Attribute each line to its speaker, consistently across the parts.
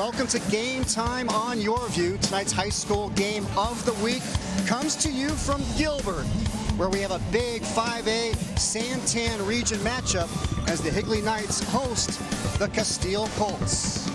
Speaker 1: Welcome to Game Time on YurView. Tonight's high school game of the week comes to you from Gilbert, where we have a big 5A Santan region matchup as the Higley Knights host the Casteel Colts.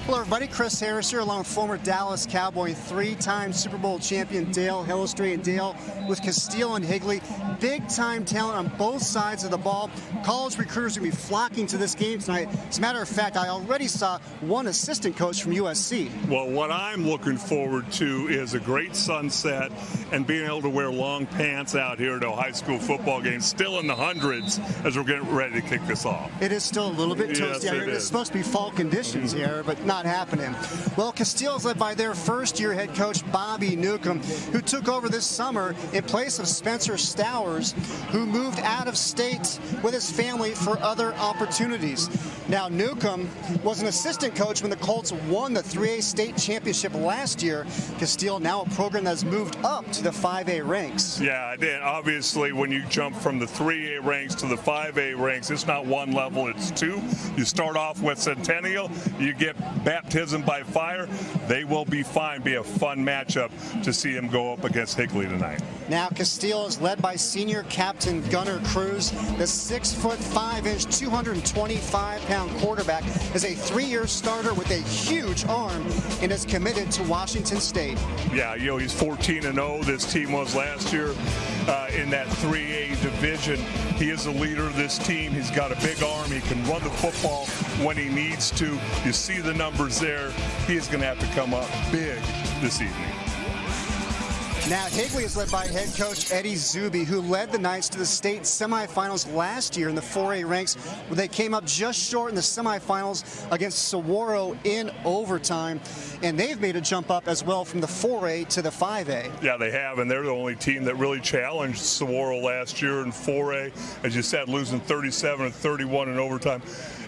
Speaker 1: Hello everybody, Chris Harris here along with former Dallas Cowboy, three-time Super Bowl champion Dale Hillestree, and Dale with Casteel and Higley. Big-time talent on both sides of the ball. College recruiters are going to be flocking to this game tonight. As a matter of fact, I already saw one assistant coach from USC.
Speaker 2: Well, what I'm looking forward to is a great sunset and being able to wear long pants out here to a high school football game, still in the hundreds as we're getting ready to kick this off.
Speaker 1: It is still a little bit toasty out here. It's supposed to be fall conditions here, but not happening. Well, Casteel is led by their first-year head coach, Bobby Newcomb, who took over this summer in place of Spencer Stowers, who moved out of state with his family for other opportunities. Now, Newcomb was an assistant coach when the Colts won the 3A state championship last year. Casteel now a program that has moved up to the 5A ranks.
Speaker 2: Yeah, it did. Obviously, when you jump from the 3A ranks to the 5A ranks, it's not one level, it's two. You start off with Centennial, you get baptism by fire. They will be fine. Be a fun matchup to see him go up against Higley tonight.
Speaker 1: Now Casteel is led by senior captain Gunnar Cruz. The 6'5", 225-pound quarterback is a 3-year starter with a huge arm and is committed to Washington State.
Speaker 2: Yeah, you know, he's 14-0. This team was last year in that 3A division. He is the leader of this team. He's got a big arm. He can run the football when he needs to. You see the numbers there. He is going to have to come up big this evening.
Speaker 1: Now, Higley is led by head coach Eddie Zuby, who led the Knights to the state semifinals last year in the 4A ranks, where they came up just short in the semifinals against Saguaro in overtime. And they've made a jump up as well from the 4A to the 5A.
Speaker 2: Yeah, they have, and they're the only team that really challenged Saguaro last year in 4A. As you said, losing 37-31 in overtime.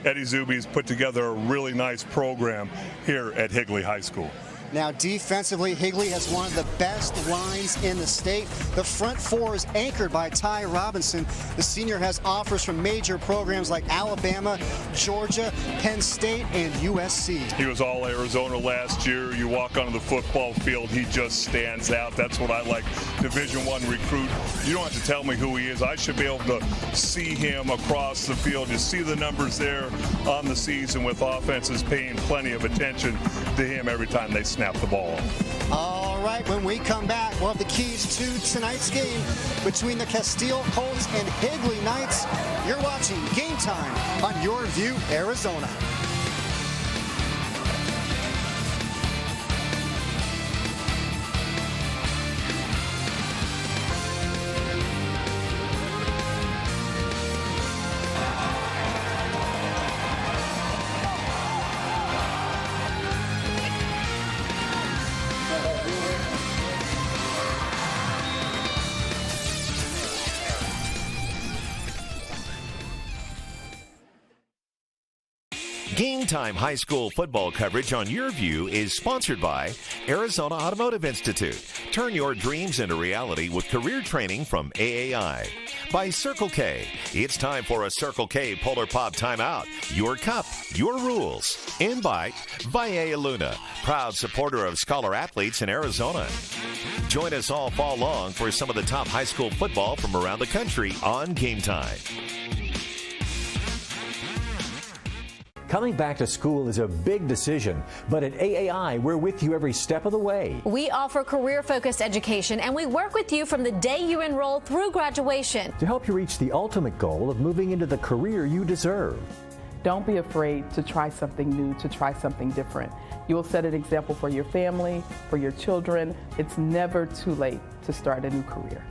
Speaker 2: Eddie Zuby's put together a really nice program here at Higley High School.
Speaker 1: Now, defensively, Higley has one of the best lines in the state. The front four is anchored by Ty Robinson. The senior has offers from major programs like Alabama, Georgia, Penn State, and USC.
Speaker 2: He was all Arizona last year. You walk onto the football field, he just stands out. That's what I like. Division I recruit. You don't have to tell me who he is. I should be able to see him across the field. You see the numbers there on the season with offenses paying plenty of attention to him every time they snap the ball.
Speaker 1: All right, when we come back, we'll have the keys to tonight's game between the Casteel Colts and Higley Knights. You're watching Game Time on YurView Arizona.
Speaker 3: Game Time high school football coverage on YurView is sponsored by Arizona Automotive Institute. Turn your dreams into reality with career training from AAI. By Circle K. It's time for a Circle K Polar Pop timeout. Your cup, your rules. And by Valle Luna, proud supporter of scholar athletes in Arizona. Join us all fall long for some of the top high school football from around the country on Game Time.
Speaker 4: Coming back to school is a big decision, but at AAI, we're with you every step of the way.
Speaker 5: We offer career-focused education, and we work with you from the day you enroll through graduation
Speaker 4: to help you reach the ultimate goal of moving into the career you deserve.
Speaker 6: Don't be afraid to try something new, to try something different. You will set an example for your family, for your children. It's never too late to start a new career.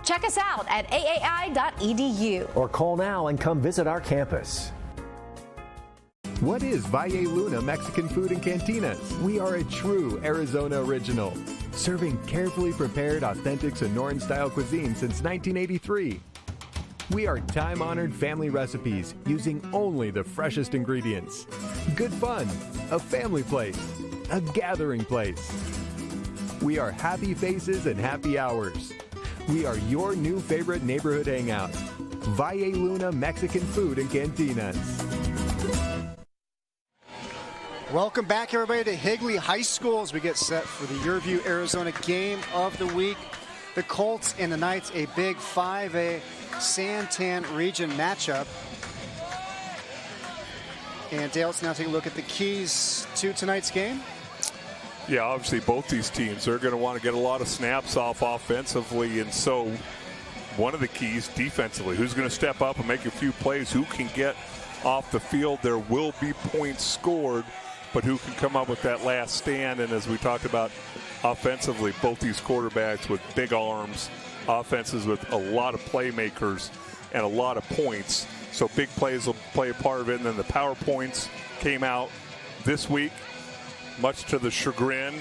Speaker 5: Check us out at aai.edu.
Speaker 4: Or call now and come visit our campus.
Speaker 7: What is Valle Luna Mexican Food and Cantinas? We are a true Arizona original, serving carefully prepared, authentic Sonoran-style cuisine since 1983. We are time-honored family recipes using only the freshest ingredients. Good fun, a family place, a gathering place. We are happy faces and happy hours. We are your new favorite neighborhood hangout. Valle Luna Mexican Food and Cantinas.
Speaker 1: Welcome back, everybody, to Higley High School as we get set for the YurView Arizona game of the week. The Colts and the Knights, a big 5A Santan region matchup. And Dale, let's now take a look at the keys to tonight's game.
Speaker 2: Yeah, obviously both these teams are going to want to get a lot of snaps off offensively, and so one of the keys defensively, who's going to step up and make a few plays, who can get off the field. There will be points scored, but who can come up with that last stand. And as we talked about offensively, both these quarterbacks with big arms, offenses with a lot of playmakers and a lot of points. So big plays will play a part of it. And then the power points came out this week, much to the chagrin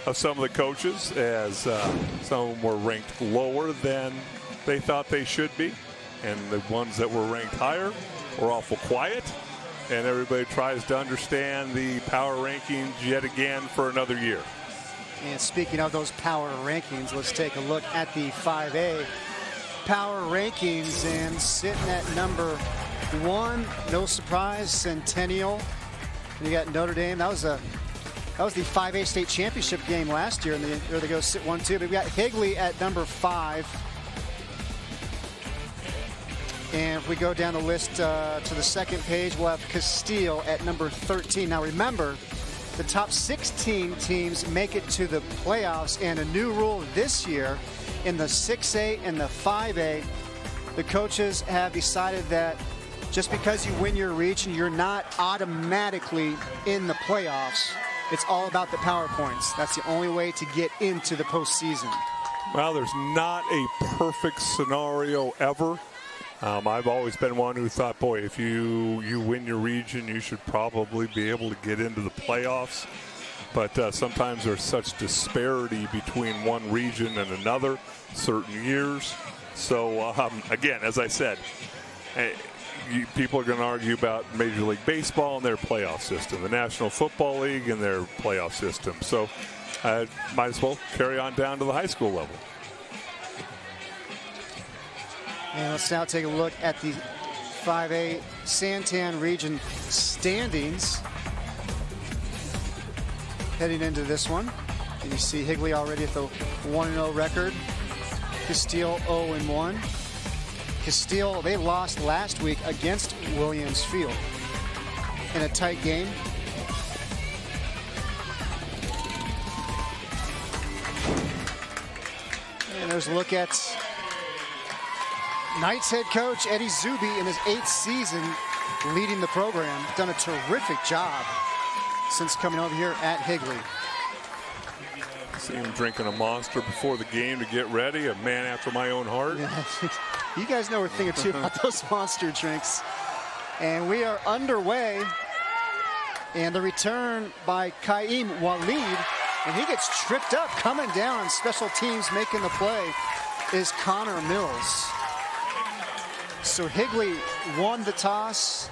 Speaker 2: of some of the coaches, as some of them were ranked lower than they thought they should be. And the ones that were ranked higher were awful quiet. And everybody tries to understand the power rankings yet again for another year.
Speaker 1: And speaking of those power rankings, let's take a look at the 5A power rankings. And sitting at number 1, no surprise, Centennial. And you got Notre Dame. That was the 5A state championship game last year, and there they go, sit 1-2. But we got Higley at number 5. And if we go down the list to the second page, we'll have Casteel at number 13. Now remember, the top 16 teams make it to the playoffs, and a new rule this year in the 6A and the 5A, the coaches have decided that just because you win your region, you're not automatically in the playoffs. It's all about the power points. That's the only way to get into the postseason.
Speaker 2: Well, there's not a perfect scenario ever. I've always been one who thought, boy, if you win your region, you should probably be able to get into the playoffs. But sometimes there's such disparity between one region and another, certain years. So, again, as I said, people are going to argue about Major League Baseball and their playoff system, the National Football League and their playoff system. So might as well carry on down to the high school level.
Speaker 1: And let's now take a look at the 5A Santan region standings. Heading into this one, and you see Higley already at the 1-0 record. Casteel 0-1. Casteel, they lost last week against Williams Field in a tight game. And there's a look at Knights head coach Eddie Zuby in his 8th season leading the program. Done a terrific job since coming over here at Higley.
Speaker 2: See him drinking a Monster before the game to get ready. A man after my own heart.
Speaker 1: Yeah, you guys know a thing or two about those Monster drinks. And we are underway. And the return by Kaim Walid. And he gets tripped up coming down. Special teams making the play is Connor Mills. So Higley won the toss,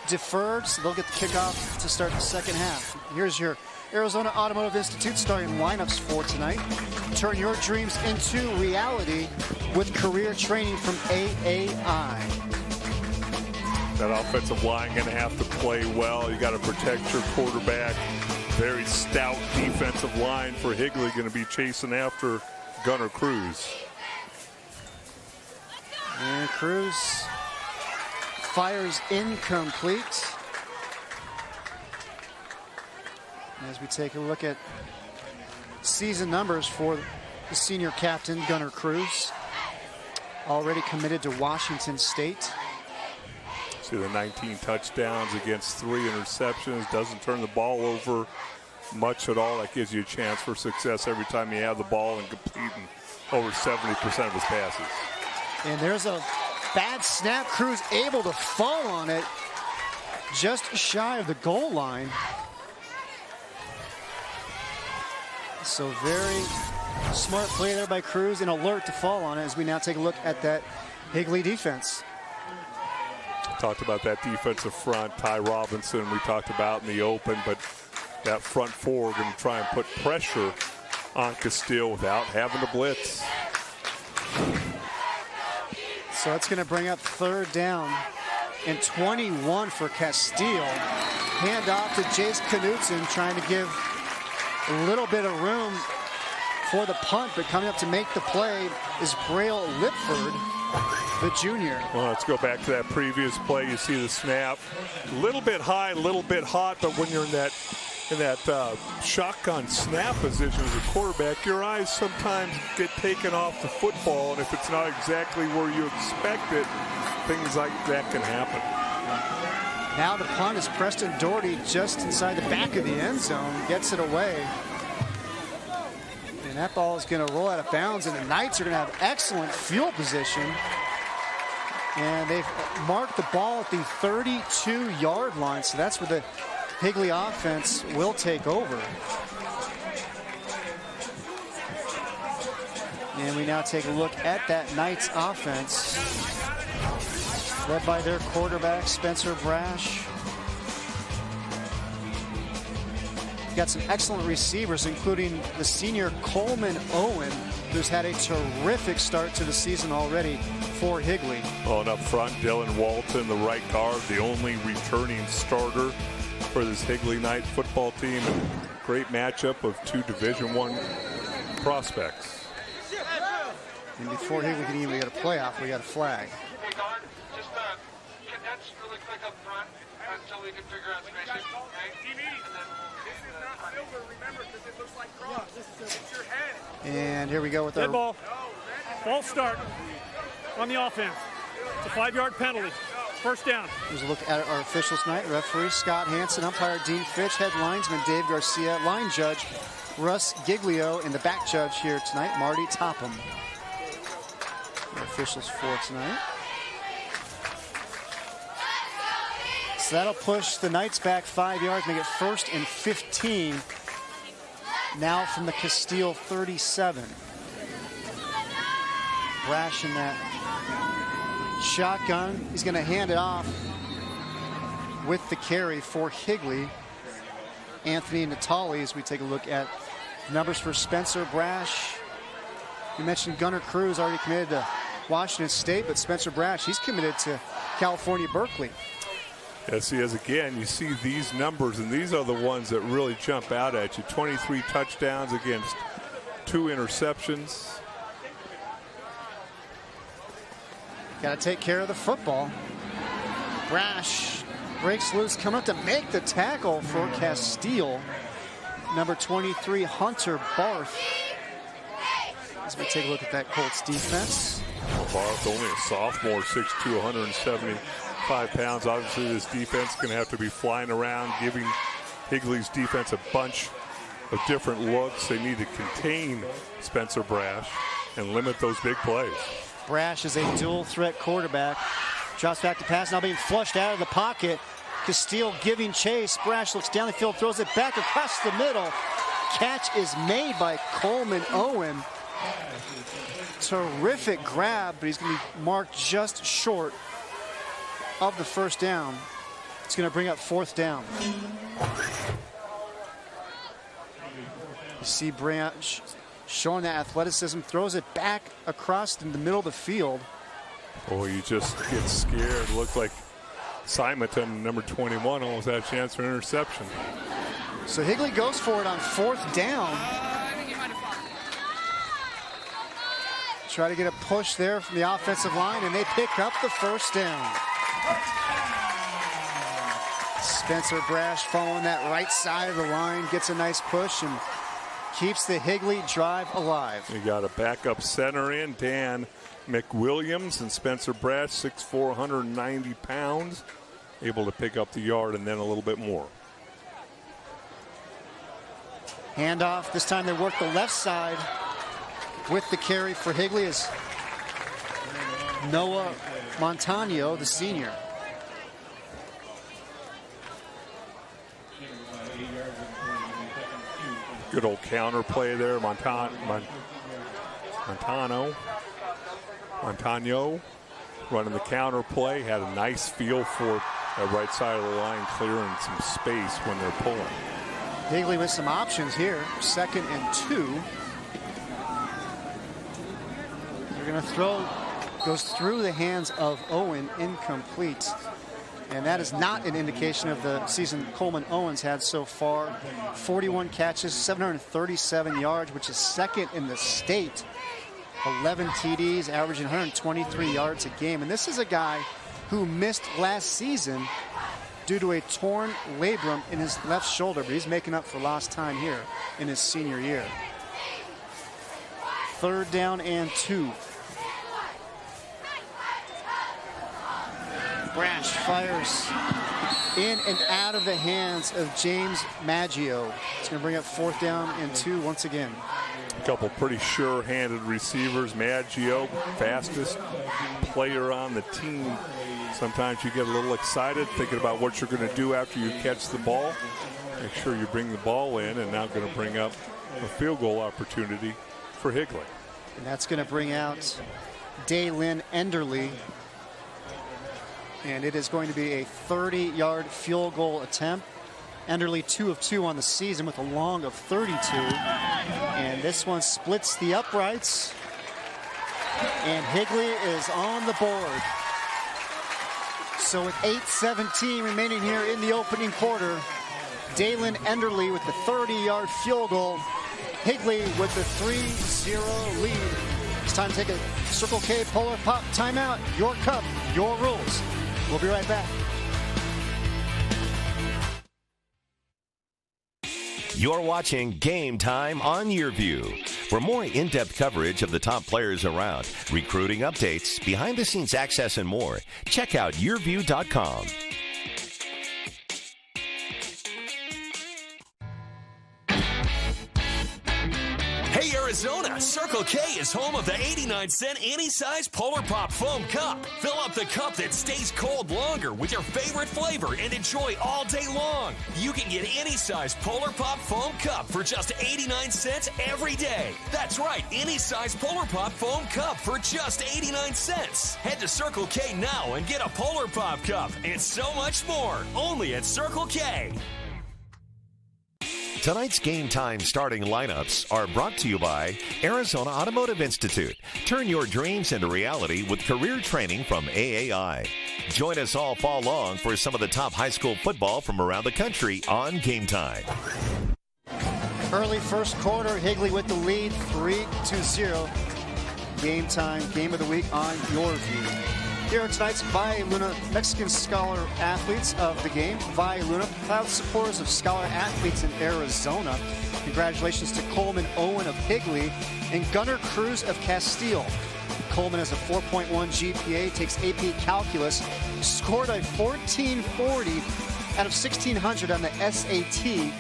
Speaker 1: deferred, so they'll get the kickoff to start the second half. Here's your Arizona Automotive Institute starting lineups for tonight. Turn your dreams into reality with career training from AAI.
Speaker 2: That offensive line going to have to play well. You got to protect your quarterback. Very stout defensive line for Higley, going to be chasing after Gunnar Cruz.
Speaker 1: And Cruz fires incomplete. As we take a look at season numbers for the senior captain, Gunnar Cruz, already committed to Washington State.
Speaker 2: See the 19 touchdowns against 3 interceptions. Doesn't turn the ball over much at all. That gives you a chance for success every time you have the ball and completing over 70% of his passes.
Speaker 1: And there's a bad snap. Cruz able to fall on it just shy of the goal line. So very smart play there by Cruz, and alert to fall on it as we now take a look at that Higley defense.
Speaker 2: Talked about that defensive front. Ty Robinson we talked about in the open, but that front four going to try and put pressure on Casteel without having to blitz.
Speaker 1: So that's going to bring up 3rd down and 21 for Casteel. Hand off to Jace Knutson, trying to give a little bit of room for the punt, but coming up to make the play is Braille Lipford, the junior.
Speaker 2: Well, let's go back to that previous play. You see the snap, a little bit high, a little bit hot, but when you're in that shotgun snap position as a quarterback, your eyes sometimes get taken off the football, and if it's not exactly where you expect it, things like that can happen.
Speaker 1: Now the punt is Preston Doherty just inside the back of the end zone, gets it away. And that ball is going to roll out of bounds, and the Knights are going to have excellent field position. And they've marked the ball at the 32-yard line, so that's where the Higley offense will take over. And we now take a look at that Knights offense, led by their quarterback, Spencer Brash. Got some excellent receivers, including the senior Coleman Owen, who's had a terrific start to the season already for Higley.
Speaker 2: Oh, and up front, Dylan Walton, the right guard, the only returning starter for this Higley Knight football team. Great matchup of two Division I prospects.
Speaker 1: And before Higley can even get a playoff, we got a flag.
Speaker 8: Just condense really quick up front until we can figure out spacing.
Speaker 1: And here we go with
Speaker 9: Dead
Speaker 1: our
Speaker 9: ball. False start on the offense. It's a 5-yard penalty. First down.
Speaker 1: Here's a look at our officials tonight. Referee Scott Hansen, umpire Dean Fitch, head linesman Dave Garcia, line judge Russ Giglio, and the back judge here tonight, Marty Topham. Our officials for tonight. So that'll push the Knights back 5 yards, make it 1st and 15. Now from the Casteel 37. Brash in that shotgun. He's going to hand it off with the carry for Higley. Anthony Natali, as we take a look at numbers for Spencer Brash. You mentioned Gunnar Cruz already committed to Washington State, but Spencer Brash, he's committed to California Berkeley.
Speaker 2: Yes, he is. Again, you see these numbers, and these are the ones that really jump out at you. 23 touchdowns against 2 interceptions.
Speaker 1: Got to take care of the football. Brash breaks loose, coming up to make the tackle for Casteel. Number 23, Hunter Barth. As we take a look at that Colts defense.
Speaker 2: Barth, only a sophomore, 6'2", 175 pounds. Obviously, this defense is going to have to be flying around, giving Higley's defense a bunch of different looks. They need to contain Spencer Brash and limit those big plays.
Speaker 1: Brash is a dual threat quarterback. Drops back to pass, now being flushed out of the pocket. Casteel giving chase. Brash looks down the field, throws it back across the middle. Catch is made by Coleman Owen. Terrific grab, but he's going to be marked just short of the first down. It's going to bring up 4th down. You see Branch showing that athleticism, throws it back across in the middle of the field.
Speaker 2: Oh, you just get scared. Looked like Simonton, number 21, almost had a chance for an interception.
Speaker 1: So Higley goes for it on 4th down. Try to get a push there from the offensive line, and they pick up the 1st down. Spencer Brash following that right side of the line, gets a nice push and keeps the Higley drive alive.
Speaker 2: You got a backup center in, Dan McWilliams, and Spencer Brash, 6'4", 190 pounds, able to pick up the yard and then a little bit more.
Speaker 1: Handoff, this time they work the left side with the carry for Higley is Noah Montano, the senior.
Speaker 2: Good old counter play there. Montano running the counter play. Had a nice feel for that right side of the line, clearing some space when they're pulling.
Speaker 1: Higley with some options here. 2nd and 2. They're going to throw, goes through the hands of Owen, incomplete. And that is not an indication of the season Coleman Owens had so far. 41 catches, 737 yards, which is second in the state. 11 TDs, averaging 123 yards a game. And this is a guy who missed last season due to a torn labrum in his left shoulder, but he's making up for lost time here in his senior year. 3rd down and 2. Brash fires in and out of the hands of James Maggio. It's going to bring up 4th down and 2 once again.
Speaker 2: A couple pretty sure-handed receivers. Maggio, fastest player on the team. Sometimes you get a little excited thinking about what you're going to do after you catch the ball. Make sure you bring the ball in, and now going to bring up a field goal opportunity for Higley.
Speaker 1: And that's going to bring out Daylin Enderle. And it is going to be a 30-yard field goal attempt. Enderle 2 of 2 on the season with a long of 32. And this one splits the uprights. And Higley is on the board. So with 8:17 remaining here in the opening quarter, Daylin Enderle with the 30-yard field goal. Higley with the 3-0 lead. It's time to take a Circle K Polar Pop timeout. Your cup, your rules. We'll be right back.
Speaker 3: You're watching Game Time on YurView. For more in-depth coverage of the top players around, recruiting updates, behind-the-scenes access, and more, check out YurView.com.
Speaker 10: Hey, Arizona, Circle K is home of the 89-cent any-size Polar Pop Foam Cup. Fill up the cup that stays cold longer with your favorite flavor and enjoy all day long. You can get any size Polar Pop Foam Cup for just 89 cents every day. That's right, any size Polar Pop Foam Cup for just 89 cents. Head to Circle K now and get a Polar Pop Cup and so much more. Only at Circle K.
Speaker 3: Tonight's Game Time starting lineups are brought to you by Arizona Automotive Institute. Turn your dreams into reality with career training from AAI. Join us all fall long for some of the top high school football from around the country on Game Time.
Speaker 1: Early first quarter, Higley with the lead, 3-0. Game Time, game of the week on YurView. Here are tonight's Valle Luna Mexican Scholar Athletes of the game. Valle Luna, proud supporters of Scholar Athletes in Arizona. Congratulations to Coleman Owen of Higley and Gunnar Cruz of Casteel. Coleman has a 4.1 GPA, takes AP Calculus, scored a 1440 out of 1600 on the SAT.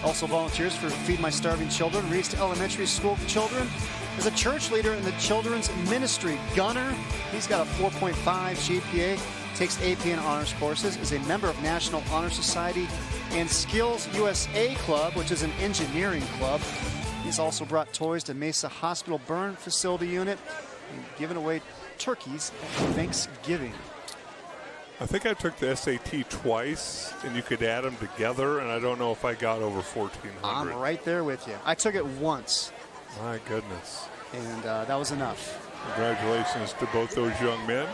Speaker 1: Also volunteers for Feed My Starving Children, reads to elementary school children. Is a church leader in the children's ministry. Gunnar, he's got a 4.5 GPA, takes AP and honors courses, is a member of National Honor Society and Skills USA Club, which is an engineering club. He's also brought toys to Mesa Hospital Burn Facility Unit and given away turkeys at Thanksgiving.
Speaker 2: I think I took the SAT twice, and you could add them together, and I don't know if I got over 1,400.
Speaker 1: I'm right there with you. I took it once.
Speaker 2: My goodness.
Speaker 1: And that was enough.
Speaker 2: Congratulations to both those young men.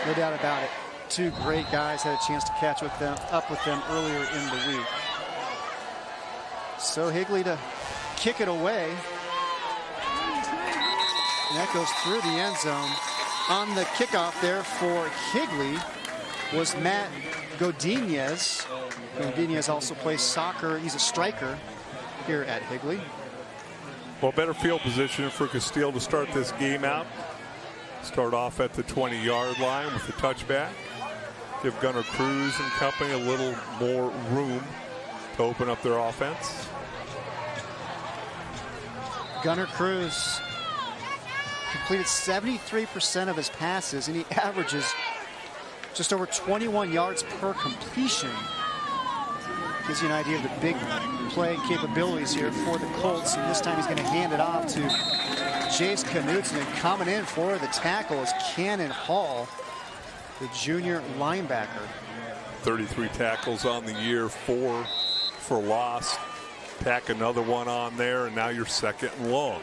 Speaker 1: No doubt about it. Two great guys, had a chance to catch up with them earlier in the week. So Higley to kick it away. And that goes through the end zone. On the kickoff there for Higley was Matt Godinez. Godinez also plays soccer. He's a striker here at Higley.
Speaker 2: Well, better field position for Casteel to start this game out. Start off at the 20-yard line with the touchback. Give Gunnar Cruz and company a little more room to open up their offense.
Speaker 1: Gunnar Cruz completed 73% of his passes, and he averages just over 21 yards per completion. Gives you an idea of the big play capabilities here for the Colts. And this time he's going to hand it off to Jace Knudsen. And coming in for the tackle is Cannon Hall, the junior linebacker.
Speaker 2: 33 tackles on the year, 4 for loss. Tack another one on there, and now you're second and long.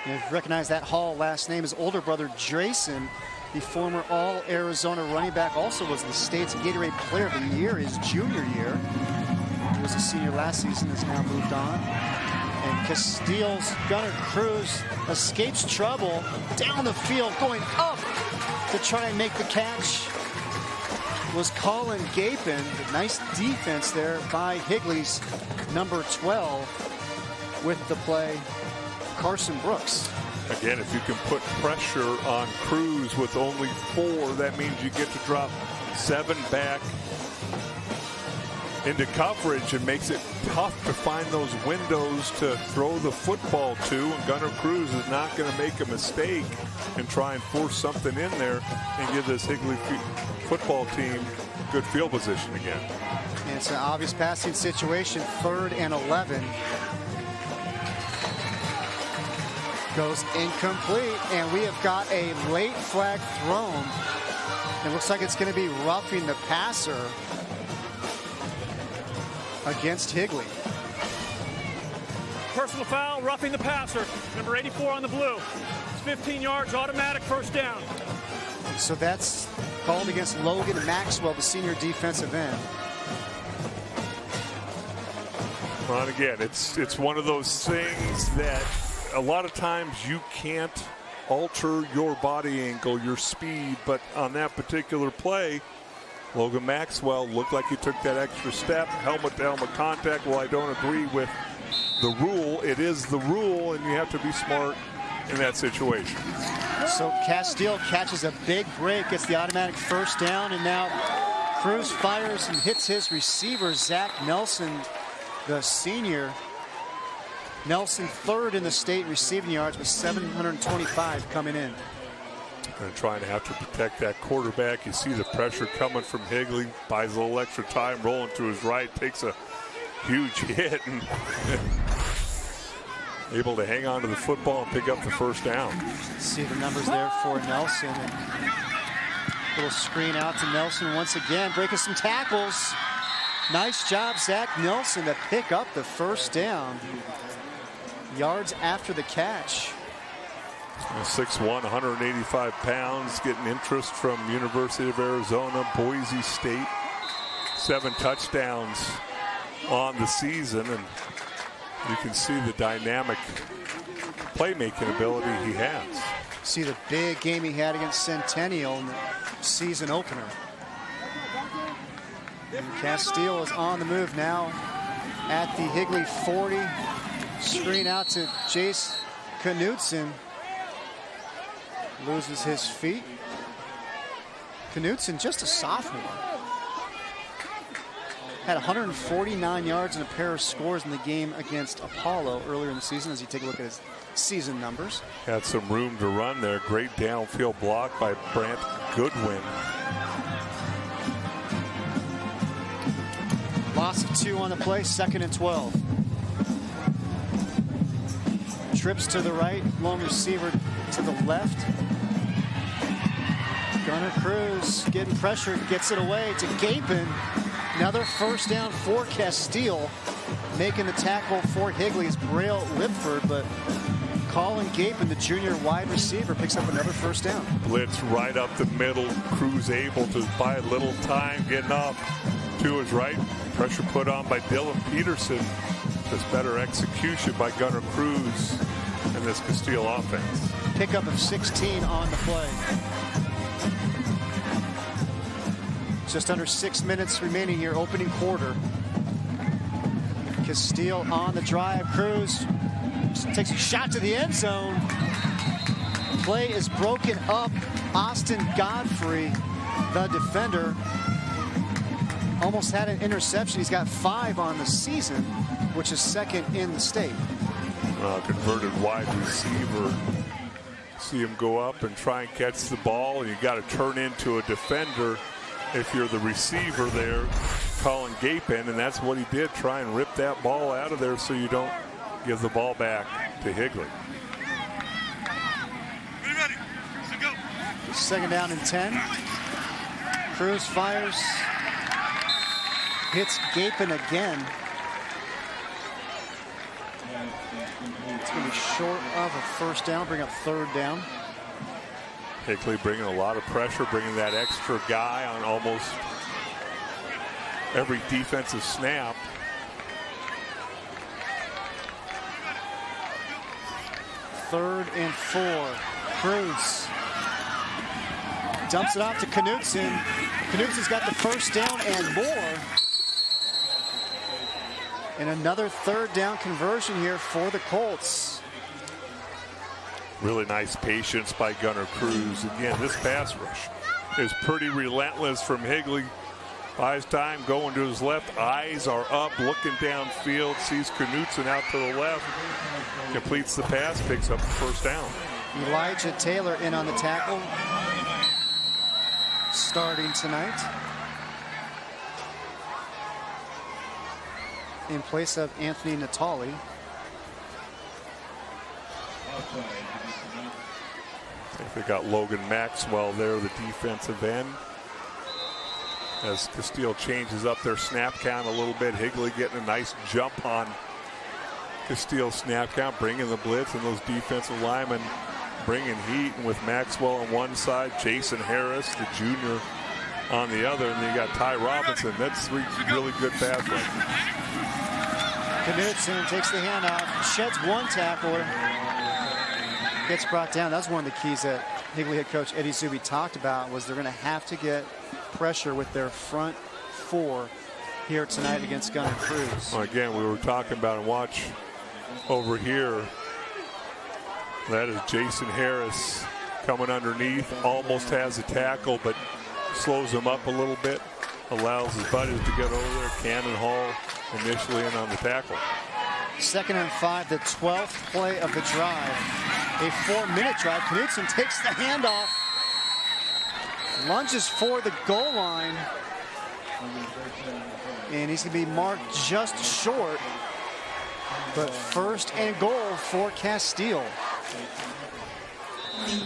Speaker 1: You recognize that Hall last name. His older brother Jason the former All-Arizona running back, also was the state's Gatorade Player of the Year his junior year. He was a senior last season, has now moved on. And Casteel's Gunnar Cruz escapes trouble down the field, going up to try and make the catch. Was Colin Gapin. Nice defense there by Higley's number 12 with the play, Carson Brooks.
Speaker 11: Again, if you can put pressure on Cruz with only 4, that means you get to drop 7 back into coverage and makes it tough to find those windows to throw the football to. And Gunnar Cruz is not going to make a mistake and try and force something in there and give this Higley football team good field position again.
Speaker 1: And it's an obvious passing situation, 3rd and 11. Goes incomplete, and we have got a late flag thrown. It looks like it's going to be roughing the passer against Higley.
Speaker 9: Personal foul, roughing the passer. Number 84 on the blue. It's 15 yards, automatic first down.
Speaker 1: So that's called against Logan Maxwell, the senior defensive end.
Speaker 11: Well, and again, it's one of those things that a lot of times you can't alter your body angle, your speed, but on that particular play, Logan Maxwell looked like he took that extra step, helmet-to-helmet contact. Well, I don't agree with the rule. It is the rule, and you have to be smart in that situation.
Speaker 1: So Casteel catches a big break, gets the automatic first down, and now Cruz fires and hits his receiver, Zach Nelson, the senior. Nelson 3rd in the state receiving yards with 725 coming in.
Speaker 11: And trying to have to protect that quarterback. You see the pressure coming from Higley, buys a little extra time, rolling to his right, takes a huge hit, and able to hang on to the football and pick up the first down.
Speaker 1: See the numbers there for Nelson. And little screen out to Nelson once again, breaking some tackles. Nice job, Zach Nelson, to pick up the first down. Yards after the catch.
Speaker 11: 6'1", 185 pounds, getting interest from University of Arizona, Boise State. 7 touchdowns on the season, and you can see the dynamic playmaking ability he has.
Speaker 1: See the big game he had against Centennial in the season opener. And Casteel is on the move now at the Higley 40. Screen out to Jace Knutson. Loses his feet. Knutson, just a sophomore. Had 149 yards and a pair of scores in the game against Apollo earlier in the season, as you take a look at his season numbers.
Speaker 11: Had some room to run there. Great downfield block by Brant Goodwin.
Speaker 1: Loss of 2 on the play, 2nd and 12. Trips to the right, lone receiver to the left. Gunnar Cruz getting pressure, gets it away to Gapin. Another first down for Casteel. Making the tackle for Higley is Braille Lipford, but Colin Gapin, the junior wide receiver, picks up another first down.
Speaker 11: Blitz right up the middle. Cruz able to buy a little time getting up to his right. Pressure put on by Dylan Peterson. Just better execution by Gunnar Cruz in this Casteel offense.
Speaker 1: Pickup of 16 on the play. Just under 6 minutes remaining here, opening quarter. Casteel on the drive. Cruz takes a shot to the end zone. Play is broken up. Austin Godfrey, the defender, almost had an interception. He's got 5 on the season, which is 2nd in the state.
Speaker 11: Converted wide receiver. See him go up and try and catch the ball, and you got to turn into a defender if you're the receiver there, Colin Gapin, and that's what he did, try and rip that ball out of there so you don't give the ball back to Higley.
Speaker 8: Ready. So go.
Speaker 1: 2nd down and 10. Cruz fires. Hits Gapin again. It's going to be short of a first down, bring up 3rd down.
Speaker 11: Higley bringing a lot of pressure, bringing that extra guy on almost every defensive snap.
Speaker 1: Third and 4. Cruz dumps it off to Knutson. Knutsen's got the first down and more. And another third down conversion here for the Colts.
Speaker 11: Really nice patience by Gunnar Cruz. Again, this pass rush is pretty relentless from Higley. Buys time, going to his left. Eyes are up, looking downfield. Sees Knutson out to the left. Completes the pass, picks up the first down.
Speaker 1: Elijah Taylor in on the tackle. Starting tonight. In place of Anthony Natali.
Speaker 11: I think they got Logan Maxwell there, the defensive end. As Casteel changes up their snap count a little bit. Higley getting a nice jump on Casteel's snap count, bringing the blitz, and those defensive linemen bringing heat. And with Maxwell on one side, Jason Harris, the junior, on the other, and then you got Ty Robinson. That's three really good pass rushers.
Speaker 1: Knutson takes the handoff, sheds one tackler, gets brought down. That's one of the keys that Higley head coach Eddie Zuby talked about, was they're going to have to get pressure with their front 4 here tonight against Gunnar Cruz.
Speaker 11: Well, again, we were talking about, and watch over here. That is Jason Harris coming underneath, almost has a tackle, but slows him up a little bit, allows his buddies to get over there. Cannon Hall initially in on the tackle.
Speaker 1: 2nd and 5, the 12th play of the drive. A 4-minute drive. Knutson takes the handoff, lunges for the goal line, and he's going to be marked just short. But first and goal for Casteel.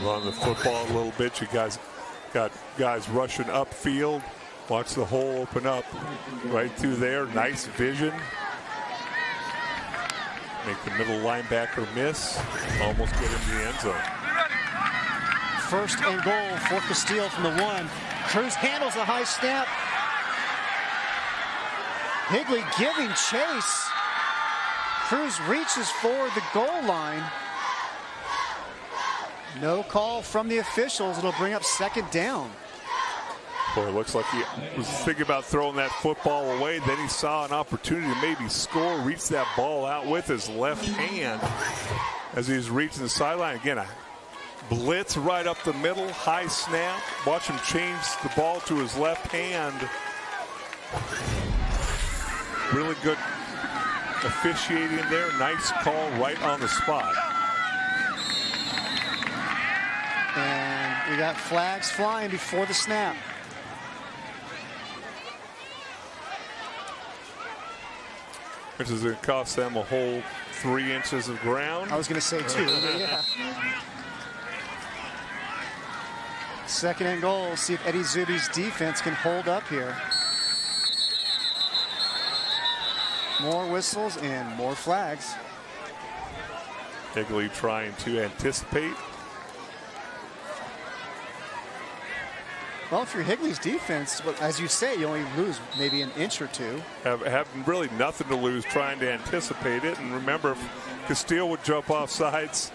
Speaker 11: Run the football a little bit. You guys got guys rushing upfield. Watch the hole open up right through there. Nice vision. Make the middle linebacker miss. Almost get into the end zone.
Speaker 1: First and goal for Casteel from the 1. Cruz handles a high snap. Higley giving chase. Cruz reaches for the goal line. No call from the officials. It'll bring up 2nd down.
Speaker 11: Boy, it looks like he was thinking about throwing that football away. Then he saw an opportunity to maybe score, reach that ball out with his left hand as he's reaching the sideline. Again, a blitz right up the middle, high snap. Watch him change the ball to his left hand. Really good officiating there. Nice call right on the spot.
Speaker 1: And we got flags flying before the snap.
Speaker 11: Which is going to cost them a whole 3 inches of ground.
Speaker 1: I was going to say 2, but yeah. 2nd and goal. See if Eddie Zuby's defense can hold up here. More whistles and more flags.
Speaker 11: Higley trying to anticipate.
Speaker 1: Well, if you're Higley's defense, as you say, you only lose maybe an inch or 2.
Speaker 11: Have really nothing to lose trying to anticipate it. And remember, if Casteel would jump off sides,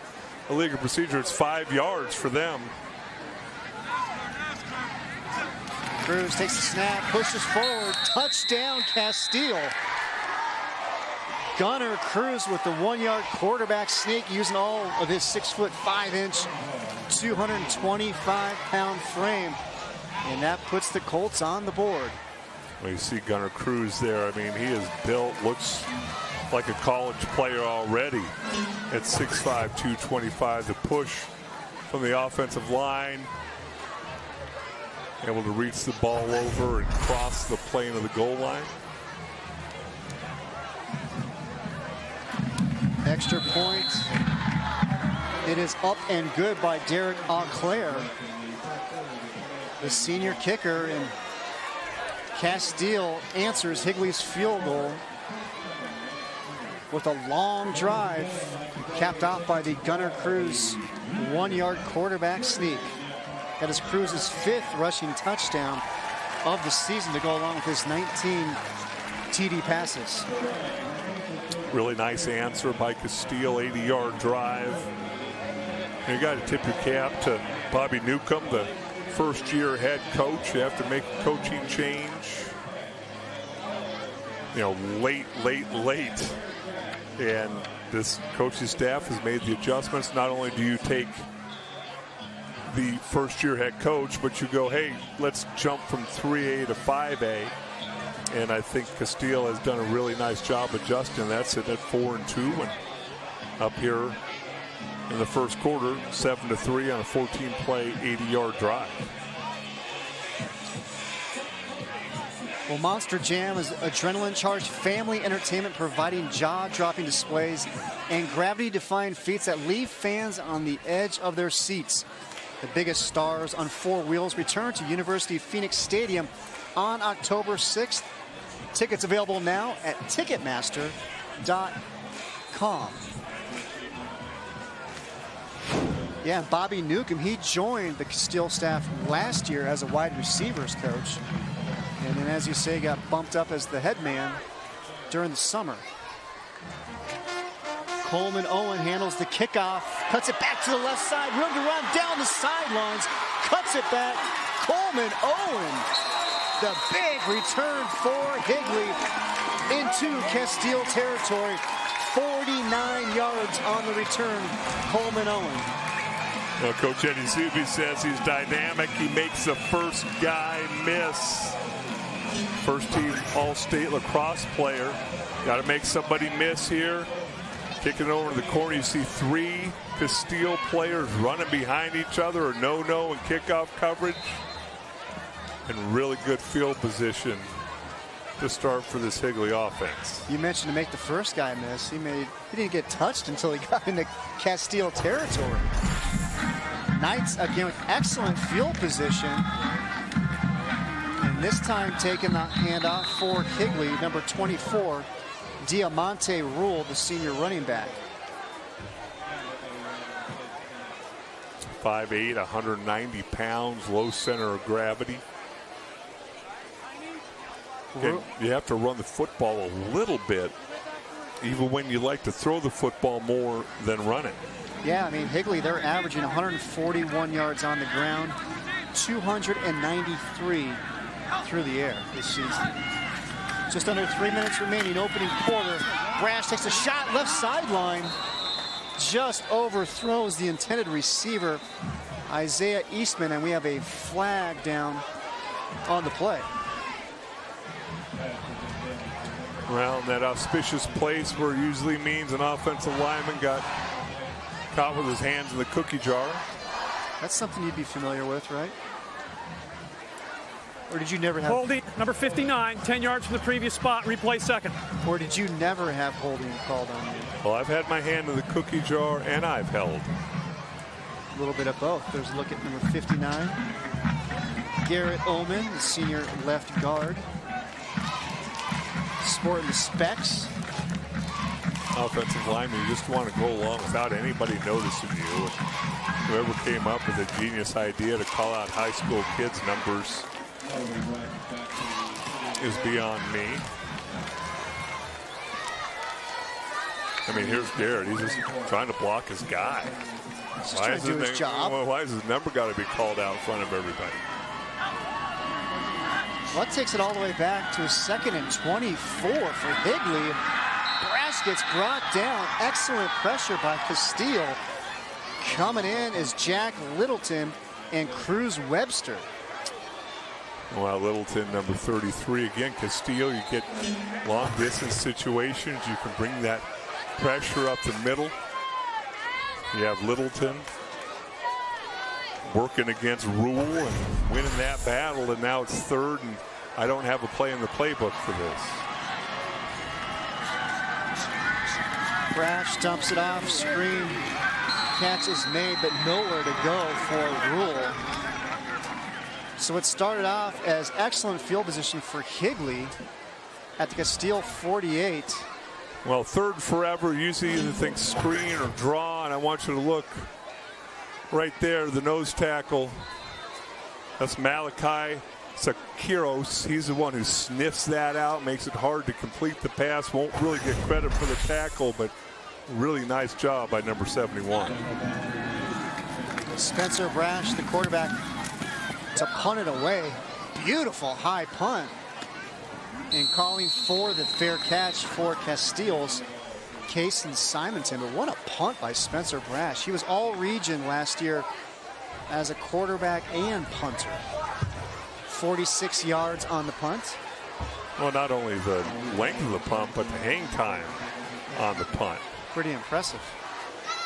Speaker 11: a legal procedure, it's 5 yards for them.
Speaker 1: Cruz takes the snap, pushes forward, touchdown Casteel. Gunnar Cruz with the 1-yard quarterback sneak, using all of his 6'5", 225-pound frame. And that puts the Colts on the board.
Speaker 11: Well, you see Gunnar Cruz there. I mean, he is built, looks like a college player already at 6'5", 225. The push from the offensive line. Able to reach the ball over and cross the plane of the goal line.
Speaker 1: Extra point. It is up and good by Derek Auclair, the senior kicker, and Casteel answers Higley's field goal with a long drive, capped off by the Gunnar Cruz 1-yard quarterback sneak. That is Cruz's 5th rushing touchdown of the season to go along with his 19 TD passes.
Speaker 11: Really nice answer by Casteel, 80-yard drive. And you got to tip your cap to Bobby Newcomb, the first-year head coach. You have to make a coaching change. You know, late. And this coaching staff has made the adjustments. Not only do you take the first-year head coach, but you go, hey, let's jump from 3A to 5A. And I think Casteel has done a really nice job adjusting. That's it at 4-2, and up here in the first quarter, 7-3 on a 14-play, 80-yard drive.
Speaker 1: Well, Monster Jam is adrenaline-charged family entertainment providing jaw-dropping displays and gravity-defying feats that leave fans on the edge of their seats. The biggest stars on 4 wheels return to University of Phoenix Stadium on October 6th. Tickets available now at Ticketmaster.com. Yeah, Bobby Newcomb, he joined the Casteel staff last year as a wide receivers coach. And then, as you say, got bumped up as the head man during the summer. Coleman Owen handles the kickoff, cuts it back to the left side, room to run down the sidelines, cuts it back. Coleman Owen, the big return for Higley into Casteel territory. 49 yards on the return, Coleman Owen.
Speaker 11: Well, Coach Eddie Zuby says he's dynamic. He makes the first guy miss. First team All-State lacrosse player. Got to make somebody miss here. Kicking over to the corner, you see 3 Casteel players running behind each other, or no and kickoff coverage. And really good field position to start for this Higley offense.
Speaker 1: You mentioned to make the first guy miss. He didn't get touched until he got into Casteel territory. Knights again with excellent field position. And this time taking the handoff for Higley, number 24, Diamante Rule, the senior running back.
Speaker 11: 5'8", 190 pounds, low center of gravity. And you have to run the football a little bit, even when you like to throw the football more than run it.
Speaker 1: Yeah, I mean, Higley, they're averaging 141 yards on the ground, 293 through the air this season. Just under 3 minutes remaining, opening quarter. Brash takes a shot, left sideline. Just overthrows the intended receiver, Isaiah Eastman, and we have a flag down on the play.
Speaker 11: Well, in that auspicious place where it usually means an offensive lineman got caught with his hands in the cookie jar.
Speaker 1: That's something you'd be familiar with, right? Or did you never have...
Speaker 9: Holding, number 59, 10 yards from the previous spot, replay second.
Speaker 1: Or did you never have holding called on you?
Speaker 11: Well, I've had my hand in the cookie jar and I've held.
Speaker 1: A little bit of both. There's a look at number 59. Garrett Ullman, the senior left guard. Sporting the specs.
Speaker 11: Offensive lineman, you just want to go along without anybody noticing you. Whoever came up with a genius idea to call out high school kids' numbers is beyond me. I mean, here's Garrett. He's just trying to block his guy.
Speaker 1: Why is his job?
Speaker 11: Why has his number got to be called out in front of everybody?
Speaker 1: Well, that takes it all the way back to a 2nd and 24 for Higley. Brash gets brought down. Excellent pressure by Casteel. Coming in is Jack Littleton and Cruz Webster.
Speaker 11: Well, Littleton, number 33. Again, Casteel, you get long distance situations. You can bring that pressure up the middle. You have Littleton working against Rule and winning that battle, and now it's 3rd, and I don't have a play in the playbook for this.
Speaker 1: Brash dumps it off, screen, catch is made, but nowhere to go for Rule. So it started off as excellent field position for Higley at the Casteel 48.
Speaker 11: Well, 3rd forever, usually either think screen or draw, and I want you to look right there, the nose tackle That's Malachi Sakiros. He's the one who sniffs that out, makes it hard to complete the pass. Won't really get credit for the tackle, but really nice job by number 71.
Speaker 1: Spencer Brash, the quarterback, to punt it away. Beautiful high punt. And calling for the fair catch for Casteel's Cason Simonton. But what a punt by Spencer Brash. He was all region last year as a quarterback and punter. 46 yards on the punt.
Speaker 11: Well, not only the length of the punt, but the hang time on the punt.
Speaker 1: Pretty impressive.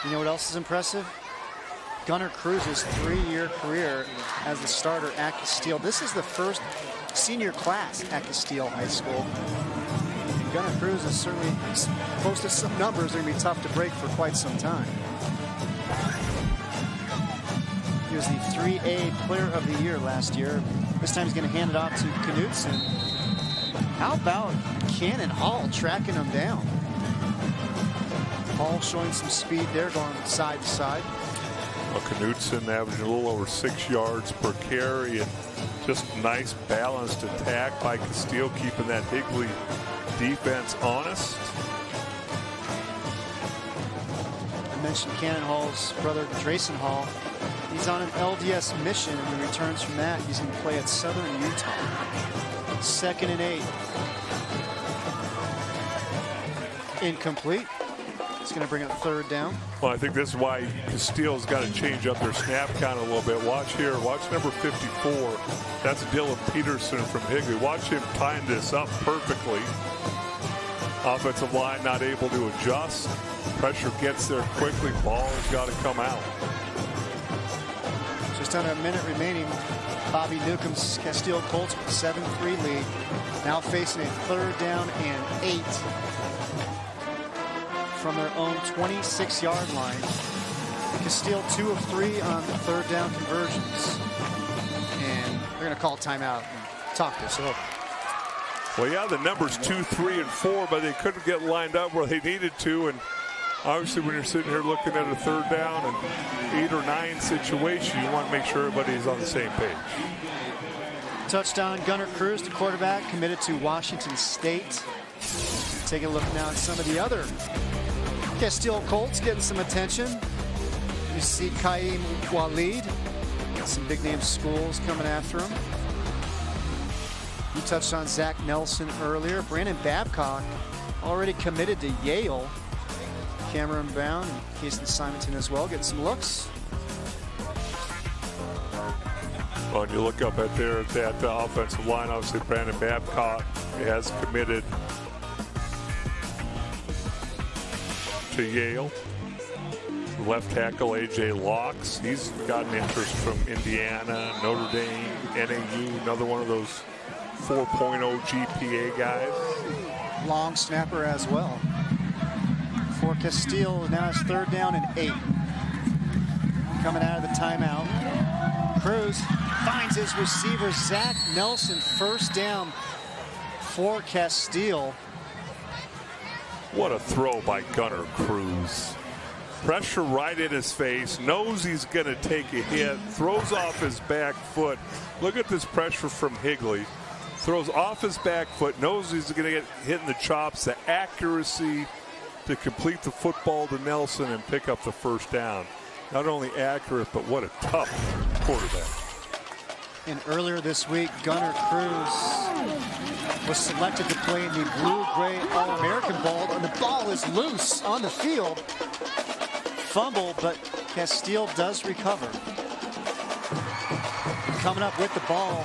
Speaker 1: You know what else is impressive? Gunnar Cruz's 3-year career as the starter at Casteel. This is the first senior class at Casteel High School. And Gunnar Cruz has certainly posted some numbers that are going to be tough to break for quite some time. He was the 3A Player of the Year last year. This time he's going to hand it off to Knutson. How about Cannon Hall tracking him down? Hall showing some speed there, going side to side.
Speaker 11: Well, Knutson averaging a little over 6 yards per carry, and just nice balanced attack by Casteel, keeping that Higley defense honest.
Speaker 1: I mentioned Cannon Hall's brother, Drayson Hall. He's on an LDS mission, and when he returns from that, he's going to play at Southern Utah. 2nd and 8. Incomplete. It's going to bring up 3rd down.
Speaker 11: Well, I think this is why Casteel's got to change up their snap count a little bit. Watch here. Watch number 54. That's Dylan Peterson from Higley. Watch him tying this up perfectly. Offensive line not able to adjust. Pressure gets there quickly. Ball has got to come out.
Speaker 1: Just under a minute remaining. Bobby Newcomb's Casteel Colts with a 7-3 lead. Now facing a 3rd down and 8 from their own 26-yard line. Casteel 2 of 3 on the 3rd down conversions. And they're going to call timeout and talk this over.
Speaker 11: Well, yeah, the numbers 2, 3, and 4, but they couldn't get lined up where they needed to. And obviously, when you're sitting here looking at a 3rd down and 8 or 9 situation, you want to make sure everybody's on the same page.
Speaker 1: Touchdown, Gunnar Cruz, the quarterback, committed to Washington State. Take a look now at some of the other Casteel Colts getting some attention. You see Kaim Walid. Got some big name schools coming after him. You touched on Zach Nelson earlier. Brandon Babcock already committed to Yale. Cameron Brown and Cason Simonton as well, getting some looks.
Speaker 11: Well, and you look up at there at that offensive line, obviously Brandon Babcock has committed to Yale. Left tackle A.J. Locks, he's gotten interest from Indiana, Notre Dame, NAU, another one of those 4.0 GPA guys.
Speaker 1: Long snapper as well. For Casteel, now it's 3rd down and 8. Coming out of the timeout. Cruz finds his receiver, Zach Nelson, 1st down for Casteel.
Speaker 11: What a throw by Gunnar Cruz. Pressure right in his face, knows he's going to take a hit, throws off his back foot. Look at this pressure from Higley. Throws off his back foot, knows he's going to get hit in the chops. The accuracy to complete the football to Nelson and pick up the 1st down. Not only accurate, but what a tough quarterback.
Speaker 1: And earlier this week, Gunnar Cruz was selected to play in the Blue-Gray All-American Bowl, and the ball is loose on the field. Fumble, but Casteel does recover. And coming up with the ball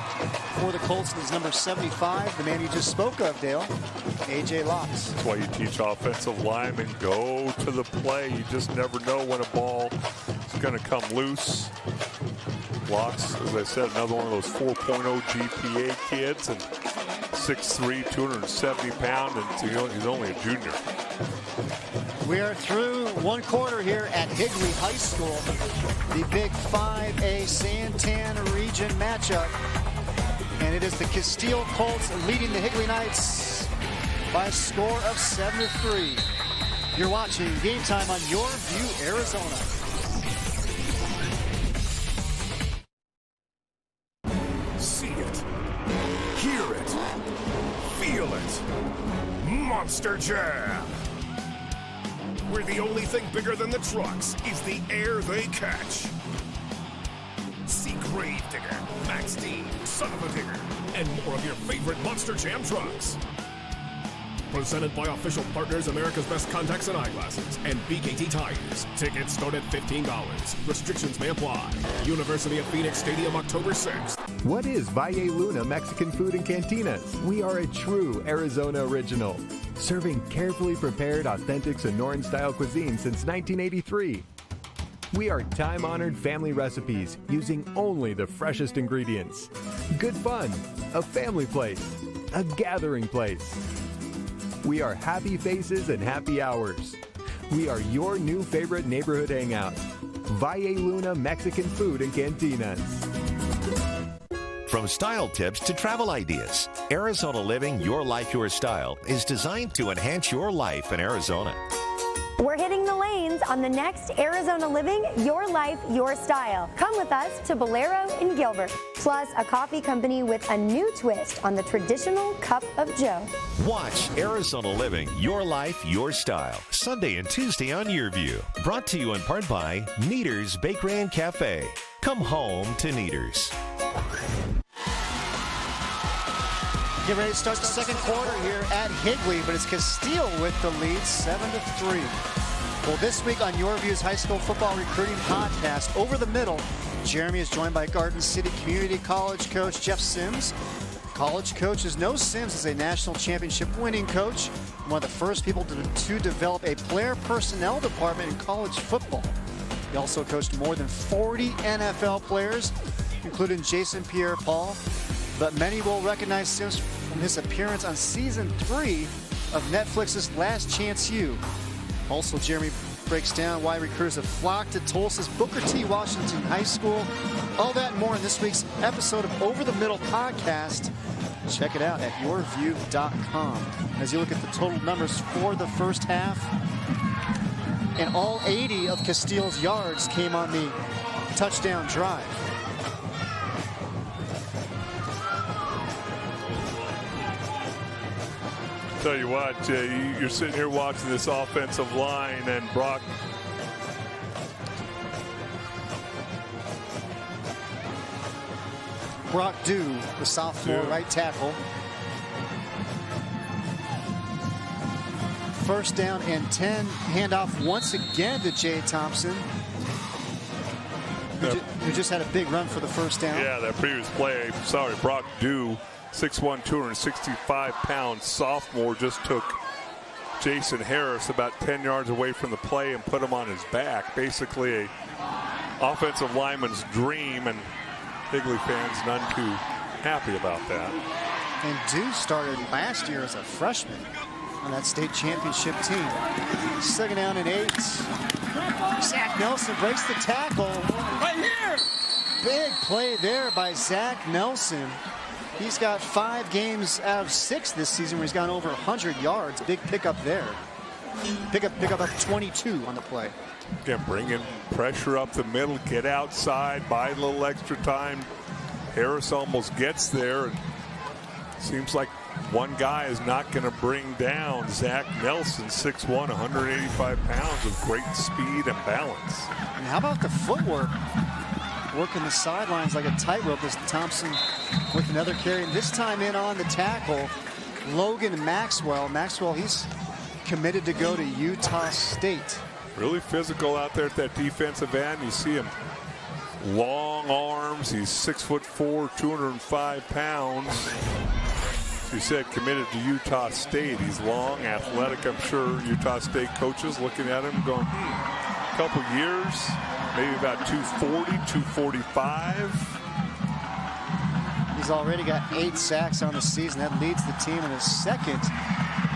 Speaker 1: for the Colts is number 75, the man you just spoke of, Dale, A.J. Locks.
Speaker 11: That's why you teach offensive linemen, go to the play. You just never know when a ball is going to come loose. Locks, as I said, another one of those 4.0 GPA kids, and 6'3", 270 pound, and he's only a junior.
Speaker 1: We are through 1 quarter here at Higley High School. The Big 5A Santan region matchup. And it is the Casteel Colts leading the Higley Knights by a score of 7-3. You're watching Game Time on YurView Arizona.
Speaker 12: Monster Jam. Where the only thing bigger than the trucks is the air they catch. See Grave Digger, Max D, Son of a Digger, and more of your favorite Monster Jam trucks. Presented by official partners America's Best Contacts and Eyeglasses and BKT Tires. Tickets start at $15. Restrictions may apply. University of Phoenix Stadium, October 6th.
Speaker 7: What is Valle Luna Mexican Food and Cantinas? We are a true Arizona original, serving carefully prepared, authentic Sonoran-style cuisine since 1983. We are time-honored family recipes using only the freshest ingredients. Good fun, a family place, a gathering place. We are happy faces and happy hours. We are your new favorite neighborhood hangout. Valle Luna Mexican Food and Cantinas.
Speaker 3: From style tips to travel ideas, Arizona Living Your Life, Your Style is designed to enhance your life in Arizona.
Speaker 13: We're hitting the lanes on the next Arizona Living Your Life, Your Style. Come with us to Bolero in Gilbert. Plus, a coffee company with a new twist on the traditional cup of joe.
Speaker 3: Watch Arizona Living Your Life, Your Style, Sunday and Tuesday on YurView. Brought to you in part by Neater's Bakery and Cafe. Come home to Neater's.
Speaker 1: Get ready to start the second quarter here at Higley, but it's Casteel with the lead, 7-3. Well, this week on YurView's high school football recruiting podcast, Over the Middle, Jeremy is joined by Garden City Community College coach Jeff Sims. College coaches know Sims is a national championship winning coach, one of the first people to develop a player personnel department in college football. He also coached more than 40 NFL players, including Jason Pierre-Paul. But many will recognize Sims from his appearance on Season 3 of Netflix's Last Chance U. Also, Jeremy breaks down why recruiters have flocked to Tulsa's Booker T. Washington High School. All that and more in this week's episode of Over the Middle podcast. Check it out at yourview.com. As you look at the total numbers for the first half, and all 80 of Casteel's yards came on the touchdown drive.
Speaker 11: Tell you what, you're sitting here watching this offensive line, and Brock
Speaker 1: Dew, the sophomore right tackle. First down and 10. Handoff once again to Jay Thompson, who just had a big run for the first down.
Speaker 11: Yeah, that previous play, Brock Dew, 6'1", 265-pound sophomore, just took Jason Harris about 10 yards away from the play and put him on his back. Basically a offensive lineman's dream, and Higley fans none too happy about that.
Speaker 1: And Dew started last year as a freshman on that state championship team. Second down and 8. Zach Nelson breaks the tackle. Right here. Big play there by Zach Nelson. He's got 5 games out of 6 this season where he's gone over 100 yards. Big pickup there. Pick up 22 on the play.
Speaker 11: Again, bringing pressure up the middle, get outside, buy a little extra time. Harris almost gets there. Seems like one guy is not going to bring down Zach Nelson, 6'1", 185 pounds with great speed and balance.
Speaker 1: And how about the footwork? Working the sidelines like a tightrope as Thompson with another carry. And this time in on the tackle, Logan Maxwell. He's committed to go to Utah State.
Speaker 11: Really physical out there at that defensive end. You see him, long arms. He's 6'4", 205 pounds. As you said, committed to Utah State. He's long, athletic. I'm sure Utah State coaches looking at him going, a couple years, maybe about 240, 245.
Speaker 1: He's already got 8 sacks on the season. That leads the team in his second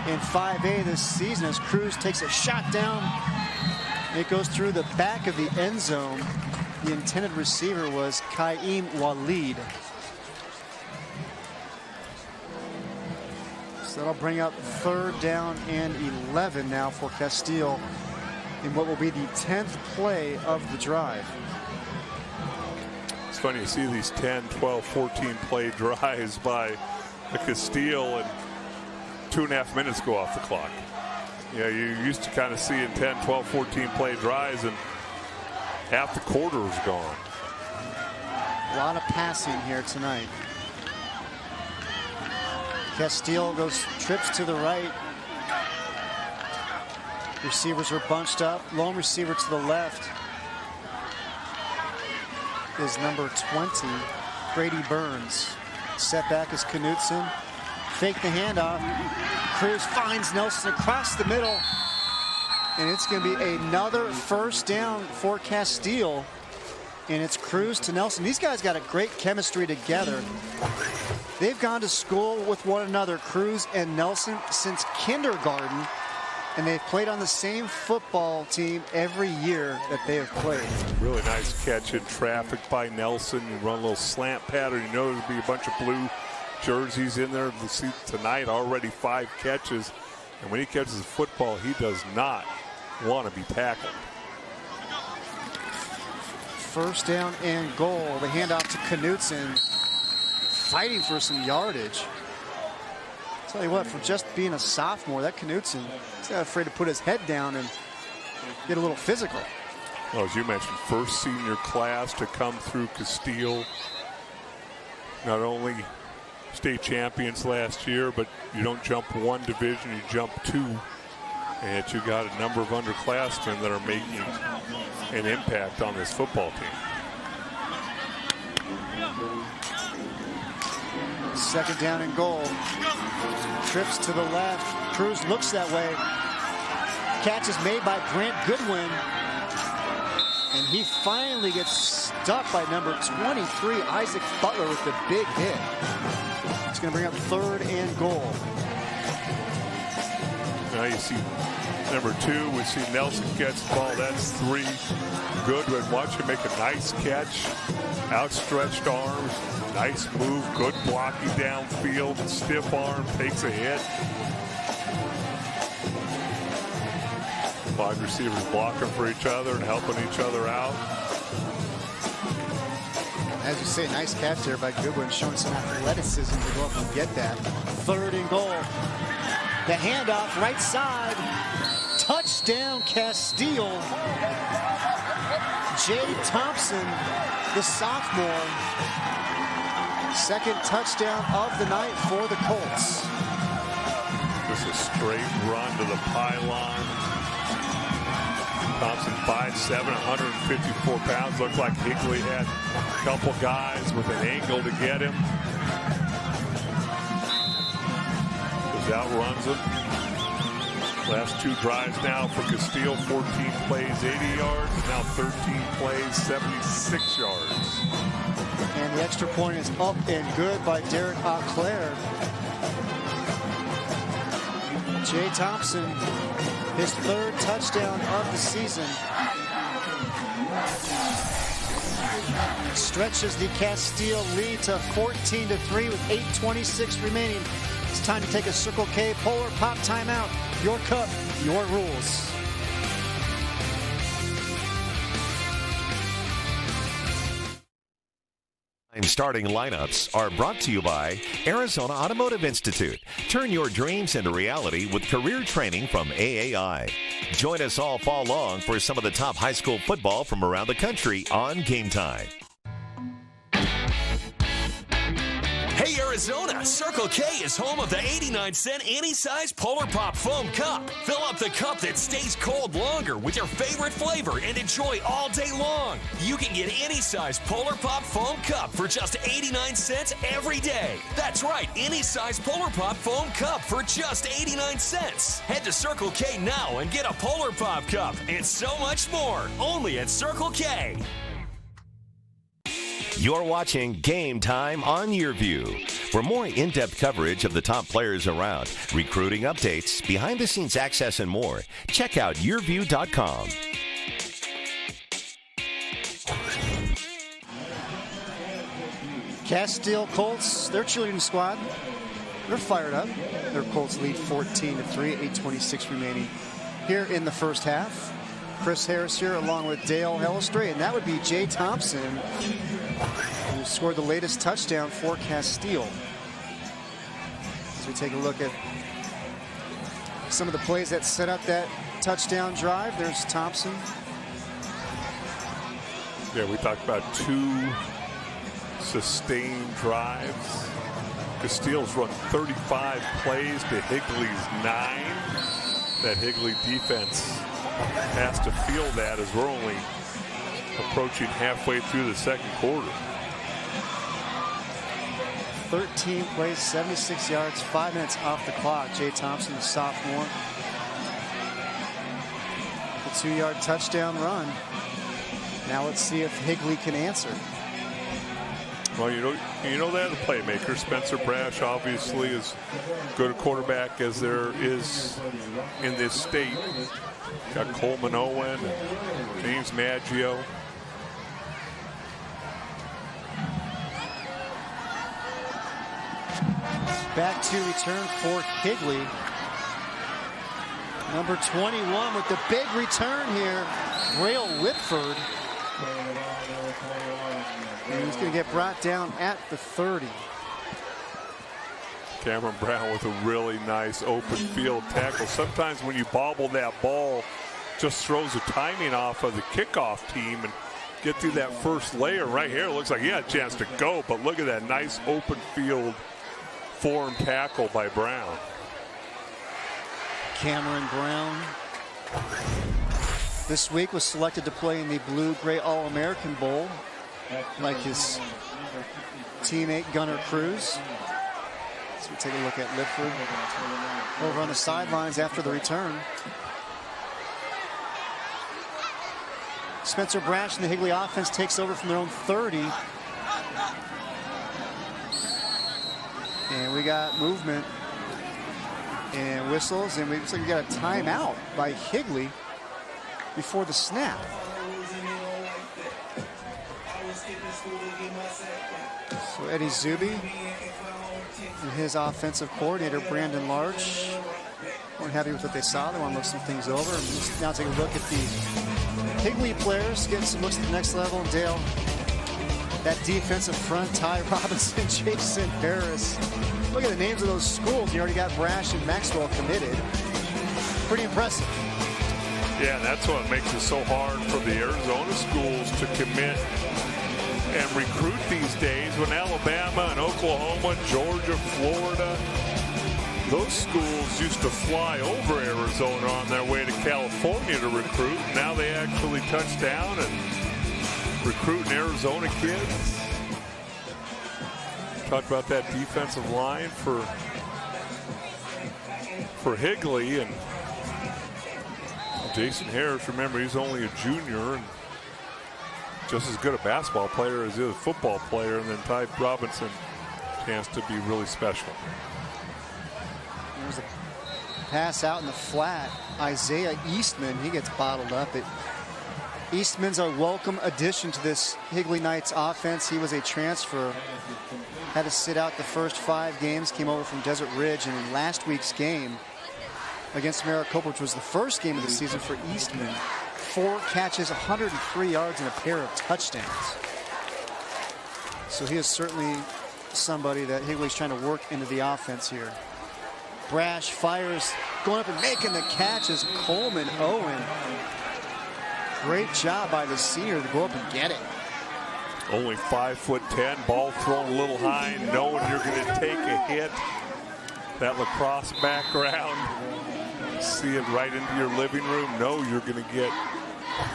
Speaker 1: in 5A this season as Cruz takes a shot down. It goes through the back of the end zone. The intended receiver was Kaim Walid. So that'll bring up 3rd down and 11 now for Casteel in what will be the 10th play of the drive.
Speaker 11: It's funny to see these 10, 12, 14 play drives by the Casteel, and 2.5 minutes go off the clock. You used to kind of seeing 10, 12, 14 play drives, and half the quarter is gone.
Speaker 1: A lot of passing here tonight. Casteel trips to the right. Receivers are bunched up. Lone receiver to the left is number 20, Brady Burns. Setback is Knutson. Fake the handoff. Cruz finds Nelson across the middle. And it's going to be another first down for Casteel. And it's Cruz to Nelson. These guys got a great chemistry together. They've gone to school with one another, Cruz and Nelson, since kindergarten. And they've played on the same football team every year that they have played.
Speaker 11: Really nice catch in traffic by Nelson. You run a little slant pattern. You know there'll be a bunch of blue jerseys in there. We'll see tonight already 5 catches. And when he catches the football, he does not want to be tackled.
Speaker 1: First down and goal. The handoff to Knutson. Fighting for some yardage. Tell you what, for just being a sophomore, that Knutson, he's not afraid to put his head down and get a little physical.
Speaker 11: Well, as you mentioned, first senior class to come through Casteel. Not only state champions last year, but you don't jump one division, you jump 2. And you got a number of underclassmen that are making an impact on this football team.
Speaker 1: Second down and goal. Trips to the left. Cruz looks that way. Catch is made by Grant Goodwin. And he finally gets stuck by number 23, Isaac Butler, with the big hit. It's going to bring up third and goal.
Speaker 11: Now you see number 2. We see Nelson catch the ball. That's 3. Goodwin, watch him make a nice catch. Outstretched arms. Nice move. Good blocking downfield. Stiff arm. Takes a hit. Wide receivers blocking for each other and helping each other out.
Speaker 1: As you say, nice catch there by Goodwin, showing some athleticism to go up and get that. Third and goal. The handoff, right side. Touchdown, Casteel. Jay Thompson, the sophomore. Second touchdown of the night for the Colts.
Speaker 11: Just a straight run to the pylon. Thompson 5'7", 154 pounds. Looked like Higley had a couple guys with an angle to get him. Just outruns him. Last 2 drives now for Casteel. 14 plays, 80 yards. Now 13 plays, 76 yards.
Speaker 1: And the extra point is up and good by Derek Auclair. Jay Thompson, his 3rd touchdown of the season. Stretches the Casteel lead to 14-3 with 8:26 remaining. It's time to take a Circle K Polar Pop timeout. Your cup, your rules.
Speaker 3: Starting lineups are brought to you by Arizona Automotive Institute. Turn your dreams into reality with career training from AAI. Join us all fall long for some of the top high school football from around the country on Game Time.
Speaker 10: Hey Arizona, Circle K is home of the 89-cent any-size Polar Pop Foam Cup. Fill up the cup that stays cold longer with your favorite flavor and enjoy all day long. You can get any size Polar Pop Foam Cup for just 89 cents every day. That's right, any size Polar Pop Foam Cup for just 89 cents. Head to Circle K now and get a Polar Pop Cup and so much more, only at Circle K.
Speaker 3: You're watching Game Time on YurView. For more in-depth coverage of the top players around, recruiting updates, behind-the-scenes access, and more, check out YurView.com.
Speaker 1: Casteel Colts, their cheerleading squad, they're fired up. Their Colts lead 14-3, 8:26 remaining here in the first half. Chris Harris here along with Dale Hellestray, and that would be Jay Thompson, who scored the latest touchdown for Casteel. As we take a look at some of the plays that set up that touchdown drive. There's Thompson.
Speaker 11: Yeah, we talked about 2 sustained drives. Casteel's run 35 plays to Higley's 9. That Higley defense has to feel that as we're only approaching halfway through the second quarter.
Speaker 1: 13 plays, 76 yards, 5 minutes off the clock. Jay Thompson, the sophomore. The 2-yard touchdown run. Now let's see if Higley can answer.
Speaker 11: Well, you know they're the playmaker. Spencer Brash obviously is good a quarterback as there is in this state. Got Coleman Owen and James Maggio.
Speaker 1: Back to return for Higley. Number 21 with the big return here, Braille Whitford. And he's going to get brought down at the 30.
Speaker 11: Cameron Brown with a really nice open field tackle. Sometimes when you bobble that ball, just throws the timing off of the kickoff team and get through that first layer. Right here, it looks like he had a chance to go, but look at that nice open field form tackle by Brown.
Speaker 1: Cameron Brown this week was selected to play in the Blue-Gray All-American Bowl, like his teammate Gunnar Cruz. So we take a look at Whitford over on the sidelines after the return. Spencer Brash and the Higley offense takes over from their own 30. And we got movement and whistles, and looks like we got a timeout by Higley before the snap. So Eddie Zuby and his offensive coordinator, Brandon Larch, weren't happy with what they saw. They want to look some things over. And let's now take a look at the Higley players, getting some looks at the next level. Dale, that defensive front, Ty Robinson, Jason Harris. Look at the names of those schools. You already got Brash and Maxwell committed. Pretty impressive.
Speaker 11: Yeah, that's what makes it so hard for the Arizona schools to commit and recruit these days. When Alabama and Oklahoma, Georgia, Florida, those schools used to fly over Arizona on their way to California to recruit. Now they actually touch down and recruiting Arizona kids. Talk about that defensive line for Higley, and Jason Harris, remember, he's only a junior and just as good a basketball player as he is a football player. And then Ty Robinson, chance to be really special.
Speaker 1: There's a pass out in the flat. Isaiah Eastman, he gets bottled up. Eastman's a welcome addition to this Higley Knights offense. He was a transfer, had to sit out the first 5 games, came over from Desert Ridge, and in last week's game against Maricopa, which was the first game of the season for Eastman, 4 catches, 103 yards, and a pair of touchdowns. So he is certainly somebody that Higley's trying to work into the offense here. Brash fires, going up and making the catch is Coleman Owen. Great job by the senior to go up and get it.
Speaker 11: Only 5'10", ball thrown a little high, knowing you're going to take a hit. That lacrosse background, see it right into your living room. No, you're going to get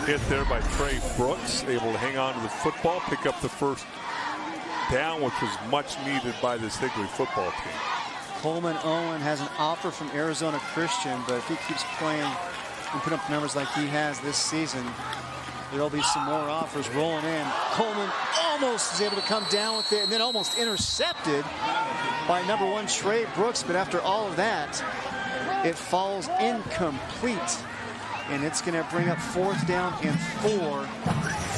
Speaker 11: hit there by Trey Brooks, able to hang on to the football, pick up the first down, which was much needed by this Higley football team.
Speaker 1: Coleman Owen has an offer from Arizona Christian, but if he keeps playing and put up numbers like he has this season, there'll be some more offers rolling in. Coleman almost is able to come down with it and then almost intercepted by number 1 Trey Brooks, but after all of that, it falls incomplete, and it's going to bring up 4th down and 4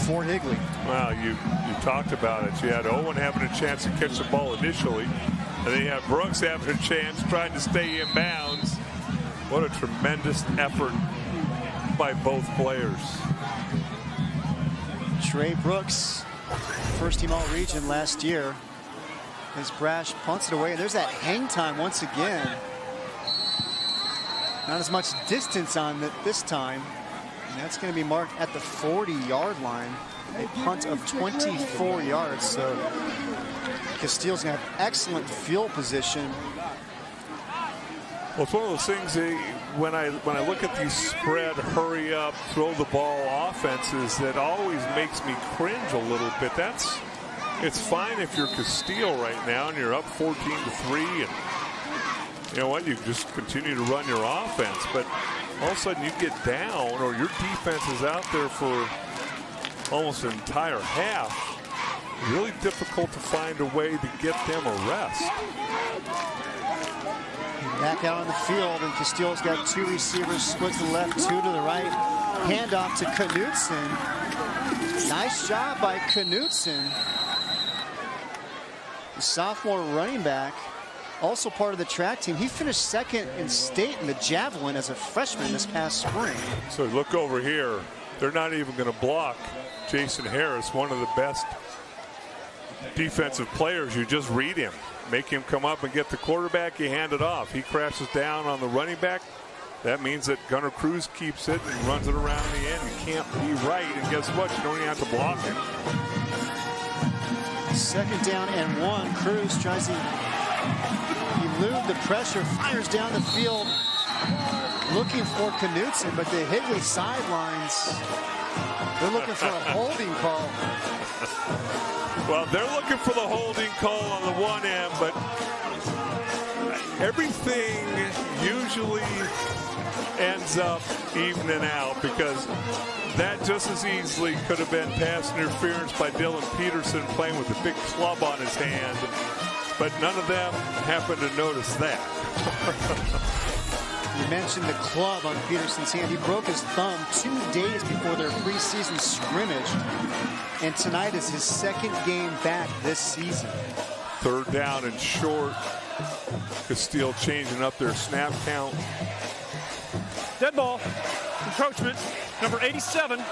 Speaker 1: for Higley.
Speaker 11: Well, you talked about it. You had Owen having a chance to catch the ball initially, and then you have Brooks having a chance trying to stay in bounds. What a tremendous effort by both players.
Speaker 1: Trey Brooks, first team All-Region last year, as Brash punts it away. And there's that hang time once again. Not as much distance on it this time. And that's going to be marked at the 40-yard line. A punt of 24 yards. So Casteel's going to have excellent field position.
Speaker 11: Well, it's one of those things when I look at these spread, hurry up, throw the ball offenses that always makes me cringe a little bit. It's fine if you're Casteel right now and you're up 14-3, and you know what, you just continue to run your offense. But all of a sudden you get down, or your defense is out there for almost an entire half. Really difficult to find a way to get them a rest.
Speaker 1: Back out on the field, and Casteel's got two receivers split to the left, two to the right. Handoff to Knutson. Nice job by Knutson. The sophomore running back, also part of the track team. He finished second in state in the javelin as a freshman this past spring.
Speaker 11: So look over here. They're not even going to block Jason Harris, one of the best defensive players. You just read him. Make him come up and get the quarterback, you hand it off. He crashes down on the running back. That means that Gunnar Cruz keeps it and runs it around the end. You can't be right, and guess what? You don't even have to block it.
Speaker 1: Second down and 1. Cruz tries to elude the pressure, fires down the field, looking for Knutson, but the Higley sidelines, they're looking for a holding call.
Speaker 11: Well, they're looking for the holding call on the one end, but everything usually ends up evening out, because that just as easily could have been pass interference by Dylan Peterson playing with a big club on his hand, but none of them happened to notice that.
Speaker 1: You mentioned the club on Peterson's hand. He broke his thumb 2 days before their preseason scrimmage, and tonight is his second game back this season.
Speaker 11: Third down and short. Casteel changing up their snap count.
Speaker 9: Dead ball, encroachment, number 87,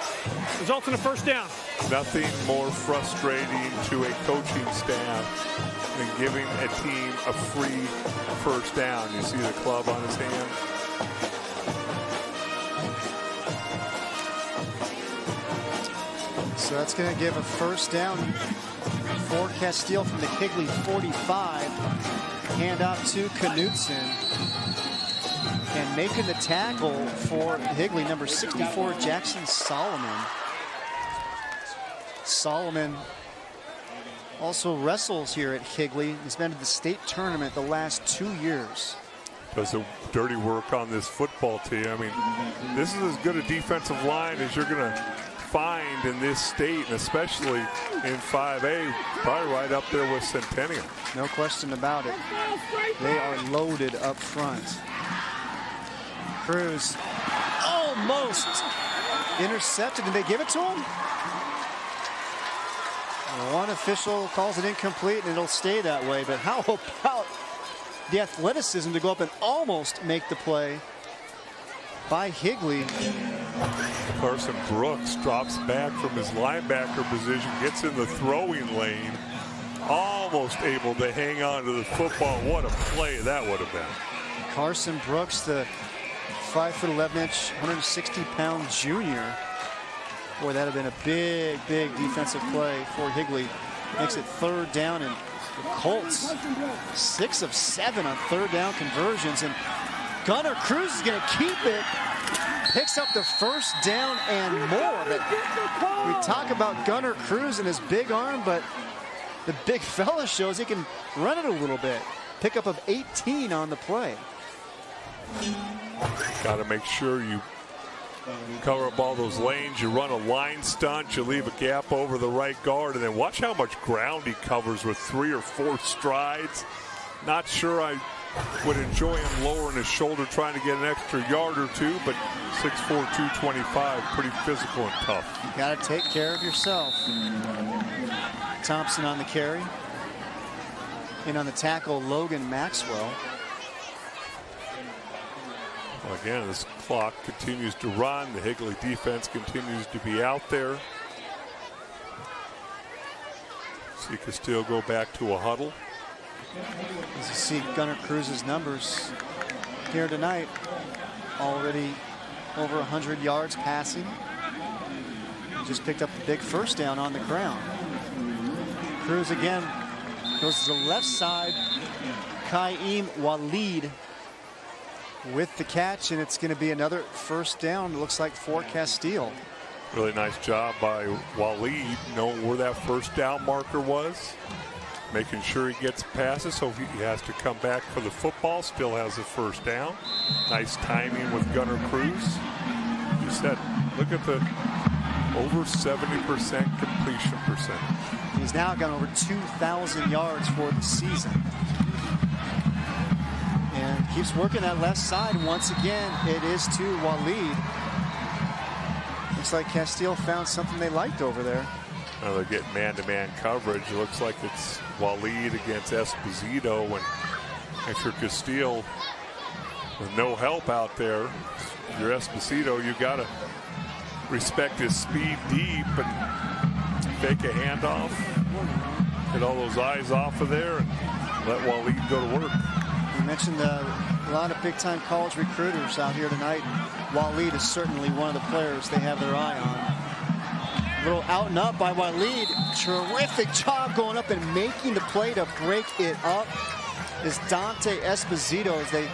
Speaker 9: results in a first down.
Speaker 11: Nothing more frustrating to a coaching staff than giving a team a free first down. You see the club on his hand?
Speaker 1: So that's going to give a first down for Casteel from the Higley 45. Handoff to Knutson. And making the tackle for Higley, number 64, Jackson Solomon. Solomon also wrestles here at Higley. He's been to the state tournament the last 2 years.
Speaker 11: Does the dirty work on this football team. I mean, this is as good a defensive line as you're going to find in this state, and especially in 5A, probably right up there with Centennial.
Speaker 1: No question about it. They are loaded up front. Cruz almost intercepted. Did they give it to him? One official calls it incomplete, and it'll stay that way. But how about the athleticism to go up and almost make the play by Higley?
Speaker 11: Carson Brooks drops back from his linebacker position, gets in the throwing lane, almost able to hang on to the football. What a play that would have been.
Speaker 1: Carson Brooks, the 5'11", 160-pound junior. Boy, that would have been a big, big defensive play for Higley. Makes it third down, and the Colts 6 of 7 on third down conversions, and Gunnar Cruz is going to keep it. Picks up the first down and more. But we talk about Gunnar Cruz and his big arm, but the big fella shows he can run it a little bit. Pickup of 18 on the play.
Speaker 11: Got to make sure you cover up all those lanes. You run a line stunt, you leave a gap over the right guard, and then watch how much ground he covers with 3 or 4 strides. Not sure I would enjoy him lowering his shoulder trying to get an extra yard or two, but 6'4", 225, pretty physical and tough.
Speaker 1: You got to take care of yourself. Thompson on the carry. In on the tackle, Logan Maxwell.
Speaker 11: Well, again, this clock continues to run. The Higley defense continues to be out there. See Casteel go back to a huddle.
Speaker 1: As you see Gunnar Cruz's numbers here tonight. already over 100 yards passing. He just picked up the big first down on the ground. Cruz again goes to the left side. Kaim Walid with the catch, and it's going to be another first down, it looks like, for Casteel.
Speaker 11: Really nice job by Walid, knowing where that first down marker was, making sure he gets passes so he has to come back for the football, still has the first down. Nice timing with Gunnar Cruz. You said, look at the over 70% completion percentage.
Speaker 1: He's now gone over 2,000 yards for the season. And keeps working that left side. Once again, it is to Walid. Looks like Casteel found something they liked over there.
Speaker 11: Now they're getting man-to-man coverage. It looks like it's Walid against Esposito. And if you're Casteel with no help out there, you're Esposito, you got to respect his speed deep and fake a handoff. Get all those eyes off of there and let Walid go to work.
Speaker 1: You mentioned a lot of big-time college recruiters out here tonight. Walid is certainly one of the players they have their eye on. A little out and up by Walid. Terrific job going up and making the play to break it up is Dante Esposito as they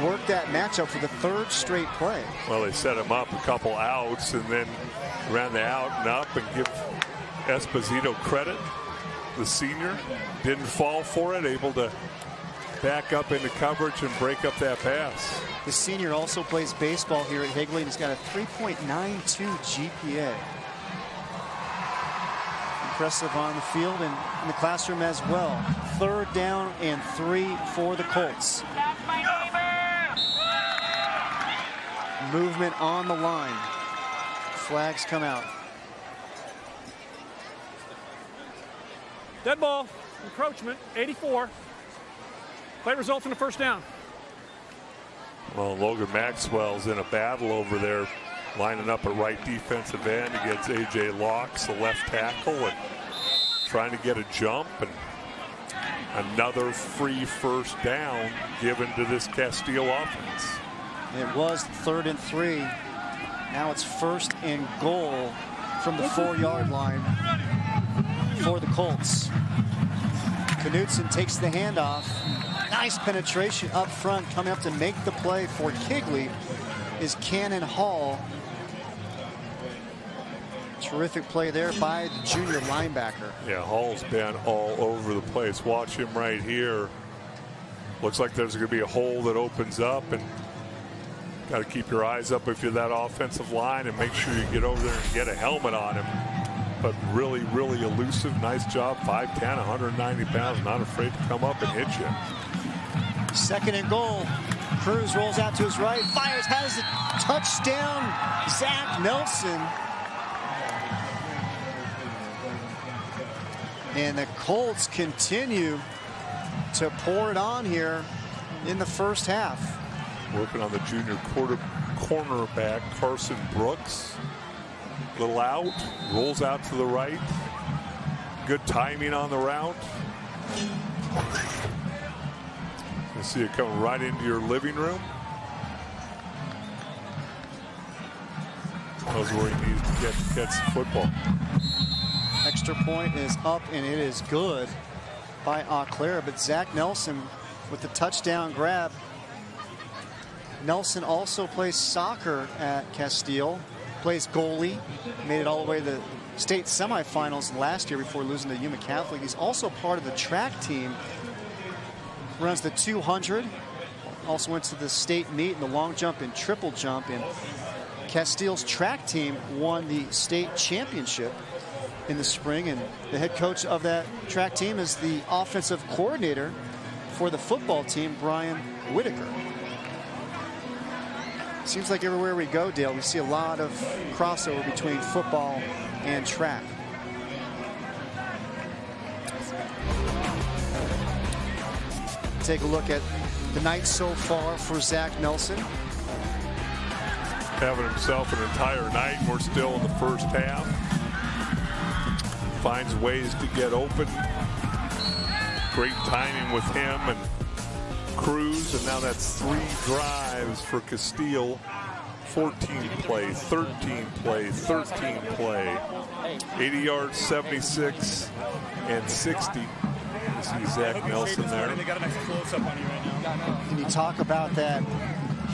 Speaker 1: work that matchup for the third straight play.
Speaker 11: Well, they set him up a couple outs and then ran the out and up, and give Esposito credit. The senior didn't fall for it, able to back up into coverage and break up that pass.
Speaker 1: The senior also plays baseball here at Higley, and he's got a 3.92 GPA. Impressive on the field and in the classroom as well. Third down and 3 for the Colts. Movement on the line. Flags come out.
Speaker 9: Dead ball, encroachment, 84. Play results in a first down.
Speaker 11: Well, Logan Maxwell's in a battle over there, lining up at right defensive end against A.J. Locks, the left tackle, and trying to get a jump. And another free first down given to this Casteel offense.
Speaker 1: It was 3rd and 3. Now it's 1st and goal from the 4-yard line for the Colts. Knutson takes the handoff. Nice penetration up front. Coming up to make the play for Higley is Cannon Hall. Terrific play there by the junior linebacker.
Speaker 11: Yeah, Hall's been all over the place. Watch him right here. Looks like there's going to be a hole that opens up, and got to keep your eyes up if you're that offensive line and make sure you get over there and get a helmet on him. But really, really elusive. Nice job. 5'10", 190 pounds, not afraid to come up and hit you.
Speaker 1: 2nd and goal. Cruz rolls out to his right, fires, has the touchdown. Zach Nelson. And the Colts continue to pour it on here in the first half.
Speaker 11: Working on the junior cornerback, Carson Brooks. Little out, rolls out to the right. Good timing on the route. You see it coming right into your living room. Knows where he needs to catch the football.
Speaker 1: Extra point is up, and it is good by Eau Claire, but Zach Nelson with the touchdown grab. Nelson also plays soccer at Casteel, plays goalie, made it all the way to the state semifinals last year before losing to Yuma Catholic. He's also part of the track team, runs the 200, also went to the state meet in the long jump and triple jump, and Casteel's track team won the state championship in the spring, and the head coach of that track team is the offensive coordinator for the football team, Brian Whitaker. Seems like everywhere we go, Dale, we see a lot of crossover between football and track. Take a look at the night so far for Zach Nelson.
Speaker 11: Having himself an entire night, and we're still in the first half. Finds ways to get open. Great timing with him, and Cruz, and now that's 3 drives for Casteel. 14 play, 13 play, 13 play. 80 yards, 76, and 60. You see Zach Nelson there.
Speaker 1: Can you talk about that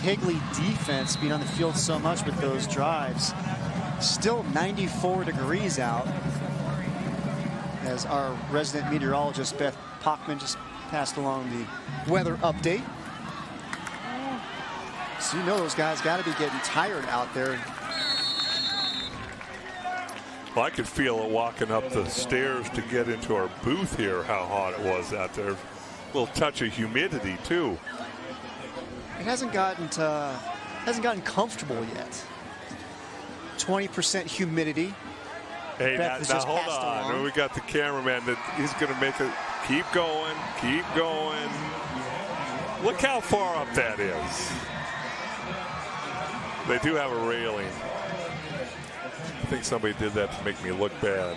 Speaker 1: Higley defense being on the field so much with those drives? Still 94 degrees out, as our resident meteorologist Beth Pockman just passed along the weather update. So you know those guys got to be getting tired out there.
Speaker 11: Well, I could feel it walking up the stairs to get into our booth here, how hot it was out there. A little touch of humidity, too.
Speaker 1: It hasn't gotten comfortable yet. 20% humidity.
Speaker 11: Hey, now hold on. We got the cameraman that he's going to make it. Keep going. Keep going. Look how far up that is. They do have a railing. I think somebody did that to make me look bad.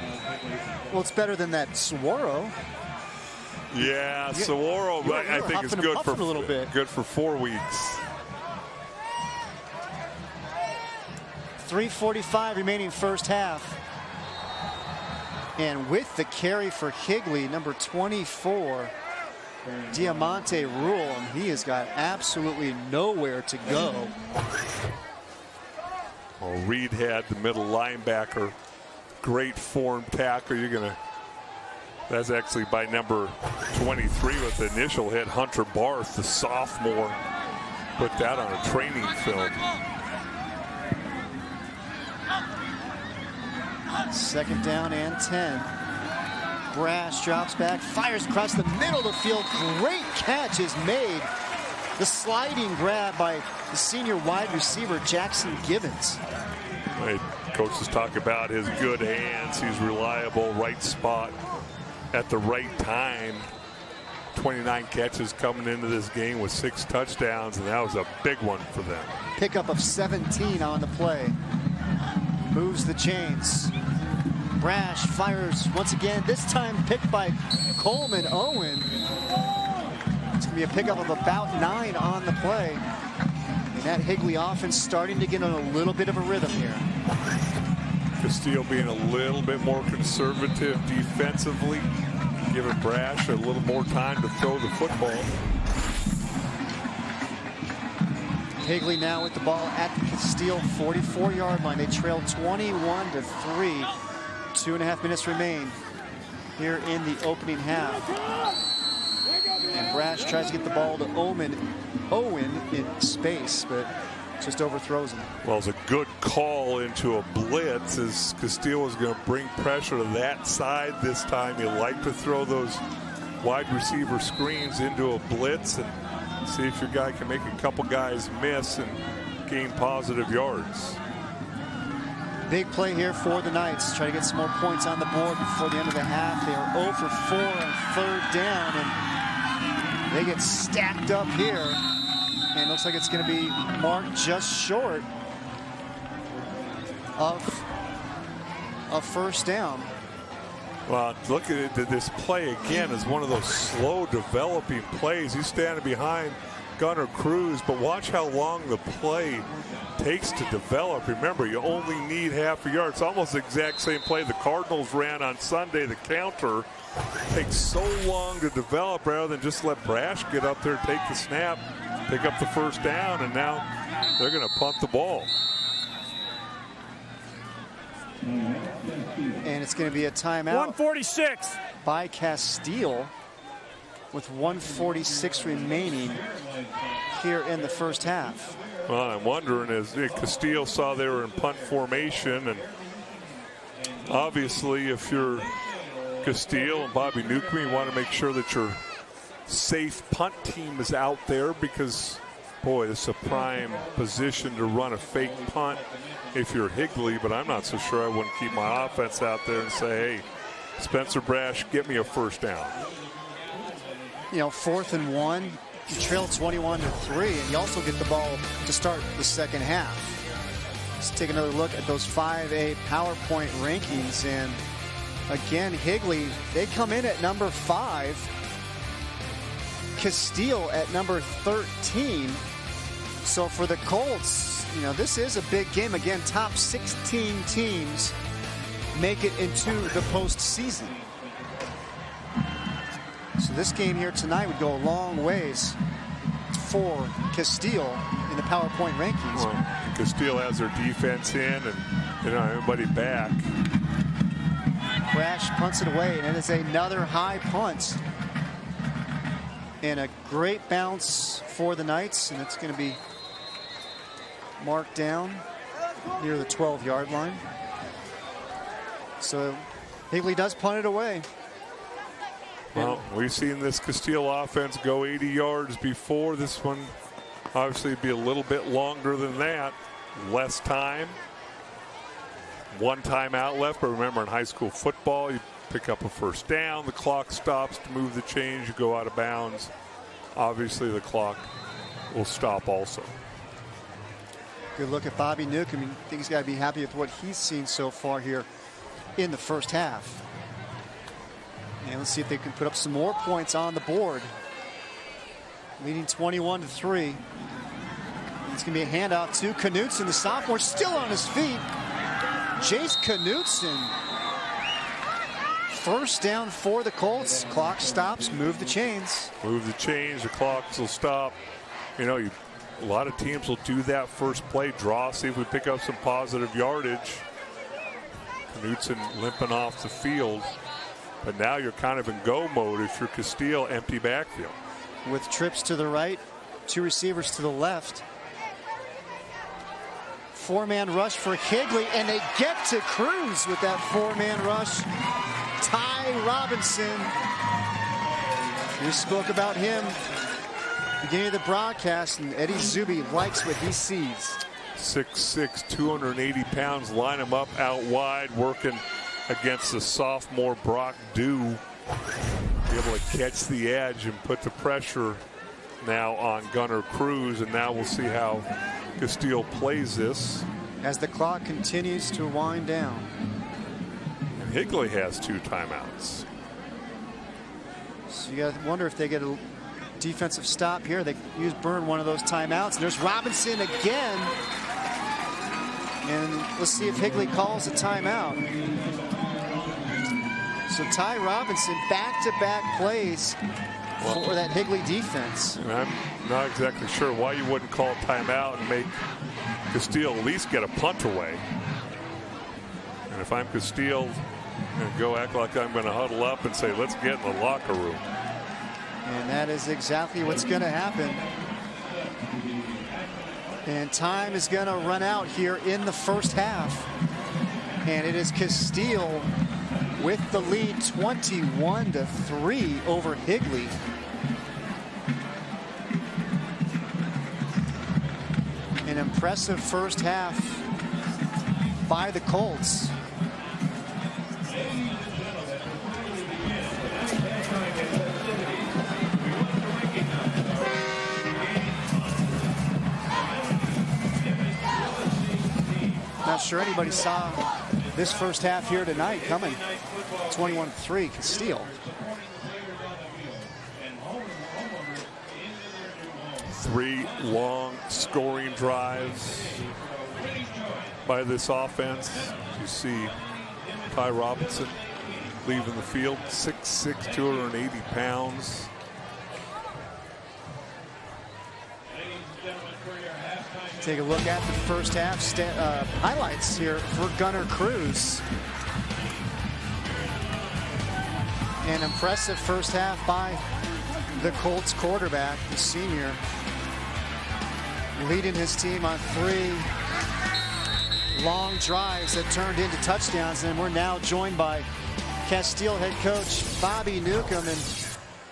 Speaker 1: Well, it's better than that Saguaro.
Speaker 11: Yeah, Saguaro, I think is good for
Speaker 1: a little bit.
Speaker 11: Good for 4 weeks.
Speaker 1: 3:45 remaining first half. And with the carry for Higley, number 24, Diamante Rule, and he has got absolutely nowhere to go.
Speaker 11: Well, Reed had the middle linebacker. Great form tackle. That's actually by number 23 with the initial hit. Hunter Barth, the sophomore, put that on a training film.
Speaker 1: Second down and 10. Brash drops back, fires across the middle of the field. Great catch is made. The sliding grab by the senior wide receiver, Jackson Gibbons.
Speaker 11: Right. Coaches talk about his good hands. He's reliable, right spot at the right time. 29 catches coming into this game with 6 touchdowns, and that was a big one for them.
Speaker 1: Pickup of 17 on the play. Moves the chains. Brash fires once again, this time picked by Coleman Owen. It's going to be a pickup of about 9 on the play. And that Higley offense starting to get on a little bit of a rhythm here.
Speaker 11: Casteel being a little bit more conservative defensively, giving Brash a little more time to throw the football.
Speaker 1: Higley now with the ball at the Casteel 44-yard line. They trail 21-3. 2.5 minutes remain here in the opening half. And Brash tries to get the ball to Owen in space, but just overthrows him.
Speaker 11: Well, it's a good call into a blitz as Casteel is going to bring pressure to that side this time. You like to throw those wide receiver screens into a blitz and see if your guy can make a couple guys miss and gain positive yards.
Speaker 1: Big play here for the Knights. Try to get some more points on the board before the end of the half. They are 0 for 4 on 3rd down, and they get stacked up here. And it looks like it's going to be marked just short of a 1st down.
Speaker 11: Well, look at it. This play again is one of those slow developing plays. He's standing behind Gunnar Cruz, but watch how long the play takes to develop. Remember, you only need half a yard. It's almost the exact same play the Cardinals ran on Sunday. The counter takes so long to develop rather than just let Brash get up there, take the snap, pick up the 1st down, and now they're going to punt the ball.
Speaker 1: And it's going to be a timeout.
Speaker 9: 146
Speaker 1: by Casteel with 1:46 remaining here in the first half.
Speaker 11: Well, I'm wondering, as Casteel saw they were in punt formation, and obviously if you're Casteel and Bobby Newcomb, you want to make sure that your safe punt team is out there because, boy, this is a prime position to run a fake punt if you're Higley, but I'm not so sure I wouldn't keep my offense out there and say, hey, Spencer Brash, get me a 1st down.
Speaker 1: You know, 4th and 1. You trail 21-3, and you also get the ball to start the second half. Let's take another look at those 5A PowerPoint rankings. And again, Higley, they come in at number 5. Casteel at number 13. So for the Colts, you know, this is a big game. Again, top 16 teams make it into the postseason. So this game here tonight would go a long ways for Casteel in the PowerPoint rankings.
Speaker 11: Well, Casteel has their defense in and, you know, everybody back.
Speaker 1: Crash punts it away, and it is another high punt. And a great bounce for the Knights, and it's going to be marked down near the 12-yard line. So Higley does punt it away.
Speaker 11: Well, we've seen this Casteel offense go 80 yards before. This one obviously be a little bit longer than that. Less time. One timeout left, but remember in high school football, you pick up a first down, the clock stops to move the chains, you go out of bounds. Obviously the clock will stop also.
Speaker 1: Good look at Bobby Newcomb. I think he's got to be happy with what he's seen so far here in the first half. And let's see if they can put up some more points on the board. Leading 21-3. It's going to be a handoff to Knutson, the sophomore, still on his feet. Jace Knutson. First down for the Colts. Clock stops. Move the chains.
Speaker 11: Move the chains. The clocks will stop. You know, a lot of teams will do that first play, draw, see if we pick up some positive yardage. Knutson limping off the field. But now you're kind of in go mode if you're Casteel, empty backfield.
Speaker 1: With trips to the right, two receivers to the left. Four-man rush for Higley, and they get to Cruz with that four-man rush. Ty Robinson. We spoke about him beginning of the broadcast, and Eddie Zuby likes what he sees.
Speaker 11: 6'6", 280 pounds, line him up out wide, working against the sophomore Brock Dew. Be able to catch the edge and put the pressure now on Gunnar Cruz, and now we'll see how Casteel plays this.
Speaker 1: As the clock continues to wind down.
Speaker 11: And Higley has 2 timeouts.
Speaker 1: So you got to wonder if they get a defensive stop here. They burn one of those timeouts. And there's Robinson again. And let's see if Higley calls a timeout. So Ty Robinson, back-to-back plays for that Higley defense.
Speaker 11: And I'm not exactly sure why you wouldn't call a timeout and make Casteel at least get a punt away. And if I'm Casteel, I'm going to go act like I'm going to huddle up and say, let's get in the locker room.
Speaker 1: And that is exactly what's going to happen. And time is going to run out here in the first half. And it is Casteel with the lead 21-3 over Higley. An impressive first half by the Colts. Not sure anybody saw this first half here tonight coming. 21-3 Casteel.
Speaker 11: Three long scoring drives by this offense. You see Ty Robinson leaving the field, 6'6", 280 pounds.
Speaker 1: Take a look at the first half highlights here for Gunnar Cruz. An impressive first half by the Colts quarterback, the senior, leading his team on 3 long drives that turned into touchdowns. And we're now joined by Casteel head coach Bobby Newcomb. And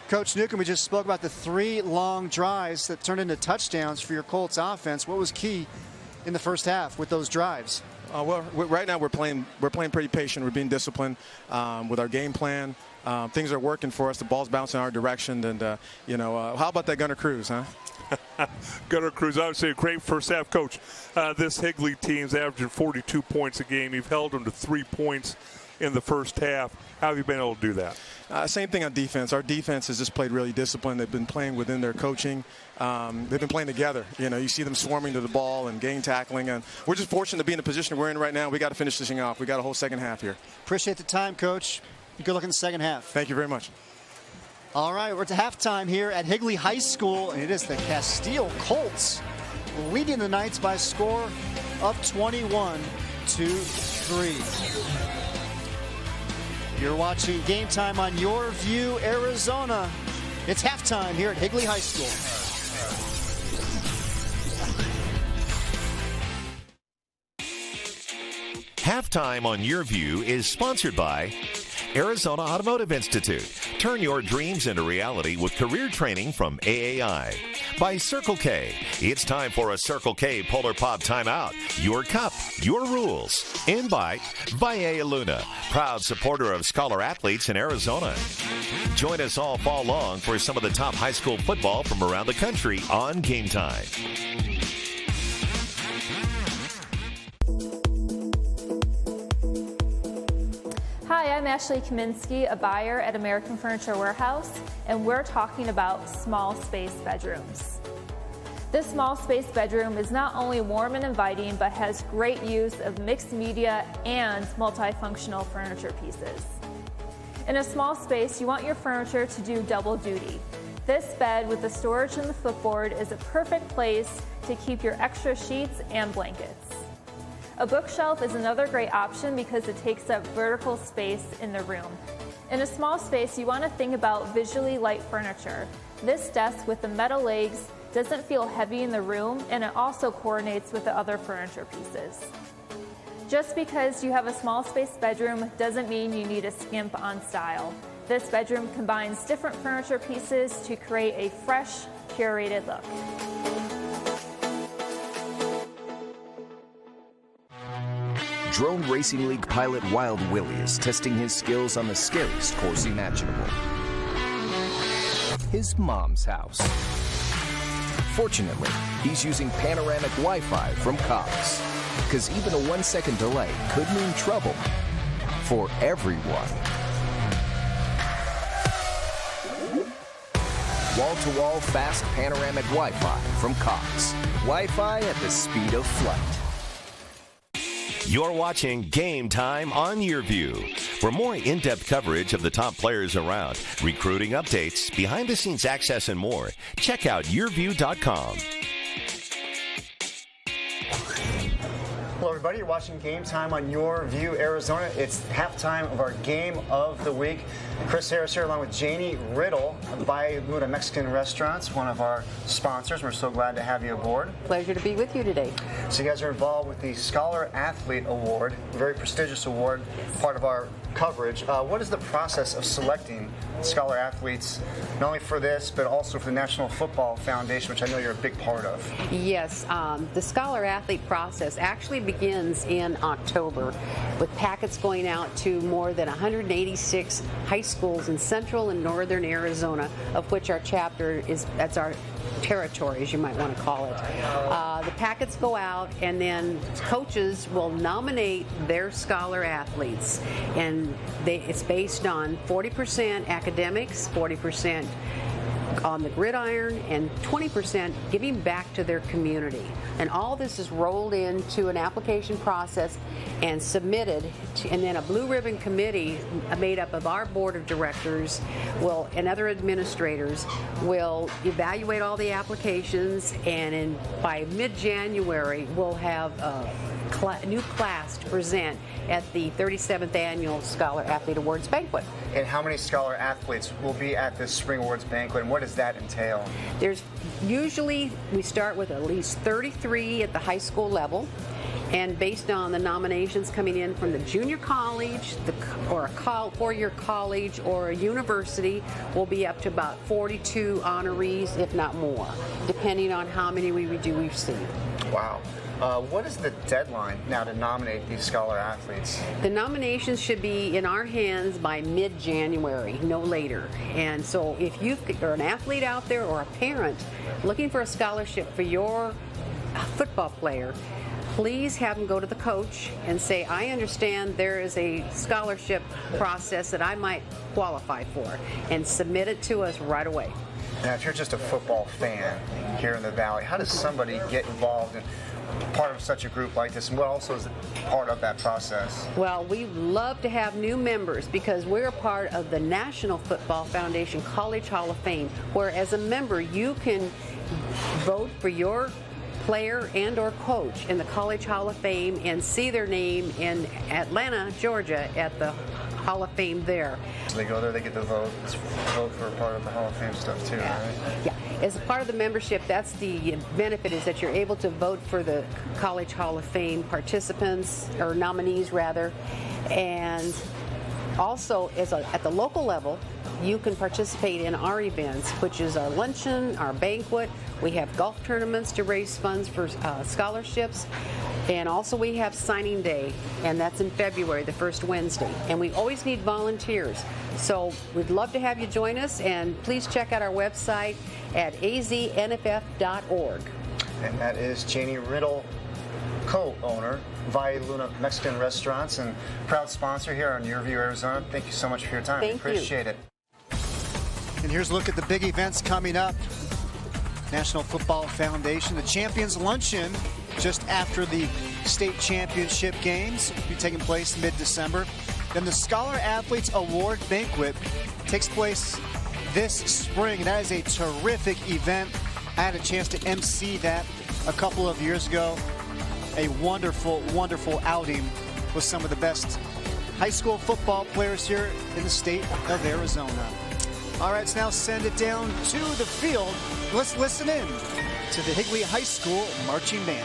Speaker 1: Coach Newcomb, we just spoke about the 3 long drives that turned into touchdowns for your Colts offense. What was key in the first half with those drives?
Speaker 14: Well, right now we're playing pretty patient. We're being disciplined with our game plan. Things are working for us. The ball's bouncing our direction. And, how about that Gunnar Cruz, huh?
Speaker 11: Gunnar Cruz, obviously a great first half. Coach, this Higley team's averaging 42 points a game. You've held them to 3 points in the first half. How have you been able to do that?
Speaker 14: Same thing on defense. Our defense has just played really disciplined. They've been playing within their coaching. They've been playing together. You know, you see them swarming to the ball and gang tackling. And we're just fortunate to be in the position we're in right now. We got to finish this thing off. We got a whole second half here.
Speaker 1: Appreciate the time, Coach. Good luck in the second half.
Speaker 14: Thank you very much.
Speaker 1: All right, we're to halftime here at Higley High School, and it is the Casteel Colts leading the Knights by a score of 21-3. You're watching Game Time on YurView Arizona. It's halftime here at Higley High School.
Speaker 3: Halftime on YurView is sponsored by Arizona Automotive Institute. Turn your dreams into reality with career training from AAI. By Circle K. It's time for a Circle K Polar Pop timeout. Your cup, your rules. And by YurView Luna, proud supporter of scholar athletes in Arizona. Join us all fall long for some of the top high school football from around the country on Game Time.
Speaker 15: Hi, I'm Ashley Kaminsky, a buyer at American Furniture Warehouse, and we're talking about small space bedrooms. This small space bedroom is not only warm and inviting, but has great use of mixed media and multifunctional furniture pieces. In a small space, you want your furniture to do double duty. This bed with the storage and the footboard is a perfect place to keep your extra sheets and blankets. A bookshelf is another great option because it takes up vertical space in the room. In a small space, you want to think about visually light furniture. This desk with the metal legs doesn't feel heavy in the room, and it also coordinates with the other furniture pieces. Just because you have a small space bedroom doesn't mean you need to skimp on style. This bedroom combines different furniture pieces to create a fresh, curated look.
Speaker 16: Drone Racing League pilot Wild Willie is testing his skills on the scariest course imaginable. His mom's house. Fortunately, he's using panoramic Wi-Fi from Cox, because even a 1-second delay could mean trouble for everyone. Wall-to-wall fast panoramic Wi-Fi from Cox. Wi-Fi at the speed of flight.
Speaker 3: You're watching Game Time on YurView. For more in-depth coverage of the top players around, recruiting updates, behind-the-scenes access, and more, check out YurView.com.
Speaker 1: Hello, everybody. You're watching Game Time on YurView Arizona. It's halftime of our game of the week. Chris Harris here along with Janie Riddle of YurView Luna Mexican Restaurants, one of our sponsors. We're so glad to have you aboard.
Speaker 17: Pleasure to be with you today.
Speaker 1: So you guys are involved with the Scholar Athlete Award, a very prestigious award, part of our coverage. What is the process of selecting scholar athletes, not only for this, but also for the National Football Foundation, which I know you're a big part of?
Speaker 17: Yes, the Scholar Athlete process actually begins in October, with packets going out to more than 186 high schools in central and northern Arizona, of which our chapter that's our territory, as you might want to call it. The packets go out, and then coaches will nominate their scholar athletes, and it's based on 40% academics, 40% on the gridiron, and 20% giving back to their community. And all this is rolled into an application process and submitted and then a blue ribbon committee made up of our board of directors and other administrators will evaluate all the applications, and by mid-January we'll have a new class to present at the 37th Annual Scholar Athlete Awards Banquet.
Speaker 1: And how many scholar athletes will be at this Spring Awards Banquet, and what does that entail?
Speaker 17: Usually we start with at least 33 at the high school level, and based on the nominations coming in from the junior college or a four-year college or a university, we'll be up to about 42 honorees, if not more, depending on how many we do receive.
Speaker 1: Wow. What is the deadline now to nominate these scholar athletes?
Speaker 17: The nominations should be in our hands by mid-January, no later. And so if you're an athlete out there or a parent looking for a scholarship for your football player, please have them go to the coach and say, I understand there is a scholarship process that I might qualify for, and submit it to us right away.
Speaker 1: Now, if you're just a football fan here in the Valley, how does somebody get involved in part of such a group like this, and what also is part of that process?
Speaker 17: Well, we love to have new members because we're a part of the National Football Foundation College Hall of Fame, where as a member you can vote for your player and or coach in the College Hall of Fame and see their name in Atlanta, Georgia at the Hall of Fame there.
Speaker 1: So they go there, they get to vote for part of the Hall of Fame stuff too, right?
Speaker 17: Yeah, as a part of the membership, that's the benefit, is that you're able to vote for the College Hall of Fame participants, or nominees rather, and also at the local level, you can participate in our events, which is our luncheon, our banquet. We have golf tournaments to raise funds for scholarships. And also we have signing day, and that's in February, the first Wednesday. And we always need volunteers. So we'd love to have you join us, and please check out our website at aznff.org.
Speaker 1: And that is Janie Riddle, co-owner, Valle Luna Mexican Restaurants, and proud sponsor here on YurView Arizona. Thank you so much for your time.
Speaker 17: Thank you.
Speaker 1: Appreciate it. And here's a look at the big events coming up. National Football Foundation, the Champions Luncheon, just after the state championship games, will be taking place mid-December. Then the Scholar Athletes Award Banquet takes place this spring. And that is a terrific event. I had a chance to MC that a couple of years ago. A wonderful, wonderful outing with some of the best high school football players here in the state of Arizona. All right, let's now send it down to the field. Let's listen in to the Higley High School Marching Band.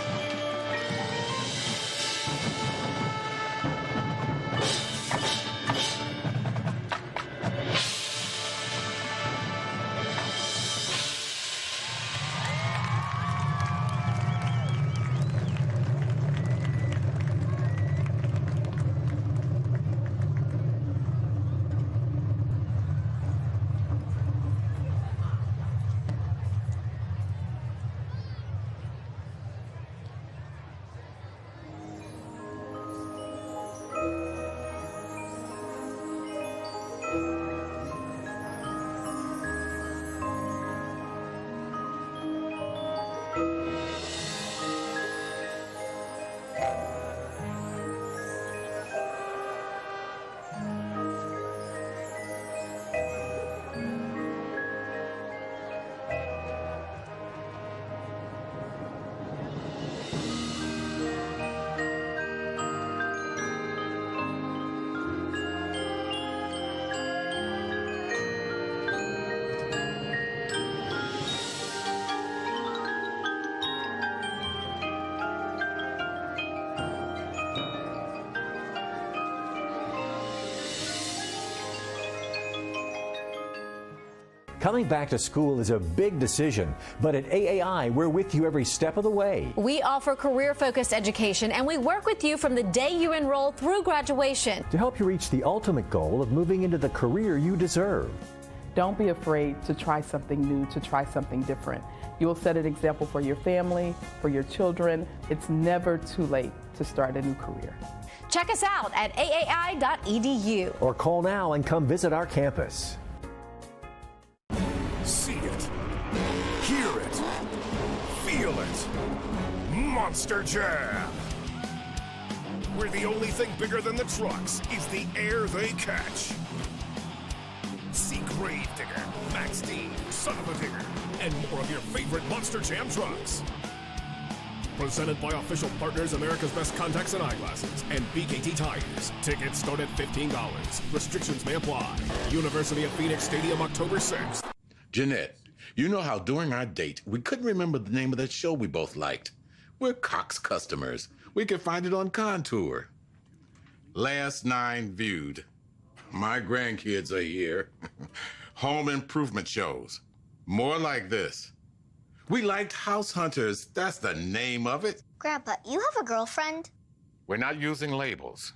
Speaker 4: Coming back to school is a big decision, but at AAI, we're with you every step of the way.
Speaker 5: We offer career-focused education, and we work with you from the day you enroll through graduation
Speaker 4: to help you reach the ultimate goal of moving into the career you deserve.
Speaker 6: Don't be afraid to try something new, to try something different. You will set an example for your family, for your children. It's never too late to start a new career.
Speaker 5: Check us out at aai.edu.
Speaker 4: Or call now and come visit our campus.
Speaker 12: See it, hear it, feel it. Monster Jam. Where the only thing bigger than the trucks is the air they catch. See Gravedigger, Max Dean, Son of a Digger, and more of your favorite Monster Jam trucks. Presented by official partners America's Best Contacts and Eyeglasses and BKT Tires. Tickets start at $15. Restrictions may apply. University of Phoenix Stadium, October 6th.
Speaker 18: Jeanette, you know how during our date, we couldn't remember the name of that show we both liked. We're Cox customers. We can find it on Contour. Last 9 viewed. My grandkids are here. Home improvement shows. More like this. We liked House Hunters. That's the name of it.
Speaker 19: Grandpa, you have a girlfriend?
Speaker 18: We're not using labels.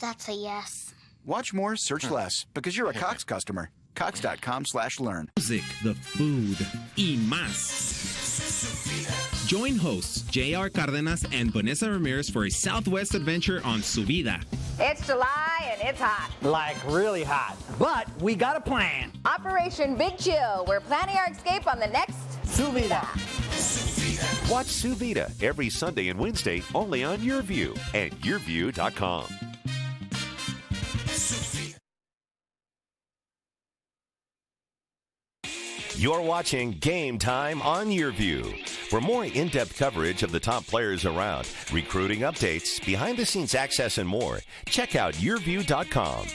Speaker 19: That's a yes.
Speaker 20: Watch more, search less, because you're a Cox customer. Cox.com/learn.
Speaker 21: Music, the food, y más. Join hosts J.R. Cardenas and Vanessa Ramirez for a Southwest adventure on Subida.
Speaker 22: It's July and it's hot.
Speaker 23: Like really hot. But we got a plan.
Speaker 22: Operation Big Chill. We're planning our escape on the next
Speaker 23: Subida.
Speaker 3: Watch Subida every Sunday and Wednesday only on YurView and YurView.com. You're watching Game Time on YurView. For more in-depth coverage of the top players around, recruiting updates, behind-the-scenes access, and more, check out YurView.com.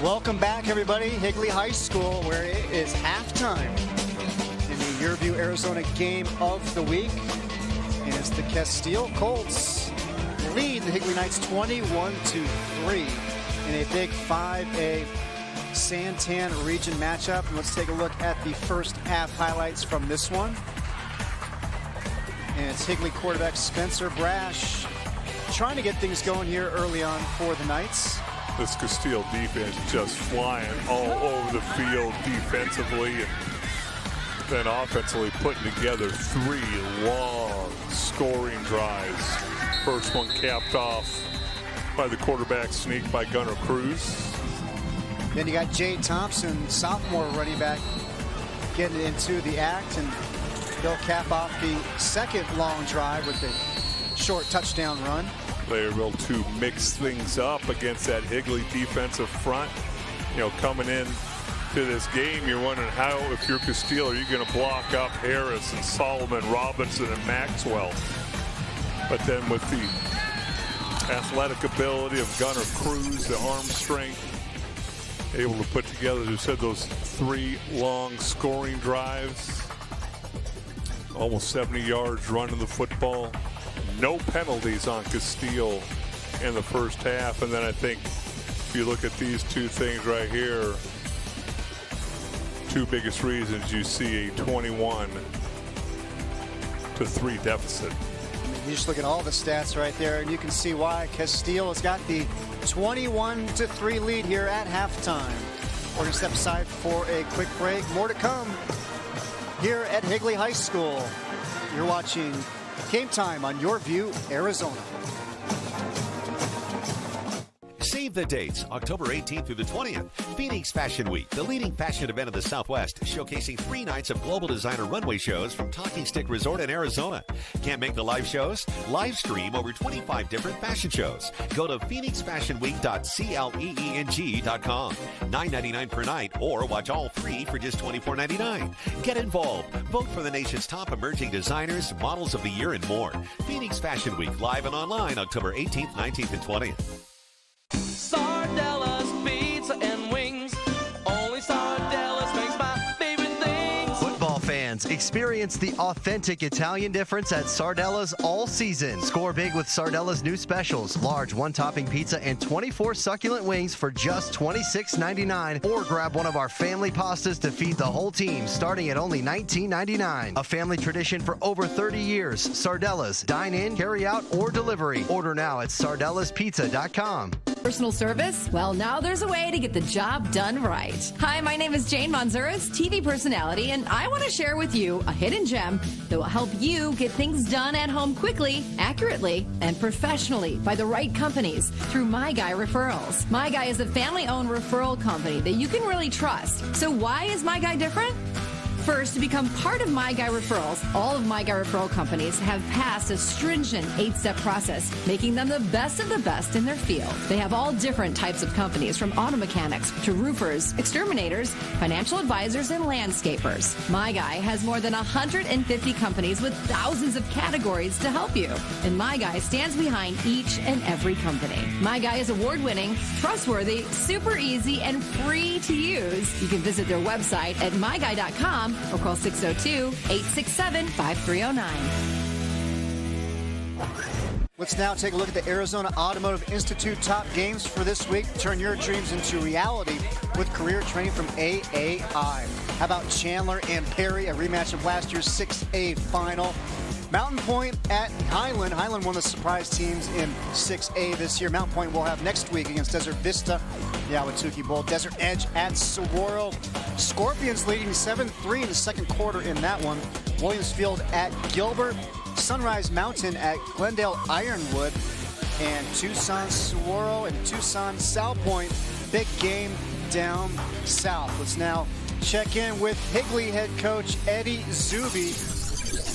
Speaker 1: Welcome back, everybody. Higley High School, where it is halftime in the YurView Arizona game of the week. And it's the Casteel Colts lead the Higley Knights 21-3 in a big 5A Santan region matchup. And let's take a look at the first half highlights from this one. And it's Higley quarterback Spencer Brash trying to get things going here early on for the Knights.
Speaker 11: This Casteel defense just flying all over the field defensively and then offensively putting together 3 long scoring drives. First one capped off by the quarterback sneak by Gunnar Cruz.
Speaker 1: Then you got Jay Thompson, sophomore running back, getting into the act, and they'll cap off the second long drive with a short touchdown run.
Speaker 11: They're able to mix things up against that Higley defensive front. You know, coming in to this game, you're wondering how, if you're Casteel, are you going to block up Harris and Solomon, Robinson, and Maxwell? But then with the athletic ability of Gunnar Cruz, the arm strength, able to put together, as you said, those 3 long scoring drives. Almost 70 yards running the football. No penalties on Casteel in the first half. And then I think if you look at these 2 things right here, 2 biggest reasons you see a 21-3 deficit.
Speaker 1: You just look at all the stats right there, and you can see why Casteel has got the 21-3 lead here at halftime. We're going to step aside for a quick break. More to come here at Higley High School. You're watching Game Time on YurView Arizona.
Speaker 3: Save the dates, October 18th through the 20th. Phoenix Fashion Week, the leading fashion event of the Southwest, showcasing 3 nights of global designer runway shows from Talking Stick Resort in Arizona. Can't make the live shows? Live stream over 25 different fashion shows. Go to phoenixfashionweek.cleeng.com. $9.99 per night, or watch all 3 for just $24.99. Get involved. Vote for the nation's top emerging designers, models of the year, and more. Phoenix Fashion Week, live and online, October 18th, 19th, and 20th.
Speaker 24: Sardella's Pizza and Wings. Only Sardella's makes my favorite things.
Speaker 25: Football fans, experience the authentic Italian difference at Sardella's all season. Score big with Sardella's new specials. Large 1-topping pizza and 24 succulent wings for just $26.99. Or grab one of our family pastas to feed the whole team, starting at only $19.99. A family tradition for over 30 years. Sardella's. Dine in, carry out, or delivery. Order now at sardellaspizza.com.
Speaker 26: Personal service? Well, now there's a way to get the job done right. Hi, my name is Jane Monzuras, TV personality, and I want to share with you a hidden gem that will help you get things done at home quickly, accurately, and professionally by the right companies through My Guy Referrals. My Guy is a family-owned referral company that you can really trust. So why is My Guy different? First, to become part of My Guy Referrals, all of My Guy Referral companies have passed a stringent 8-step process, making them the best of the best in their field. They have all different types of companies, from auto mechanics to roofers, exterminators, financial advisors, and landscapers. My Guy has more than 150 companies with thousands of categories to help you. And My Guy stands behind each and every company. My Guy is award-winning, trustworthy, super easy, and free to use. You can visit their website at myguy.com or call 602-867-5309.
Speaker 1: Let's now take a look at the Arizona Automotive Institute top games for this week. Turn your dreams into reality with career training from AAI. How about Chandler and Perry, a rematch of last year's 6A final? Mountain Point at Highland. Highland, one of the surprise teams in 6A this year. Mountain Point will have next week against Desert Vista, the Ahwatukee Bowl. Desert Edge at Saguaro. Scorpions leading 7-3 in the second quarter in that one. Williamsfield at Gilbert. Sunrise Mountain at Glendale Ironwood. And Tucson Saguaro and Tucson South Point. Big game down south. Let's now check in with Higley head coach Eddie Zuby.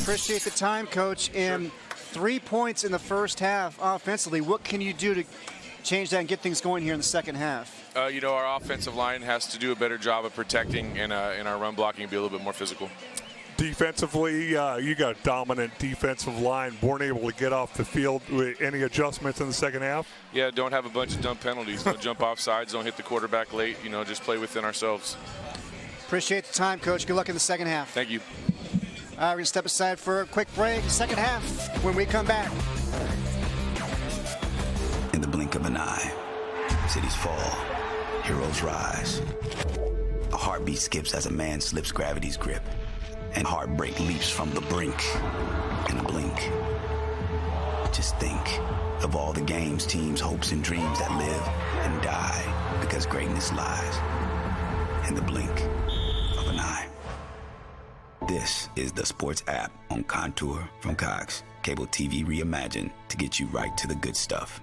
Speaker 1: Appreciate the time, Coach. And 3 points in the first half offensively. What can you do to change that and get things going here in the second half?
Speaker 2: You know, our offensive line has to do a better job of protecting and in our run blocking, be a little bit more physical.
Speaker 11: Defensively, you got a dominant defensive line. Weren't able to get off the field. Any adjustments in the second half?
Speaker 2: Yeah, don't have a bunch of dumb penalties. Don't jump off sides. Don't hit the quarterback late. You know, just play within ourselves.
Speaker 1: Appreciate the time, Coach. Good luck in the second half.
Speaker 2: Thank you.
Speaker 1: All right, we're going to step aside for a quick break. Second half when we come back.
Speaker 7: In the blink of an eye, cities fall, heroes rise. A heartbeat skips as a man slips gravity's grip, and heartbreak leaps from the brink in a blink. Just think of all the games, teams, hopes, and dreams that live and die because greatness lies in the blink of an eye. This is the sports app on Contour from Cox. Cable TV reimagined to get you right to the good stuff.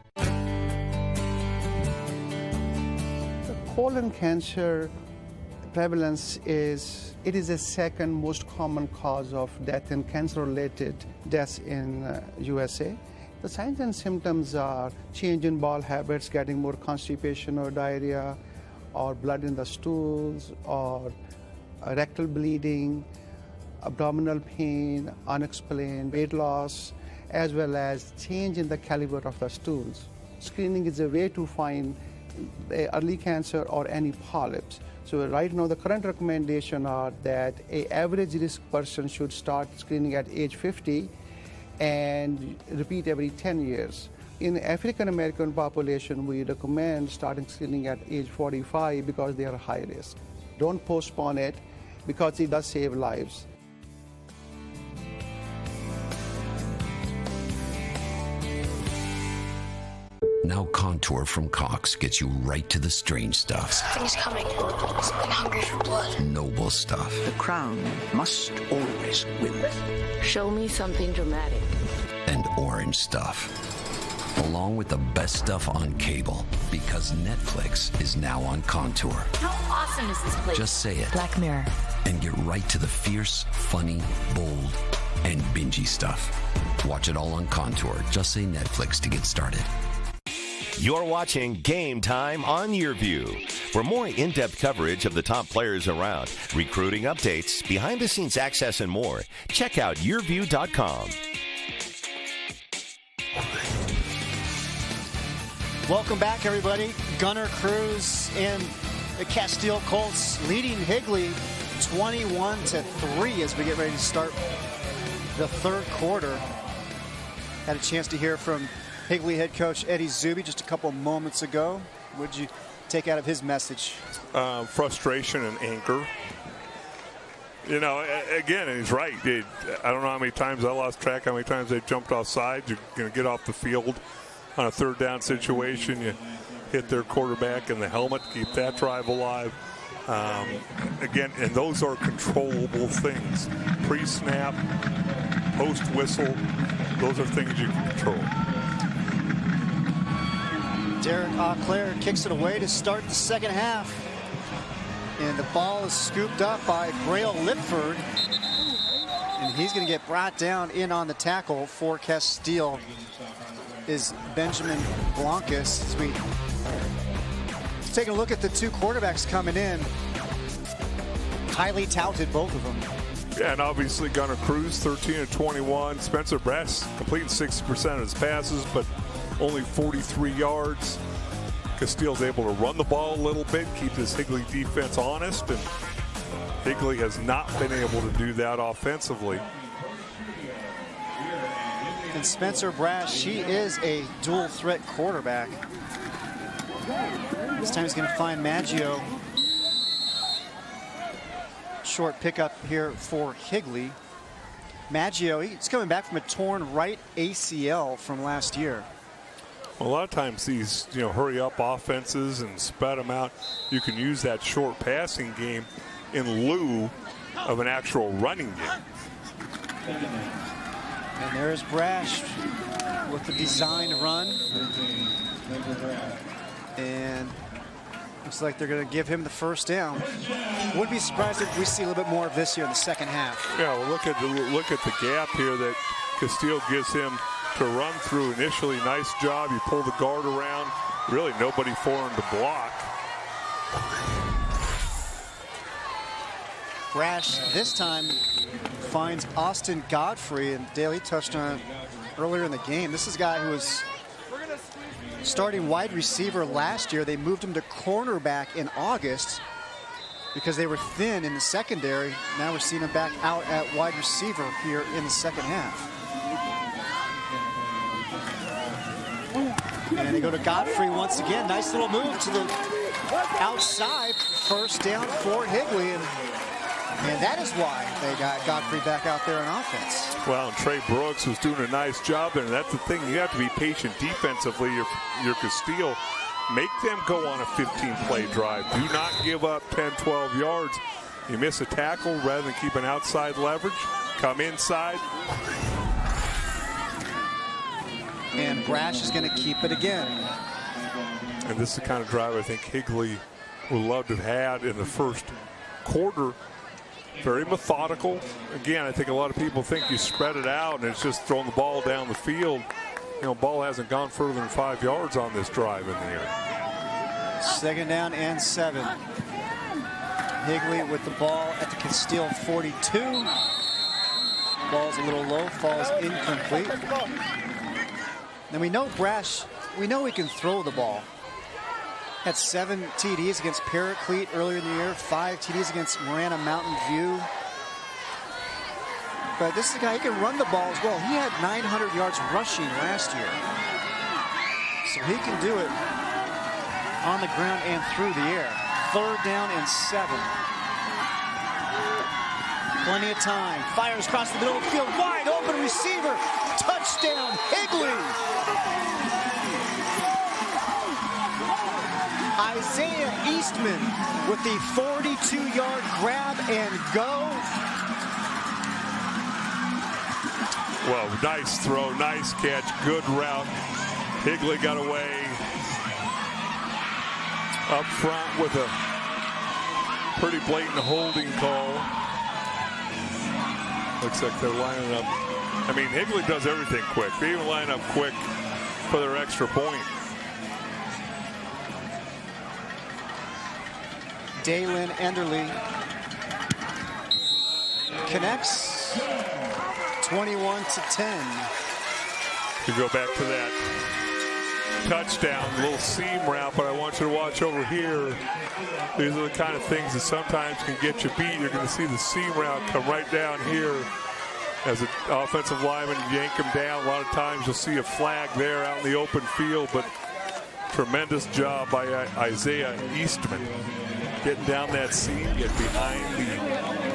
Speaker 8: Colon cancer prevalence is the second most common cause of death and cancer-related deaths in USA. The signs and symptoms are change in bowel habits, getting more constipation or diarrhea, or blood in the stools, or rectal bleeding, abdominal pain, unexplained weight loss, as well as change in the caliber of the stools. Screening is a way to find early cancer or any polyps. So right now the current recommendation are that an average risk person should start screening at age 50 and repeat every 10 years. In African American population, we recommend starting screening at age 45 because they are high risk. Don't postpone it because it does save lives.
Speaker 9: Now Contour from Cox gets you right to the strange stuff.
Speaker 19: Something's coming. Something hungry for blood.
Speaker 9: Noble stuff.
Speaker 10: The crown must always win.
Speaker 13: Show me something dramatic.
Speaker 9: And orange stuff. Along with the best stuff on cable. Because Netflix is now on Contour.
Speaker 13: How awesome is this place?
Speaker 9: Just say it.
Speaker 13: Black Mirror.
Speaker 9: And get right to the fierce, funny, bold, and bingey stuff. Watch it all on Contour. Just say Netflix to get started.
Speaker 3: You're watching Game Time on YurView. For more in-depth coverage of the top players around, recruiting updates, behind-the-scenes access, and more, check out YurView.com.
Speaker 1: Welcome back, everybody. Gunnar Cruz and the Casteel Colts leading Higley 21-3 as we get ready to start the third quarter. Had a chance to hear from Higley head coach Eddie Zuby just a couple moments ago. What did you take out of his message?
Speaker 11: Frustration and anger. You know, again, and he's right. I don't know how many times I lost track, how many times they jumped offside. You're going to get off the field on a third down situation. You hit their quarterback in the helmet, keep that drive alive. Again, and those are controllable things. Pre-snap, post-whistle, those are things you can control.
Speaker 1: Derek Auclair kicks it away to start the second half. And the ball is scooped up by Braille Lipford. And he's going to get brought down in on the tackle for Casteel is Benjamin Blancas. As we take a look at the two quarterbacks coming in. Highly touted, both of them.
Speaker 11: Yeah, and obviously Gunnar Cruz, 13-21. Spencer Brass completing 60% of his passes, but only 43 yards. Casteel's able to run the ball a little bit, keep this Higley defense honest, and Higley has not been able to do that offensively.
Speaker 1: And Spencer Brass, she is a dual threat quarterback. This time he's going to find Maggio. Short pickup here for Higley. Maggio, he's coming back from a torn right ACL from last year.
Speaker 11: Well, a lot of times these, hurry-up offenses and spread them out, you can use that short passing game in lieu of an actual running game.
Speaker 1: And there's Brash with the designed run. And looks like they're going to give him the first down. Wouldn't be surprised if we see a little bit more of this here in the second half.
Speaker 11: Yeah, well, look at the gap here that Casteel gives him to run through. Initially, nice job. You pull the guard around. Really nobody for him to block.
Speaker 1: Brash this time finds Austin Godfrey, and Daly touched on it earlier in the game. This is a guy who was starting wide receiver last year. They moved him to cornerback in August because they were thin in the secondary. Now we're seeing him back out at wide receiver here in the second half. And they go to Godfrey once again. Nice little move to the outside. First down for Higley. And that is why they got Godfrey back out there on offense.
Speaker 11: Well, and Trey Brooks was doing a nice job there. And that's the thing. You have to be patient defensively. Your Casteel. Make them go on a 15-play drive. Do not give up 10, 12 yards. You miss a tackle rather than keep an outside leverage. Come inside.
Speaker 1: And Brash is going to keep it again.
Speaker 11: And this is the kind of drive I think Higley would love to have had in the first quarter. Very methodical. Again, I think a lot of people think you spread it out and it's just throwing the ball down the field. Ball hasn't gone further than 5 yards on this drive in the air.
Speaker 1: Second down and 7. Higley with the ball at the Casteel 42. Ball's a little low, falls incomplete. And we know Brash, we know he can throw the ball. Had 7 TDs against Paraclete earlier in the year, 5 TDs against Marana Mountain View. But this is a guy who can run the ball as well. He had 900 yards rushing last year. So he can do it on the ground and through the air. Third down and 7. Plenty of time. Fires across the middle of the field. Wide open receiver. Touchdown, Higley. Isaiah Eastman with the 42-yard grab and go.
Speaker 11: Well, nice throw, nice catch, good route. Higley got away up front with a pretty blatant holding call. Looks like they're lining up. I mean, Higley does everything quick. They even line up quick for their extra point.
Speaker 1: Dalen Enderle connects 21-10.
Speaker 11: You go back to that touchdown, little seam route, but I want you to watch over here. These are the kind of things that sometimes can get you beat. You're going to see the seam route come right down here as an offensive lineman yank him down. A lot of times you'll see a flag there out in the open field, but tremendous job by Isaiah Eastman. Getting down that seam, get behind the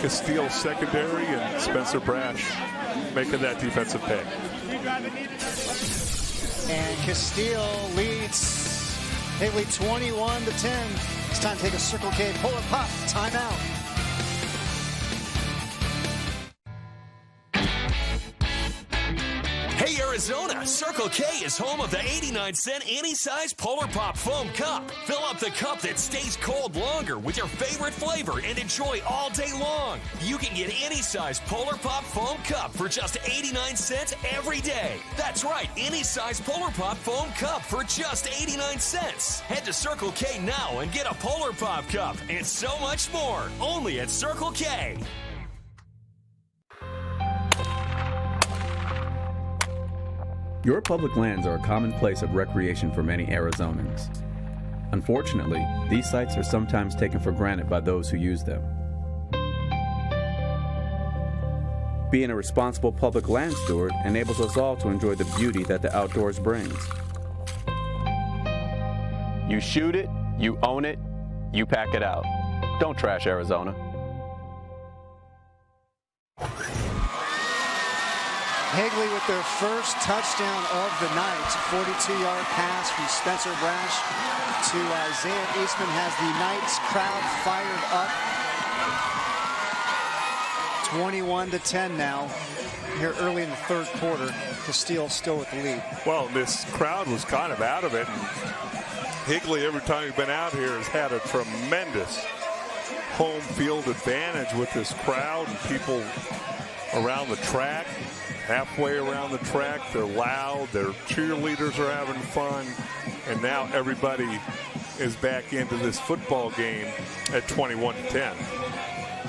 Speaker 11: Casteel secondary, and Spencer Brash making that defensive pay.
Speaker 1: And Casteel leads Higley 21-10. It's time to take a Circle K pull or pop timeout.
Speaker 5: Hey, Arizona, Circle K is home of the 89-cent any-size Polar Pop Foam Cup. Fill up the cup that stays cold longer with your favorite flavor and enjoy all day long. You can get any size Polar Pop Foam Cup for just 89 cents every day. That's right, any size Polar Pop Foam Cup for just 89 cents. Head to Circle K now and get a Polar Pop Cup and so much more. Only at Circle K.
Speaker 6: Your public lands are a common place of recreation for many Arizonans. Unfortunately, these sites are sometimes taken for granted by those who use them. Being a responsible public land steward enables us all to enjoy the beauty that the outdoors brings. You shoot it, you own it, you pack it out. Don't trash Arizona.
Speaker 1: Higley with their first touchdown of the night. 42-yard pass from Spencer Brash to Isaiah Eastman has the Knights crowd fired up. 21-10 now here early in the third quarter. Casteel still with the lead.
Speaker 11: Well, this crowd was kind of out of it. And Higley, every time he's been out here, has had a tremendous home field advantage with this crowd and people around the track, halfway around the track. They're loud, their cheerleaders are having fun, and now everybody is back into this football game at 21-10.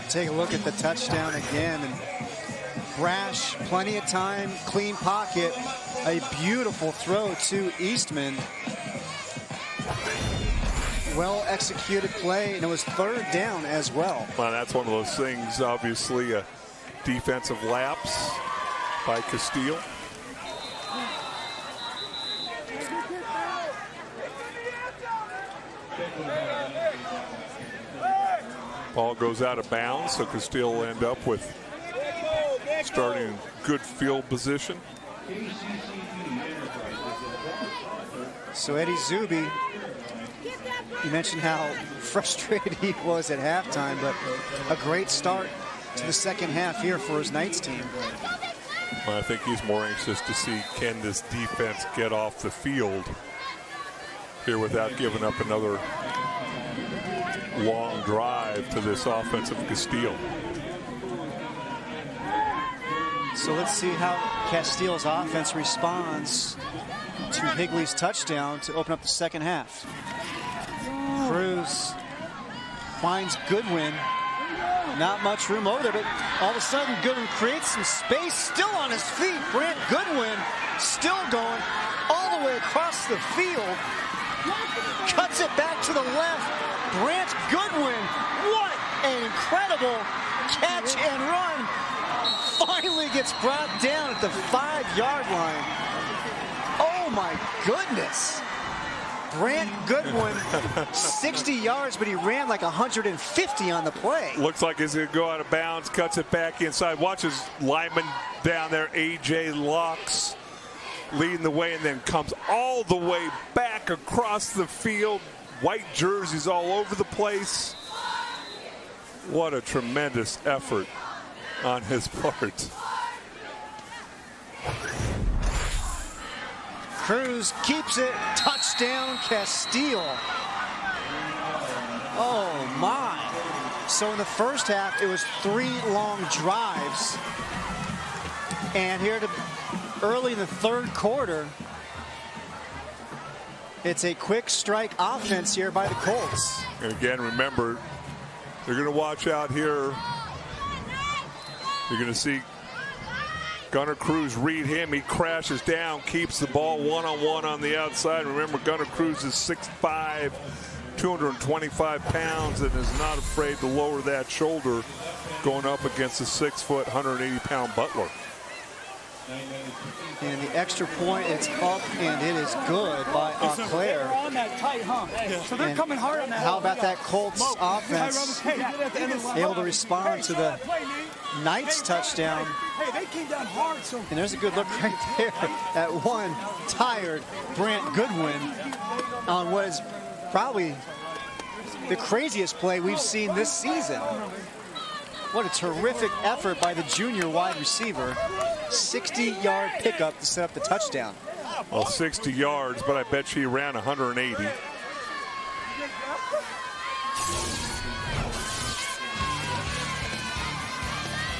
Speaker 1: Take a look at the touchdown again, and Brash, plenty of time, clean pocket, a beautiful throw to Eastman. Well executed play, and it was third down as well.
Speaker 11: Well, that's one of those things, obviously, a defensive lapse by Casteel. Ball goes out of bounds, so Casteel will end up with starting good field position.
Speaker 1: So Eddie Zuby, you mentioned how frustrated he was at halftime, but a great start to the second half here for his Knights team.
Speaker 11: Well, I think he's more anxious to see, can this defense get off the field here without giving up another long drive to this offensive Casteel.
Speaker 1: So let's see how Casteel's offense responds to Higley's touchdown to open up the second half. Cruz finds Goodwin. Not much room over there, but all of a sudden Goodwin creates some space, still on his feet. Brant Goodwin still going all the way across the field. Cuts it back to the left. Brant Goodwin, what an incredible catch and run. Finally gets brought down at the 5-yard line. Oh my goodness. Brant Goodwin, 60 yards, but he ran like 150 on the play.
Speaker 11: Looks like he's going to go out of bounds, cuts it back inside. Watches lineman down there, A.J. Locks, leading the way, and then comes all the way back across the field. White jerseys all over the place. What a tremendous effort on his part.
Speaker 1: Cruz keeps it. Touchdown, Casteel. Oh, my. So in the first half, it was 3 long drives. And here early in the third quarter, it's a quick strike offense here by the Colts.
Speaker 11: And again, remember, they're going to watch out here. You're going to see Gunnar Cruz read him. He crashes down, keeps the ball one-on-one on the outside. Remember, Gunnar Cruz is 6'5", 225 pounds, and is not afraid to lower that shoulder going up against a 6', 180-pound Butler.
Speaker 1: And the extra point, it's up, and it is good by Auclair.
Speaker 23: They're on that tight hump. So they're coming hard on that.
Speaker 1: How about that Colts offense able to respond to the Knights touchdown?
Speaker 23: Hey, they came down hard.
Speaker 1: And there's a good look right there at one tired Brant Goodwin on what is probably the craziest play we've seen this season. What a terrific effort by the junior wide receiver. 60-yard pickup to set up the touchdown.
Speaker 11: Well, 60 yards, but I bet she ran 180.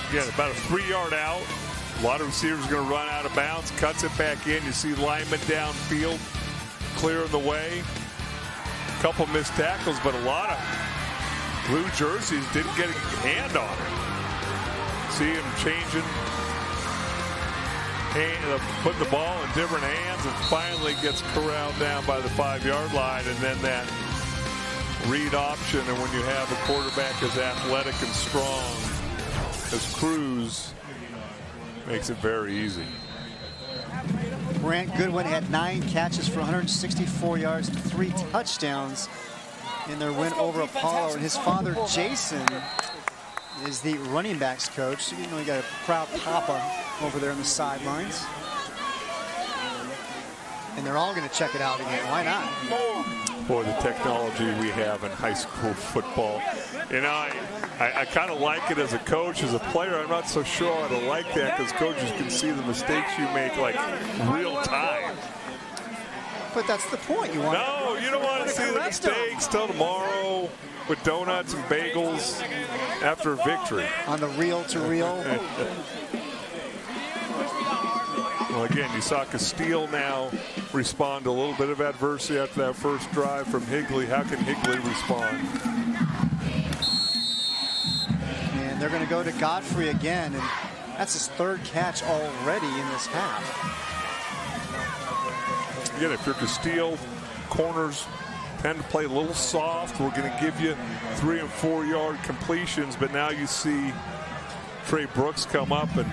Speaker 11: Again, about a 3-yard out. A lot of receivers going to run out of bounds. Cuts it back in. You see linemen downfield clearing the way. A couple missed tackles, but a lot of blue jerseys didn't get a hand on it. See him changing, putting the ball in different hands, and finally gets corralled down by the 5-yard line. And then that read option, and when you have a quarterback as athletic and strong as Cruz, makes it very easy.
Speaker 1: Brant Goodwin had 9 catches for 164 yards and 3 touchdowns in their win over Apollo. And his father, Jason, is the running backs coach. So, you know, you got a proud papa over there on the sidelines. And they're all going to check it out again. Why not?
Speaker 11: Boy, the technology we have in high school football. And I kind of like it as a coach. As a player, I'm not so sure I don't like that because coaches can see the mistakes you make like real time.
Speaker 1: But that's the point. You want
Speaker 11: No, you don't want to see the mistakes till tomorrow with donuts and bagels after a victory.
Speaker 1: On the reel-to-reel.
Speaker 11: Well, again, you saw Casteel now respond to a little bit of adversity after that first drive from Higley. How can Higley respond?
Speaker 1: And they're going to go to Godfrey again, and that's his third catch already in this half.
Speaker 11: Again, if you're Casteel, corners tend to play a little soft. We're going to give you 3- and 4-yard completions, but now you see Trey Brooks come up and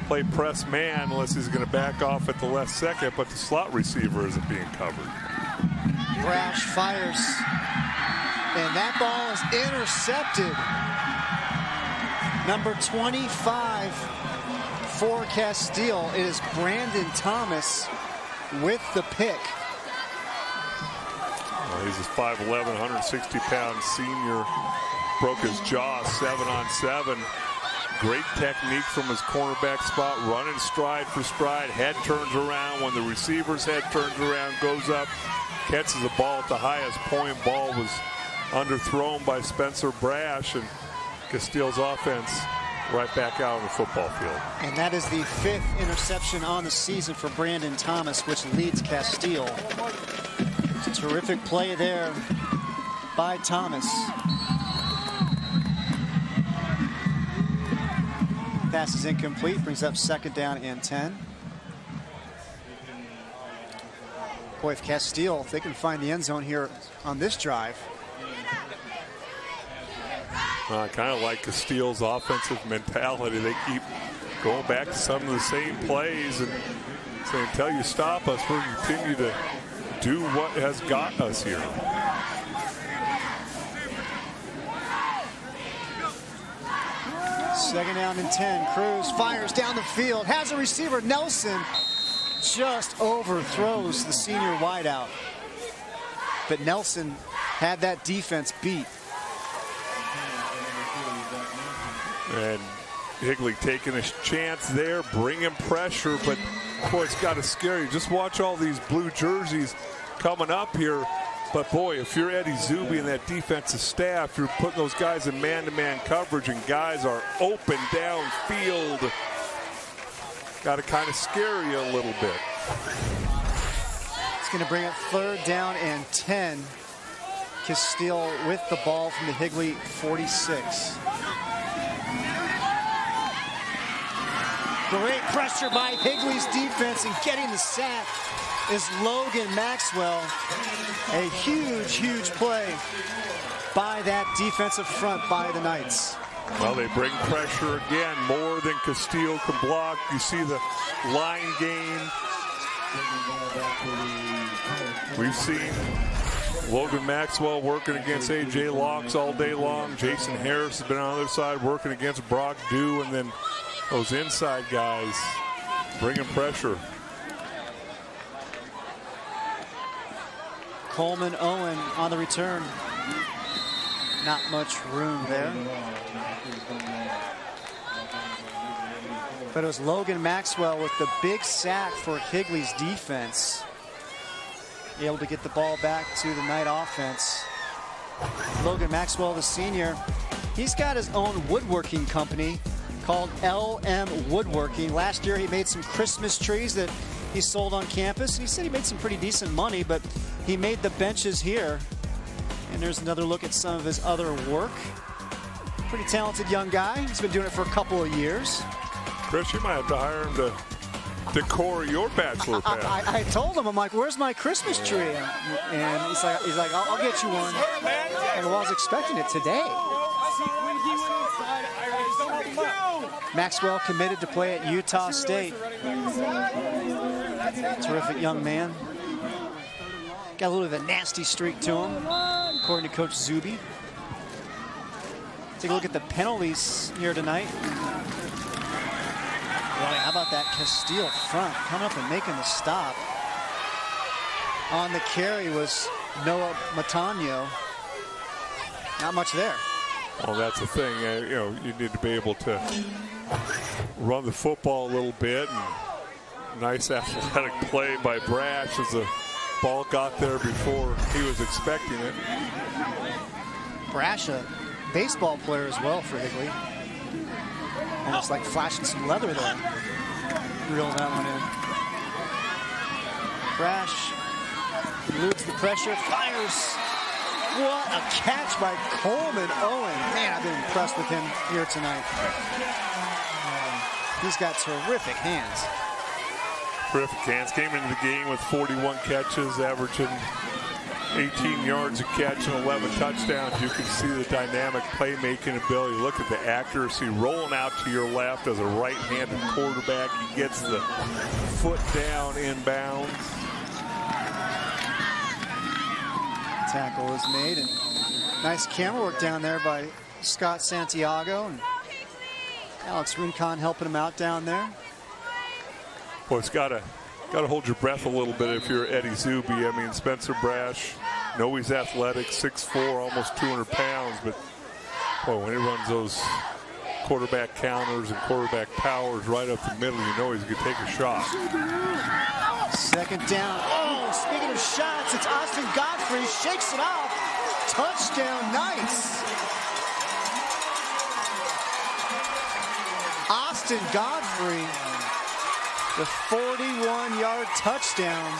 Speaker 11: play press man unless he's going to back off at the last second, but the slot receiver isn't being covered.
Speaker 1: Brash fires, and that ball is intercepted. Number 25 for Casteel. It is Brandon Thomas with the pick.
Speaker 11: He's a 5'11", 160-pound senior. Broke his jaw 7-on-7. Great technique from his cornerback spot, running stride for stride, head turns around. When the receiver's head turns around, goes up, catches the ball at the highest point. Ball was underthrown by Spencer Brash, and Casteel's offense right back out on the football field.
Speaker 1: And that is the 5th interception on the season for Brandon Thomas, which leads Casteel. It's a terrific play there by Thomas. Pass is incomplete, brings up 2nd down and 10. Boy, if Casteel, if they can find the end zone here on this drive.
Speaker 11: I kind of like Casteel's offensive mentality. They keep going back to some of the same plays and saying, until you stop us, we'll continue to do what has got us here.
Speaker 1: Second down and 10. Cruz fires down the field. Has a receiver. Nelson just overthrows the senior wideout. But Nelson had that defense beat.
Speaker 11: And Higley taking a chance there, bringing pressure, but boy, it's got to scare you. Just watch all these blue jerseys coming up here. But boy, if you're Eddie Zuby and that defensive staff, you're putting those guys in man-to-man coverage and guys are open downfield. Got to kind of scare you a little bit.
Speaker 1: It's going to bring up 3rd down and 10. Casteel with the ball from the Higley 46. Great pressure by Higley's defense, and getting the sack is Logan Maxwell. A huge, huge play by that defensive front by the Knights.
Speaker 11: Well, they bring pressure again, more than Casteel can block. You see the line game. We've seen Logan Maxwell working against A.J. Locks all day long. Jason Harris has been on the other side working against Brock Dew, and then those inside guys bringing pressure.
Speaker 1: Coleman Owen on the return. Not much room there. But it was Logan Maxwell with the big sack for Higley's defense. Able to get the ball back to the Knight offense. Logan Maxwell, the senior, he's got his own woodworking company called LM Woodworking. Last year he made some Christmas trees that he sold on campus. He said he made some pretty decent money, but he made the benches here. And there's another look at some of his other work. Pretty talented young guy. He's been doing it for a couple of years.
Speaker 11: Chris, you might have to hire him to decor your bachelor pad.
Speaker 1: I told him, I'm like, where's my Christmas tree? And he's like, I'll get you one. And I was expecting it today. Maxwell committed to play at Utah State. Terrific young man. Got a little bit of a nasty streak to him, according to Coach Zuby. Take a look at the penalties here tonight. How about that Casteel front coming up and making the stop? On the carry was Noah Matano. Not much there.
Speaker 11: Well, that's the thing. You need to be able to run the football a little bit. And nice athletic play by Brash as the ball got there before he was expecting it.
Speaker 1: Brash, a baseball player as well for Higley. Almost like flashing some leather there. Reel that one in. Brash eludes the pressure, fires. What a catch by Coleman Owen. Man, I've been impressed with him here tonight. He's got terrific hands.
Speaker 11: Terrific hands. Came into the game with 41 catches, averaging 18 yards a catch and 11 touchdowns. You can see the dynamic playmaking ability. Look at the accuracy, rolling out to your left as a right-handed quarterback. He gets the foot down inbounds.
Speaker 1: Tackle is made, and nice camera work down there by Scott Santiago, and Alex Rincon helping him out down there.
Speaker 11: Well, it's got to hold your breath a little bit if you're Eddie Zuby. I mean, Spencer Brash, know he's athletic, 6'4", almost 200 pounds, but boy, when he runs those quarterback counters and quarterback powers right up the middle, you know he's going to take a shot.
Speaker 1: Second down. Oh, speaking of shots, it's Austin Godfrey, shakes it off. Touchdown Knights. Austin Godfrey, the 41-yard touchdown.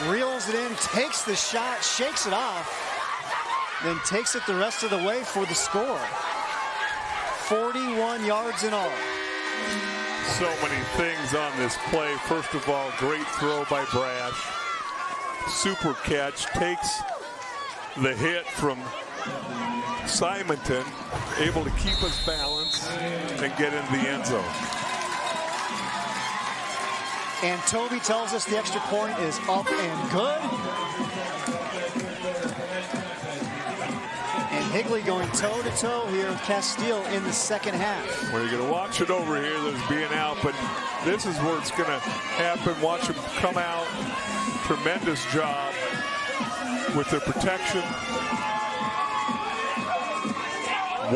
Speaker 1: Reels it in, takes the shot, shakes it off, then takes it the rest of the way for the score. 41 yards in all.
Speaker 11: So many things on this play. First of all, great throw by Brash. Super catch, takes the hit from Simonton, able to keep his balance and get into the end zone.
Speaker 1: And Toby tells us the extra point is up and good. And Higley going toe-to-toe here with Casteel in the second half.
Speaker 11: Well, you're going to watch it over here. There's being out, but this is where it's going to happen. Watch him come out. Tremendous job with the protection.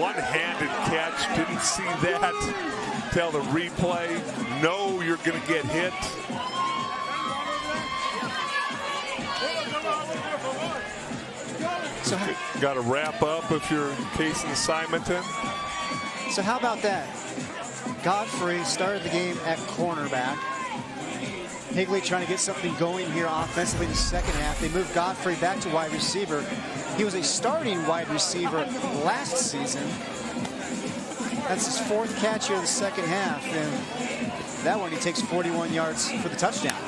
Speaker 11: One-handed catch. Didn't see that till the replay. No, you're going to get hit. So got to wrap up if you're casing Simonton.
Speaker 1: So how about that? Godfrey started the game at cornerback. Higley trying to get something going here offensively in the second half. They moved Godfrey back to wide receiver. He was a starting wide receiver last season. That's his fourth catch here in the second half. And that one he takes 41 yards for the touchdown.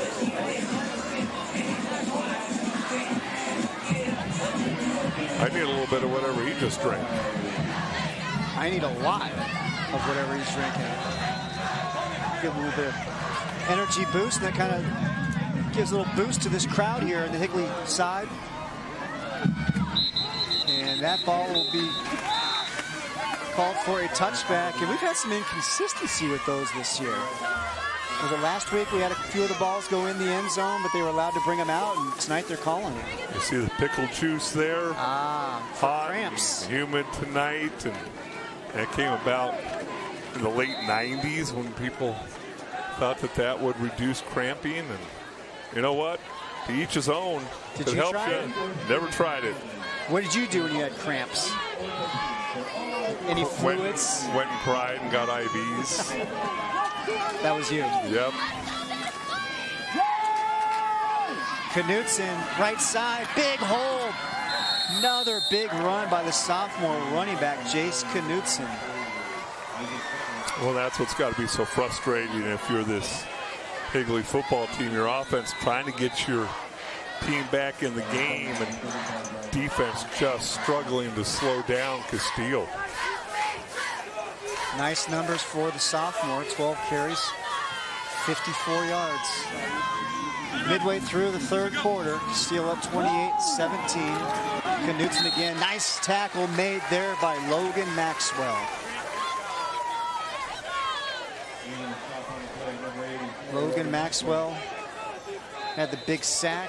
Speaker 11: I need a little bit of whatever he just drank.
Speaker 1: I need a lot of whatever he's drinking. Give a little bit of energy boost, and that kind of gives a little boost to this crowd here on the Higley side. And that ball will be called for a touchback. And we've had some inconsistency with those this year. Was it last week we had a few of the balls go in the end zone, but they were allowed to bring them out, and tonight they're calling it.
Speaker 11: You see the pickle juice there?
Speaker 1: Hot, cramps.
Speaker 11: Humid tonight, and that came about in the late 90s when people thought that would reduce cramping, and you know what? To each his own.
Speaker 1: Did you try it?
Speaker 11: Never tried it.
Speaker 1: What did you do when you had cramps? Any fluids?
Speaker 11: Went and cried and got IVs.
Speaker 1: That was you.
Speaker 11: Yep.
Speaker 1: Knutson, right side, big hold. Another big run by the sophomore running back, Jace Knutson.
Speaker 11: Well, that's what's got to be so frustrating if you're this Higley football team. Your offense trying to get your team back in the game, and defense just struggling to slow down Casteel.
Speaker 1: Nice numbers for the sophomore, 12 carries, 54 yards. Midway through the third quarter, Casteel up 28-17. Knutson again, nice tackle made there by Logan Maxwell. Logan Maxwell had the big sack.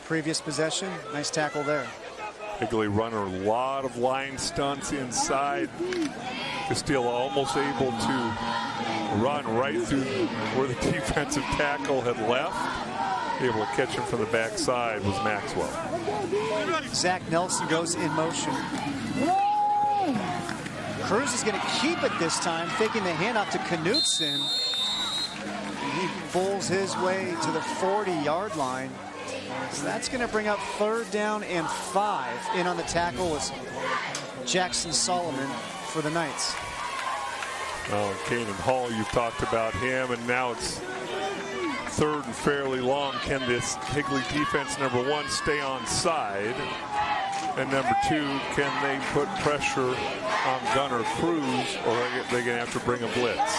Speaker 1: Previous possession, nice tackle there.
Speaker 11: Higley running a lot of line stunts inside. Casteel almost able to run right through where the defensive tackle had left. Able to catch him from the backside was Maxwell.
Speaker 1: Zach Nelson goes in motion. Cruz is going to keep it this time, faking the handoff to Knutson. He bowls his way to the 40-yard line. So that's going to bring up 3rd down and 5. In on the tackle was Jackson Solomon for the Knights.
Speaker 11: Oh, Kanan Hall, you've talked about him, and now it's 3rd and fairly long. Can this Higley defense, number 1, stay on side? And number 2, can they put pressure on Gunnar Cruz, or are they going to have to bring a blitz?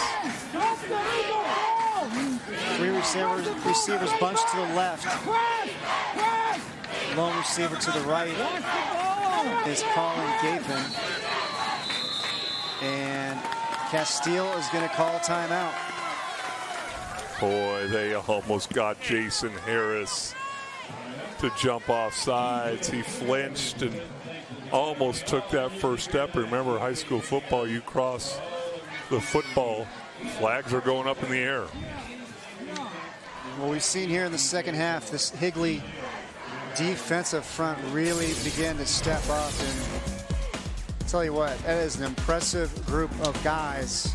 Speaker 1: 3 receivers bunched to the left. Lone receiver to the right is Colin Gapin. And Casteel is going to call timeout.
Speaker 11: Boy, they almost got Jason Harris to jump off sides. He flinched and almost took that first step. Remember, high school football, you cross the football, flags are going up in the air.
Speaker 1: Well, we've seen here in the second half, this Higley defensive front really began to step up. And I'll tell you what, that is an impressive group of guys.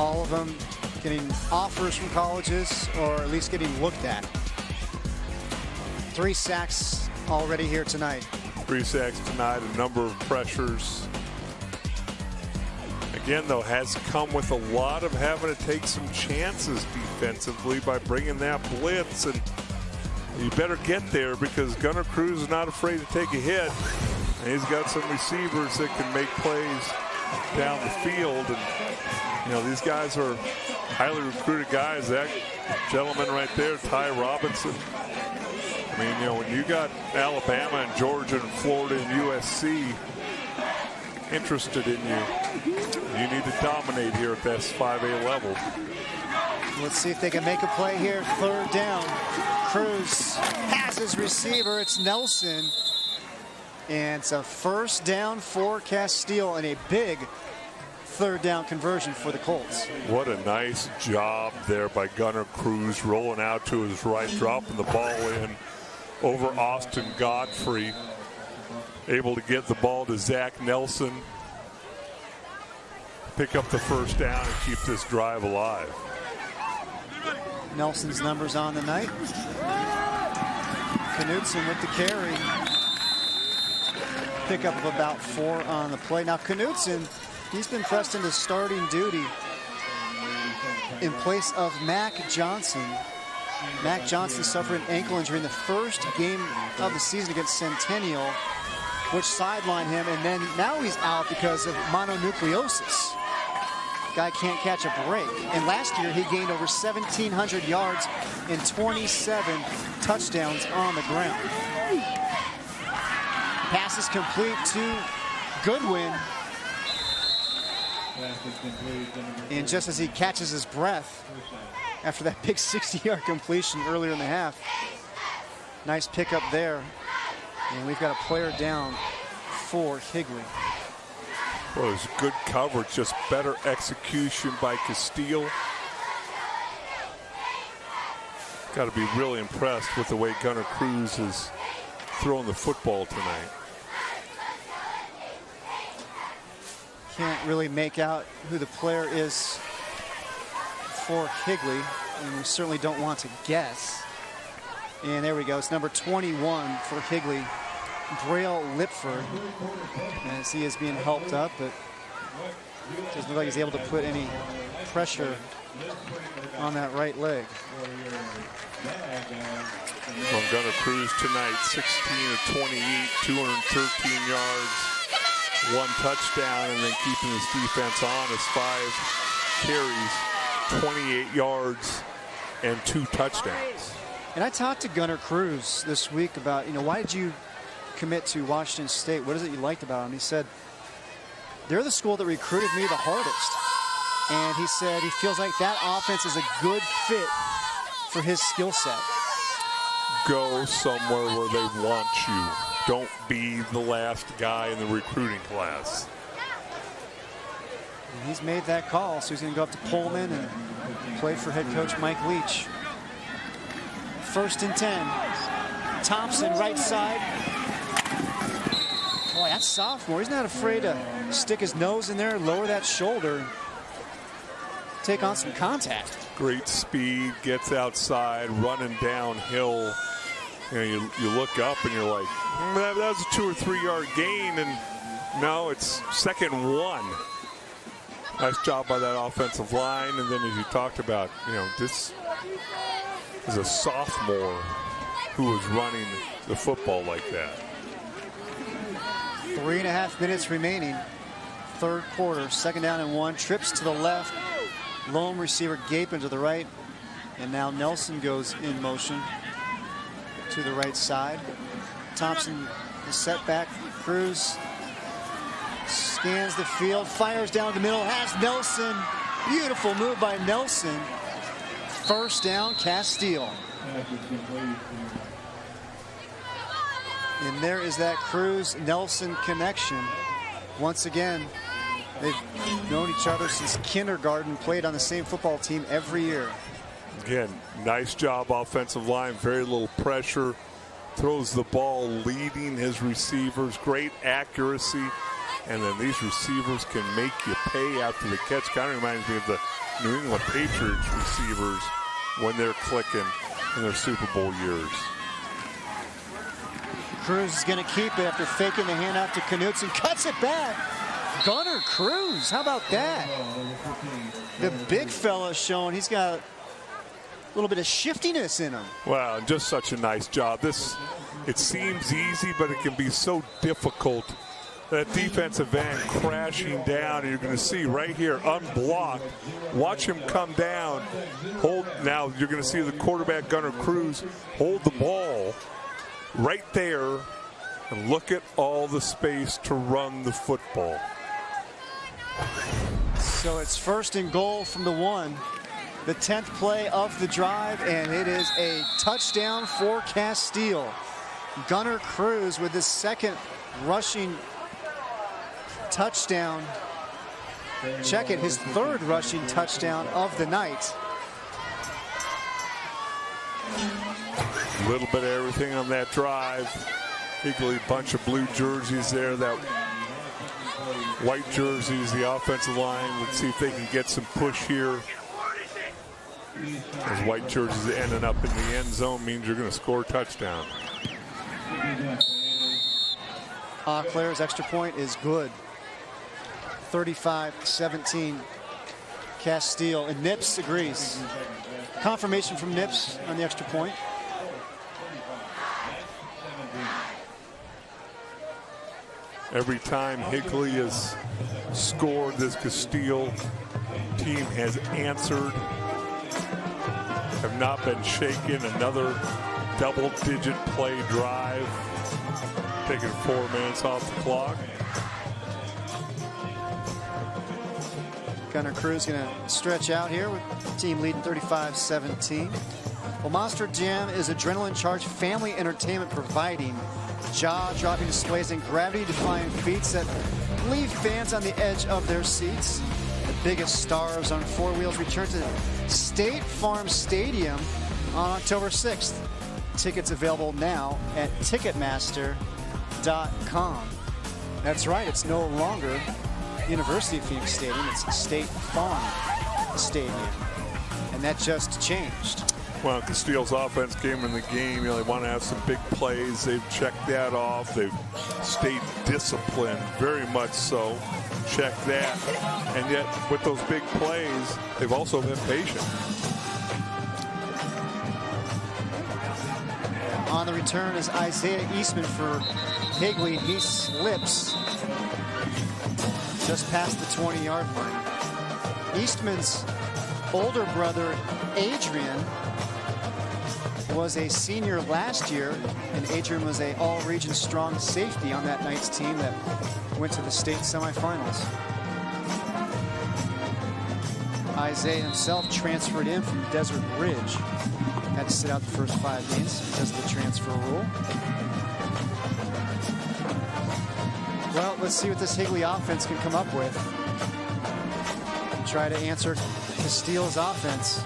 Speaker 1: All of them getting offers from colleges, or at least getting looked at. 3 sacks already here tonight.
Speaker 11: 3 sacks tonight, a number of pressures. Again, though, has come with a lot of having to take some chances defensively by bringing that blitz. And you better get there, because Gunnar Cruz is not afraid to take a hit. And he's got some receivers that can make plays down the field. And, you know, these guys are highly recruited guys. That gentleman right there, Ty Robinson. I mean, you know, when you got Alabama and Georgia and Florida and USC interested in you, you need to dominate here at this 5A level.
Speaker 1: Let's see if they can make a play here. 3rd down. Cruz has his receiver. It's Nelson. And it's a 1st down for Casteel and a big 3rd down conversion for the Colts.
Speaker 11: What a nice job there by Gunnar Cruz, rolling out to his right, dropping the ball in over Austin Godfrey. Able to get the ball to Zach Nelson. Pick up the 1st down and keep this drive alive.
Speaker 1: Nelson's numbers on the night. Knutson with the carry. Pickup of about 4 on the play. Now Knutson, he's been pressed into starting duty in place of Mac Johnson. Mac Johnson suffered an ankle injury in the first game of the season against Centennial, which sidelined him, and then now he's out because of mononucleosis. Guy can't catch a break. And last year he gained over 1,700 yards and 27 touchdowns on the ground. Pass is complete to Goodwin. And just as he catches his breath after that big 60-yard completion earlier in the half, nice pickup there. And we've got a player down for Higley.
Speaker 11: Well, it was good coverage, just better execution by Casteel. Got to be really impressed with the way Gunnar Cruz is throwing the football tonight.
Speaker 1: Can't really make out who the player is for Higley, and we certainly don't want to guess. And there we go. It's number 21 for Higley, Braille Lipford, as he is being helped up, but doesn't look like he's able to put any pressure on that right leg.
Speaker 11: From Gunnar Cruz tonight, 16 of 28, 213 yards, 1 touchdown, and then keeping his defense on his 5 carries, 28 yards, and 2 touchdowns.
Speaker 1: And I talked to Gunnar Cruz this week about, why did you commit to Washington State? What is it you liked about him? He said, they're the school that recruited me the hardest. And he said he feels like that offense is a good fit for his skill set.
Speaker 11: Go somewhere where they want you. Don't be the last guy in the recruiting class.
Speaker 1: And he's made that call, so he's going to go up to Pullman and play for head coach Mike Leach. 1st and 10. Thompson, right side. Boy, that sophomore, he's not afraid to stick his nose in there, lower that shoulder, take on some contact.
Speaker 11: Great speed, gets outside, running downhill. You know, you look up and you're like, that was a 2 or 3 yard gain, and no, it's 2nd and 1. Nice job by that offensive line. And then, as you talked about, you know, this is a sophomore who is running the football like that.
Speaker 1: 3.5 minutes remaining. 3rd quarter, 2nd down and 1. Trips to the left. Lone receiver gaping to the right. And now Nelson goes in motion to the right side. Thompson is set back. Cruz scans the field, fires down the middle, has Nelson. Beautiful move by Nelson. 1st down, Casteel. And there is that Cruz-Nelson connection. Once again, they've known each other since kindergarten, played on the same football team every year.
Speaker 11: Again, nice job offensive line, very little pressure. Throws the ball leading his receivers, great accuracy. And then these receivers can make you pay after the catch. Kind of reminds me of the New England Patriots receivers when they're clicking in their Super Bowl years.
Speaker 1: Cruz is going to keep it after faking the handoff to Knutson. Cuts it back. Gunnar Cruz, how about that? The big fella showing he's got a little bit of shiftiness in him.
Speaker 11: Wow, just such a nice job. It seems easy, but it can be so difficult. That defensive end crashing down, and you're going to see right here, unblocked. Watch him come down. Now you're going to see the quarterback, Gunnar Cruz, hold the ball right there, and look at all the space to run the football.
Speaker 1: So it's 1st and goal from the 1. The 10th play of the drive, and it is a touchdown for Casteel. Gunnar Cruz with his 2nd rushing touchdown. Check it, his 3rd rushing touchdown of the night.
Speaker 11: A little bit of everything on that drive. Higley, bunch of blue jerseys there. That white jerseys, the offensive line. Let's see if they can get some push here. Those white jerseys ending up in the end zone means you're going to score a touchdown.
Speaker 1: Claire's extra point is good. 35-17 Casteel, and Nips agrees. Confirmation from Nips on the extra point.
Speaker 11: Every time Higley has scored, this Casteel team has answered, have not been shaken. Another double-digit play drive, taking 4 minutes off the clock.
Speaker 1: Gunnar Cruz going to stretch out here with the team leading 35-17. Well, Monster Jam is adrenaline-charged family entertainment providing jaw-dropping displays and gravity-defying feats that leave fans on the edge of their seats. The biggest stars on 4 wheels return to State Farm Stadium on October 6th. Tickets available now at Ticketmaster.com. That's right, it's no longer University of Phoenix Stadium, it's State Farm Stadium, and that just changed.
Speaker 11: Well, Casteel's offense came in the game. You know, they want to have some big plays. They've checked that off. They've stayed disciplined, very much so. Check that. And yet, with those big plays, they've also been patient.
Speaker 1: On the return is Isaiah Eastman for Higley. He slips just past the 20-yard line. Eastman's older brother, Adrian, was a senior last year, and Adrian was a all-region strong safety on that Knights team that went to the state semifinals. Isaiah himself transferred in from Desert Ridge. Had to sit out the first 5 games because of the transfer rule. Well, let's see what this Higley offense can come up with. Try to answer Casteel's offense.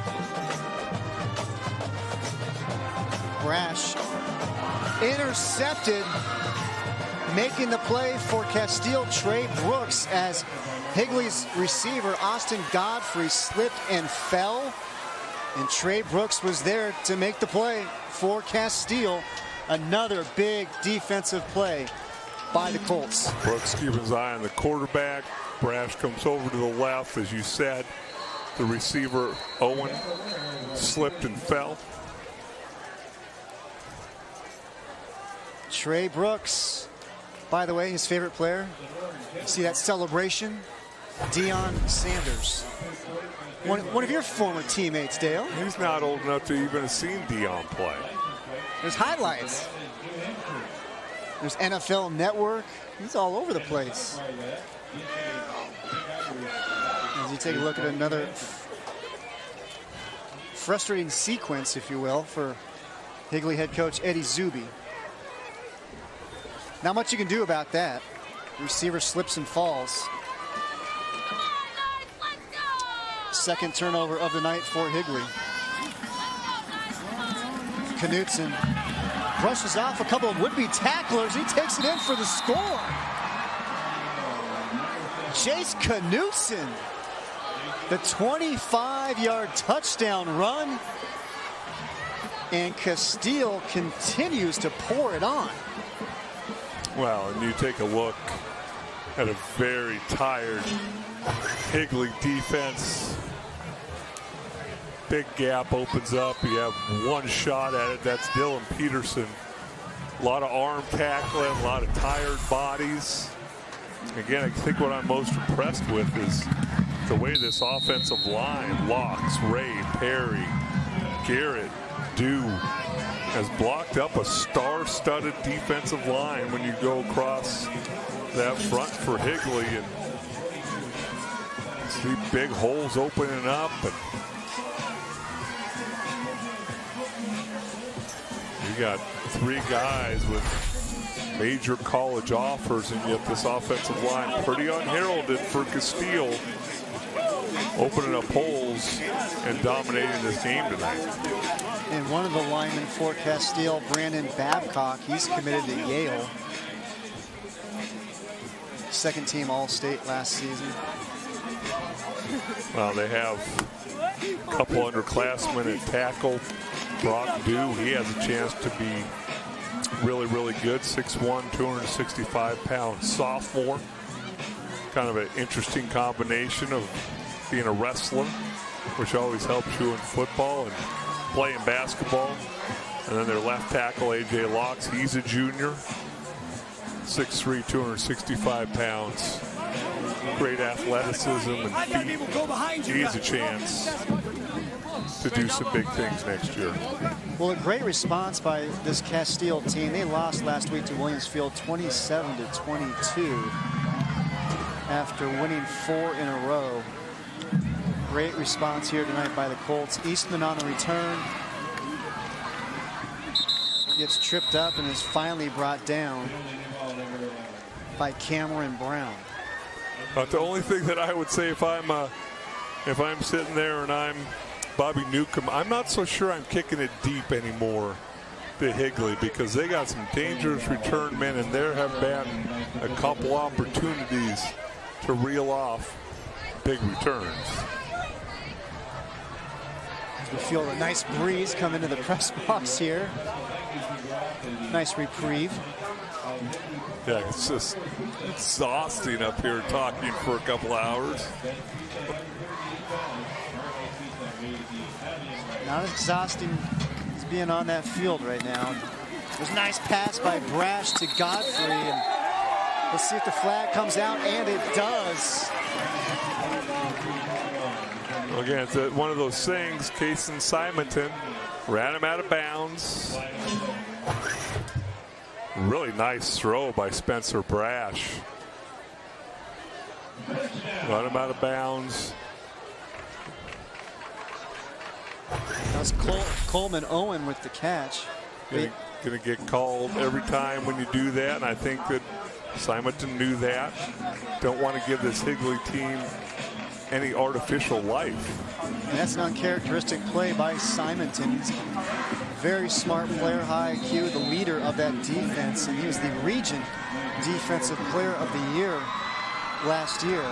Speaker 1: Brash intercepted, making the play for Casteel, Trey Brooks, as Higley's receiver, Austin Godfrey, slipped and fell. And Trey Brooks was there to make the play for Casteel. Another big defensive play by the Colts.
Speaker 11: Brooks keeping his eye on the quarterback. Brash comes over to the left. As you said, the receiver, Owen, slipped and fell.
Speaker 1: Trey Brooks, by the way, his favorite player. See that celebration? Deion Sanders. One of your former teammates, Dale.
Speaker 11: He's not old enough to even have seen Deion play.
Speaker 1: There's highlights. There's NFL Network. He's all over the place. As you take a look at another frustrating sequence, if you will, for Higley head coach Eddie Zuby. Not much you can do about that. Receiver slips and falls. Second turnover of the night for Higley. Knutson brushes off a couple of would-be tacklers. He takes it in for the score. Chase Knutson, the 25-yard touchdown run. And Casteel continues to pour it on.
Speaker 11: Well, and you take a look at a very tired Higley defense. Big gap opens up. You have one shot at it. That's Dylan Peterson. A lot of arm tackling, a lot of tired bodies. Again, I think what I'm most impressed with is the way this offensive line, Locks, Ray, Perry, Garrett, Dew, has blocked up a star-studded defensive line when you go across that front for Higley and see big holes opening up. And you got 3 guys with major college offers, and yet this offensive line pretty unheralded for Casteel, opening up holes and dominating this game tonight.
Speaker 1: And one of the linemen for Casteel, Brandon Babcock, he's committed to Yale. Second team All-State last season.
Speaker 11: Well, they have a couple underclassmen at tackle. Brock Dew, he has a chance to be really, really good. 6'1", 265-pound sophomore. Kind of an interesting combination of being a wrestler, which always helps you in football, and playing basketball. And then their left tackle, A.J. Locks, he's a junior. 6'3", 265 pounds. Great athleticism and feet. He has a chance to do some big things next year.
Speaker 1: Well, a great response by this Casteel team. They lost last week to Williamsfield 27-22 after winning 4 in a row. Great response here tonight by the Colts. Eastman on the return. Gets tripped up and is finally brought down by Cameron Brown.
Speaker 11: But the only thing that I would say if I'm sitting there and I'm Bobby Newcomb, I'm not so sure I'm kicking it deep anymore to Higley, because they got some dangerous return men, and there have been a couple opportunities to reel off big returns.
Speaker 1: We feel a nice breeze come into the press box here. Nice reprieve.
Speaker 11: Yeah, it's just exhausting up here talking for a couple hours.
Speaker 1: Not as exhausting as being on that field right now. There's a nice pass by Brash to Godfrey, and let's see if the flag comes out, and it does.
Speaker 11: Again, it's one of those things. Cason Simonton ran him out of bounds. Really nice throw by Spencer Brash. Run him out of bounds.
Speaker 1: That's Coleman Owen with the catch.
Speaker 11: Going to get called every time when you do that, and I think that Simonton knew that. Don't want to give this Higley team any artificial life.
Speaker 1: And that's an uncharacteristic play by Simonton. He's a very smart player, high IQ, the leader of that defense, and he was the region defensive player of the year last year.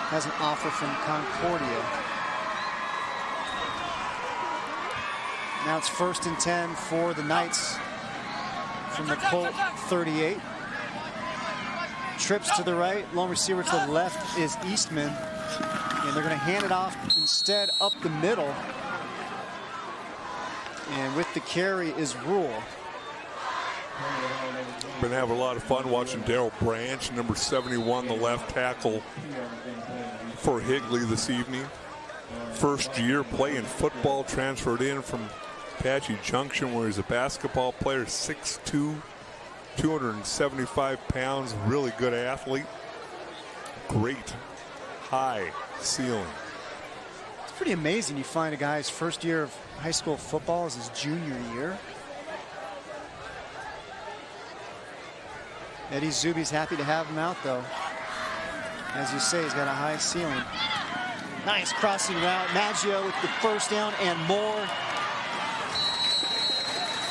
Speaker 1: Has an offer from Concordia. Now it's 1st and 10 for the Knights from the Colt 38. Trips to the right, long receiver to the left is Eastman. And they're going to hand it off instead up the middle. And with the carry is Rule.
Speaker 11: Been having a lot of fun watching Darrell Branch, number 71, the left tackle for Higley this evening. First year playing football, transferred in from Apache Junction where he's a basketball player, 6'2", 275 pounds, really good athlete. Great high ceiling.
Speaker 1: It's pretty amazing you find a guy's first year of high school football is his junior year. Eddie Zuby's happy to have him out, though. As you say, he's got a high ceiling. Nice crossing route. Maggio with the first down and more.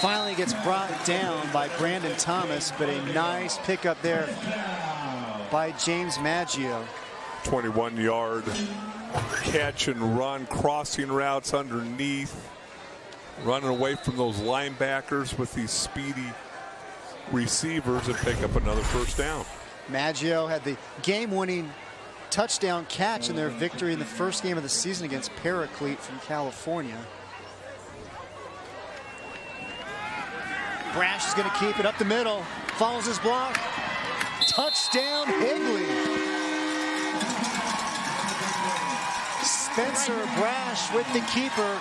Speaker 1: Finally gets brought down by Brandon Thomas, but a nice pickup there by James Maggio.
Speaker 11: 21-yard catch and run, crossing routes underneath, running away from those linebackers with these speedy receivers and pick up another first down.
Speaker 1: Maggio had the game-winning touchdown catch in their victory in the first game of the season against Paraclete from California. Brash is going to keep it up the middle, follows his block. Touchdown, Higley. Spencer Brash with the keeper.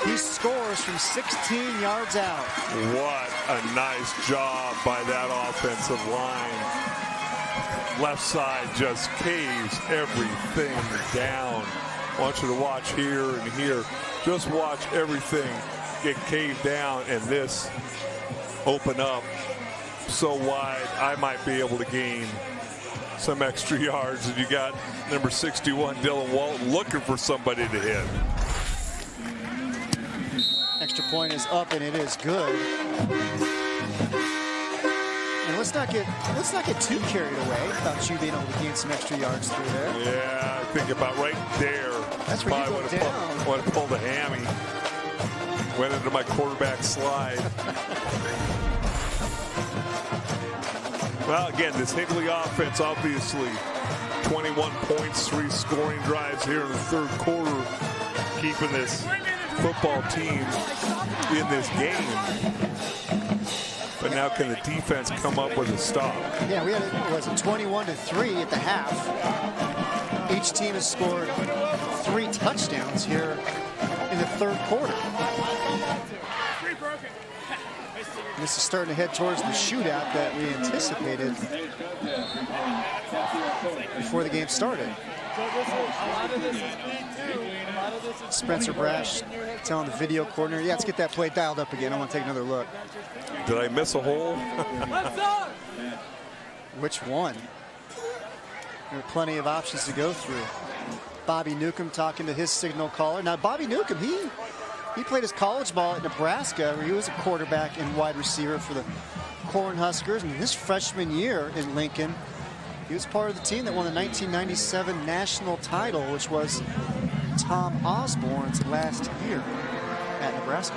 Speaker 1: He scores from 16 yards out.
Speaker 11: What a nice job by that offensive line. Left side just caves everything down. I want you to watch here and here. Just watch everything get caved down, and this open up so wide I might be able to gain some extra yards. And you got number 61 Dylan Walton looking for somebody to hit.
Speaker 1: Extra point is up and it is good. And let's not get too carried away about you being able to gain some extra yards through there.
Speaker 11: Yeah, I think about right there.
Speaker 1: That's where you go down.
Speaker 11: Would have pulled a hammy. Went into my quarterback slide. Well, again, this Higley offense, obviously, 21 points, 3 scoring drives here in the third quarter, keeping this football team in this game. But now can the defense come up with a stop?
Speaker 1: Yeah, we had it was a 21-3 at the half. Each team has scored 3 touchdowns here in the third quarter. And this is starting to head towards the shootout that we anticipated before the game started. Spencer Brash telling the video coordinator, yeah, let's get that play dialed up again. I want to take another look.
Speaker 11: Did I miss a hole?
Speaker 1: Which one? There are plenty of options to go through. Bobby Newcomb talking to his signal caller. Now, Bobby Newcomb, he played his college ball at Nebraska, where he was a quarterback and wide receiver for the Cornhuskers. And his freshman year in Lincoln, he was part of the team that won the 1997 national title, which was Tom Osborne's last year at Nebraska.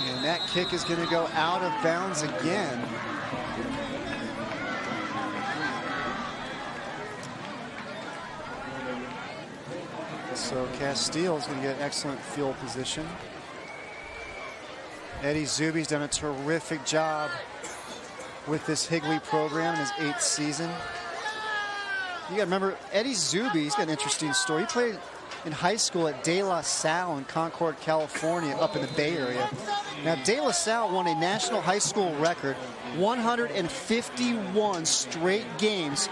Speaker 1: And that kick is going to go out of bounds again. So Casteel is going to get excellent field position. Eddie Zuby's done a terrific job with this Higley program in his 8th season. You got to remember, Eddie Zuby, he's got an interesting story. He played in high school at De La Salle in Concord, California, up in the Bay Area. Now, De La Salle won a national high school record, 151 straight games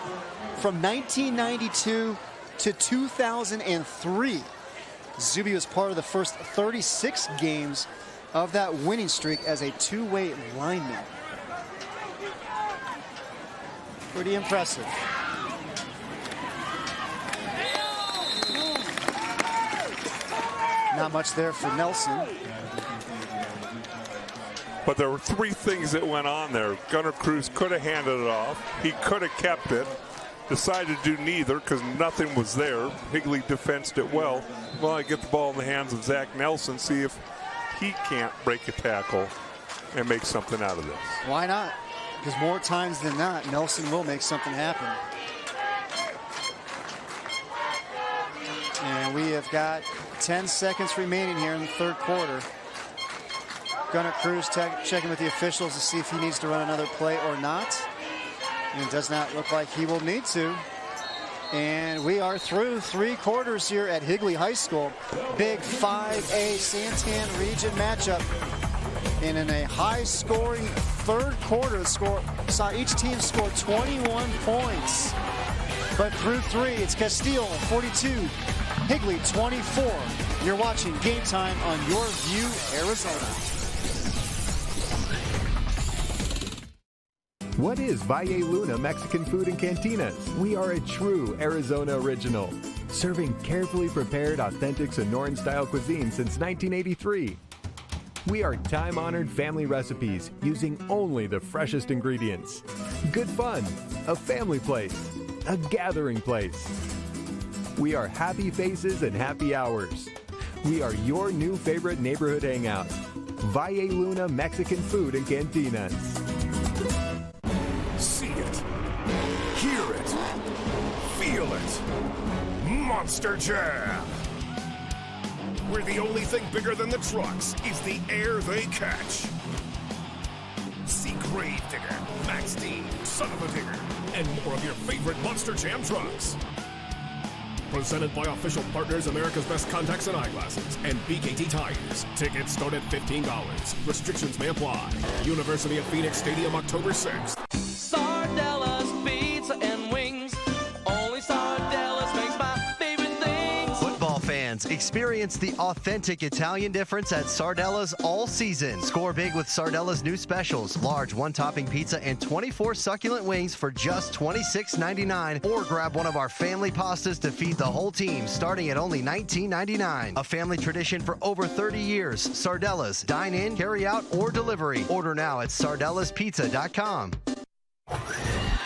Speaker 1: from 1992 to 2003. Zuby was part of the first 36 games of that winning streak as a two-way lineman. Pretty impressive. Not much there for Nelson.
Speaker 11: But there were three things that went on there. Gunnar Cruz could have handed it off. He could have kept it. Decided to do neither because nothing was there. Higley defensed it well. Well, I get the ball in the hands of Zach Nelson, see if he can't break a tackle and make something out of this.
Speaker 1: Why not? Because more times than not, Nelson will make something happen. And we have got 10 seconds remaining here in the third quarter. Gunnar Cruz checking with the officials to see if he needs to run another play or not. And it does not look like he will need to. And we are through 3 quarters here at Higley High School. Big 5A Santan region matchup. And in a high-scoring third quarter, saw each team score 21 points. But through 3, it's Casteel 42, Higley 24. You're watching Game Time on YurView Arizona.
Speaker 4: What is Valle Luna Mexican Food and Cantinas? We are a true Arizona original, serving carefully prepared, authentic Sonoran-style cuisine since 1983. We are time-honored family recipes using only the freshest ingredients. Good fun, a family place, a gathering place. We are happy faces and happy hours. We are your new favorite neighborhood hangout. Valle Luna Mexican Food and Cantinas.
Speaker 12: See it, hear it, feel it. Monster Jam. Where the only thing bigger than the trucks is the air they catch. See Gravedigger, Max Dean, Son of a Digger, and more of your favorite Monster Jam trucks. Presented by official partners America's Best Contacts and Eyeglasses and BKT Tires. Tickets start at $15. Restrictions may apply. University of Phoenix Stadium, October 6th.
Speaker 24: Sardella's Pizza and Wings. Only Sardella's makes my favorite things.
Speaker 25: Football fans, experience the authentic Italian difference at Sardella's all season. Score big with Sardella's new specials. Large one-topping pizza and 24 succulent wings for just $26.99. Or grab one of our family pastas to feed the whole team, starting at only $19.99. A family tradition for over 30 years. Sardella's. Dine in, carry out, or delivery. Order now at sardellaspizza.com.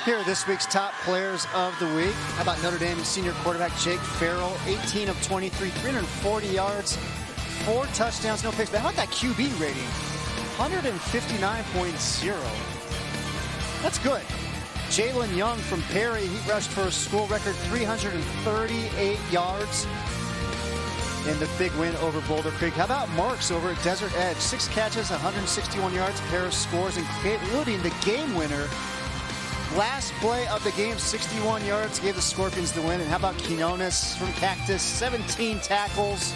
Speaker 1: Here are this week's top players of the week. How about Notre Dame senior quarterback Jake Farrell, 18 of 23, 340 yards, 4 touchdowns, no picks. But how about that QB rating? 159.0. That's good. Jalen Young from Perry, he rushed for a school record 338 yards in the big win over Boulder Creek. How about Marks over at Desert Edge? 6 catches, 161 yards, pair of scores, including the game winner. Last play of the game, 61 yards, gave the Scorpions the win. And how about Quinones from Cactus? 17 tackles,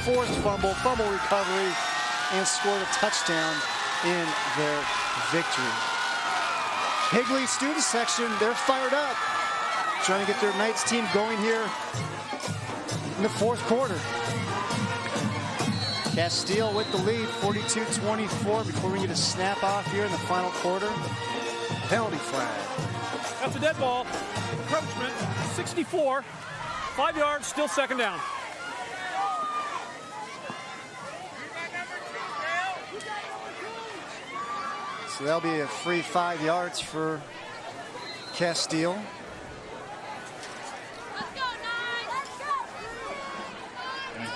Speaker 1: forced fumble recovery, and scored a touchdown in their victory. Higley student section, they're fired up. Trying to get their Knights team going here in the fourth quarter. Casteel with the lead, 42-24, before we get a snap off here in the final quarter. Penalty flag.
Speaker 14: That's a dead ball. Encroachment, 64. 5 yards, still second down.
Speaker 1: So that'll be a free 5 yards for Casteel.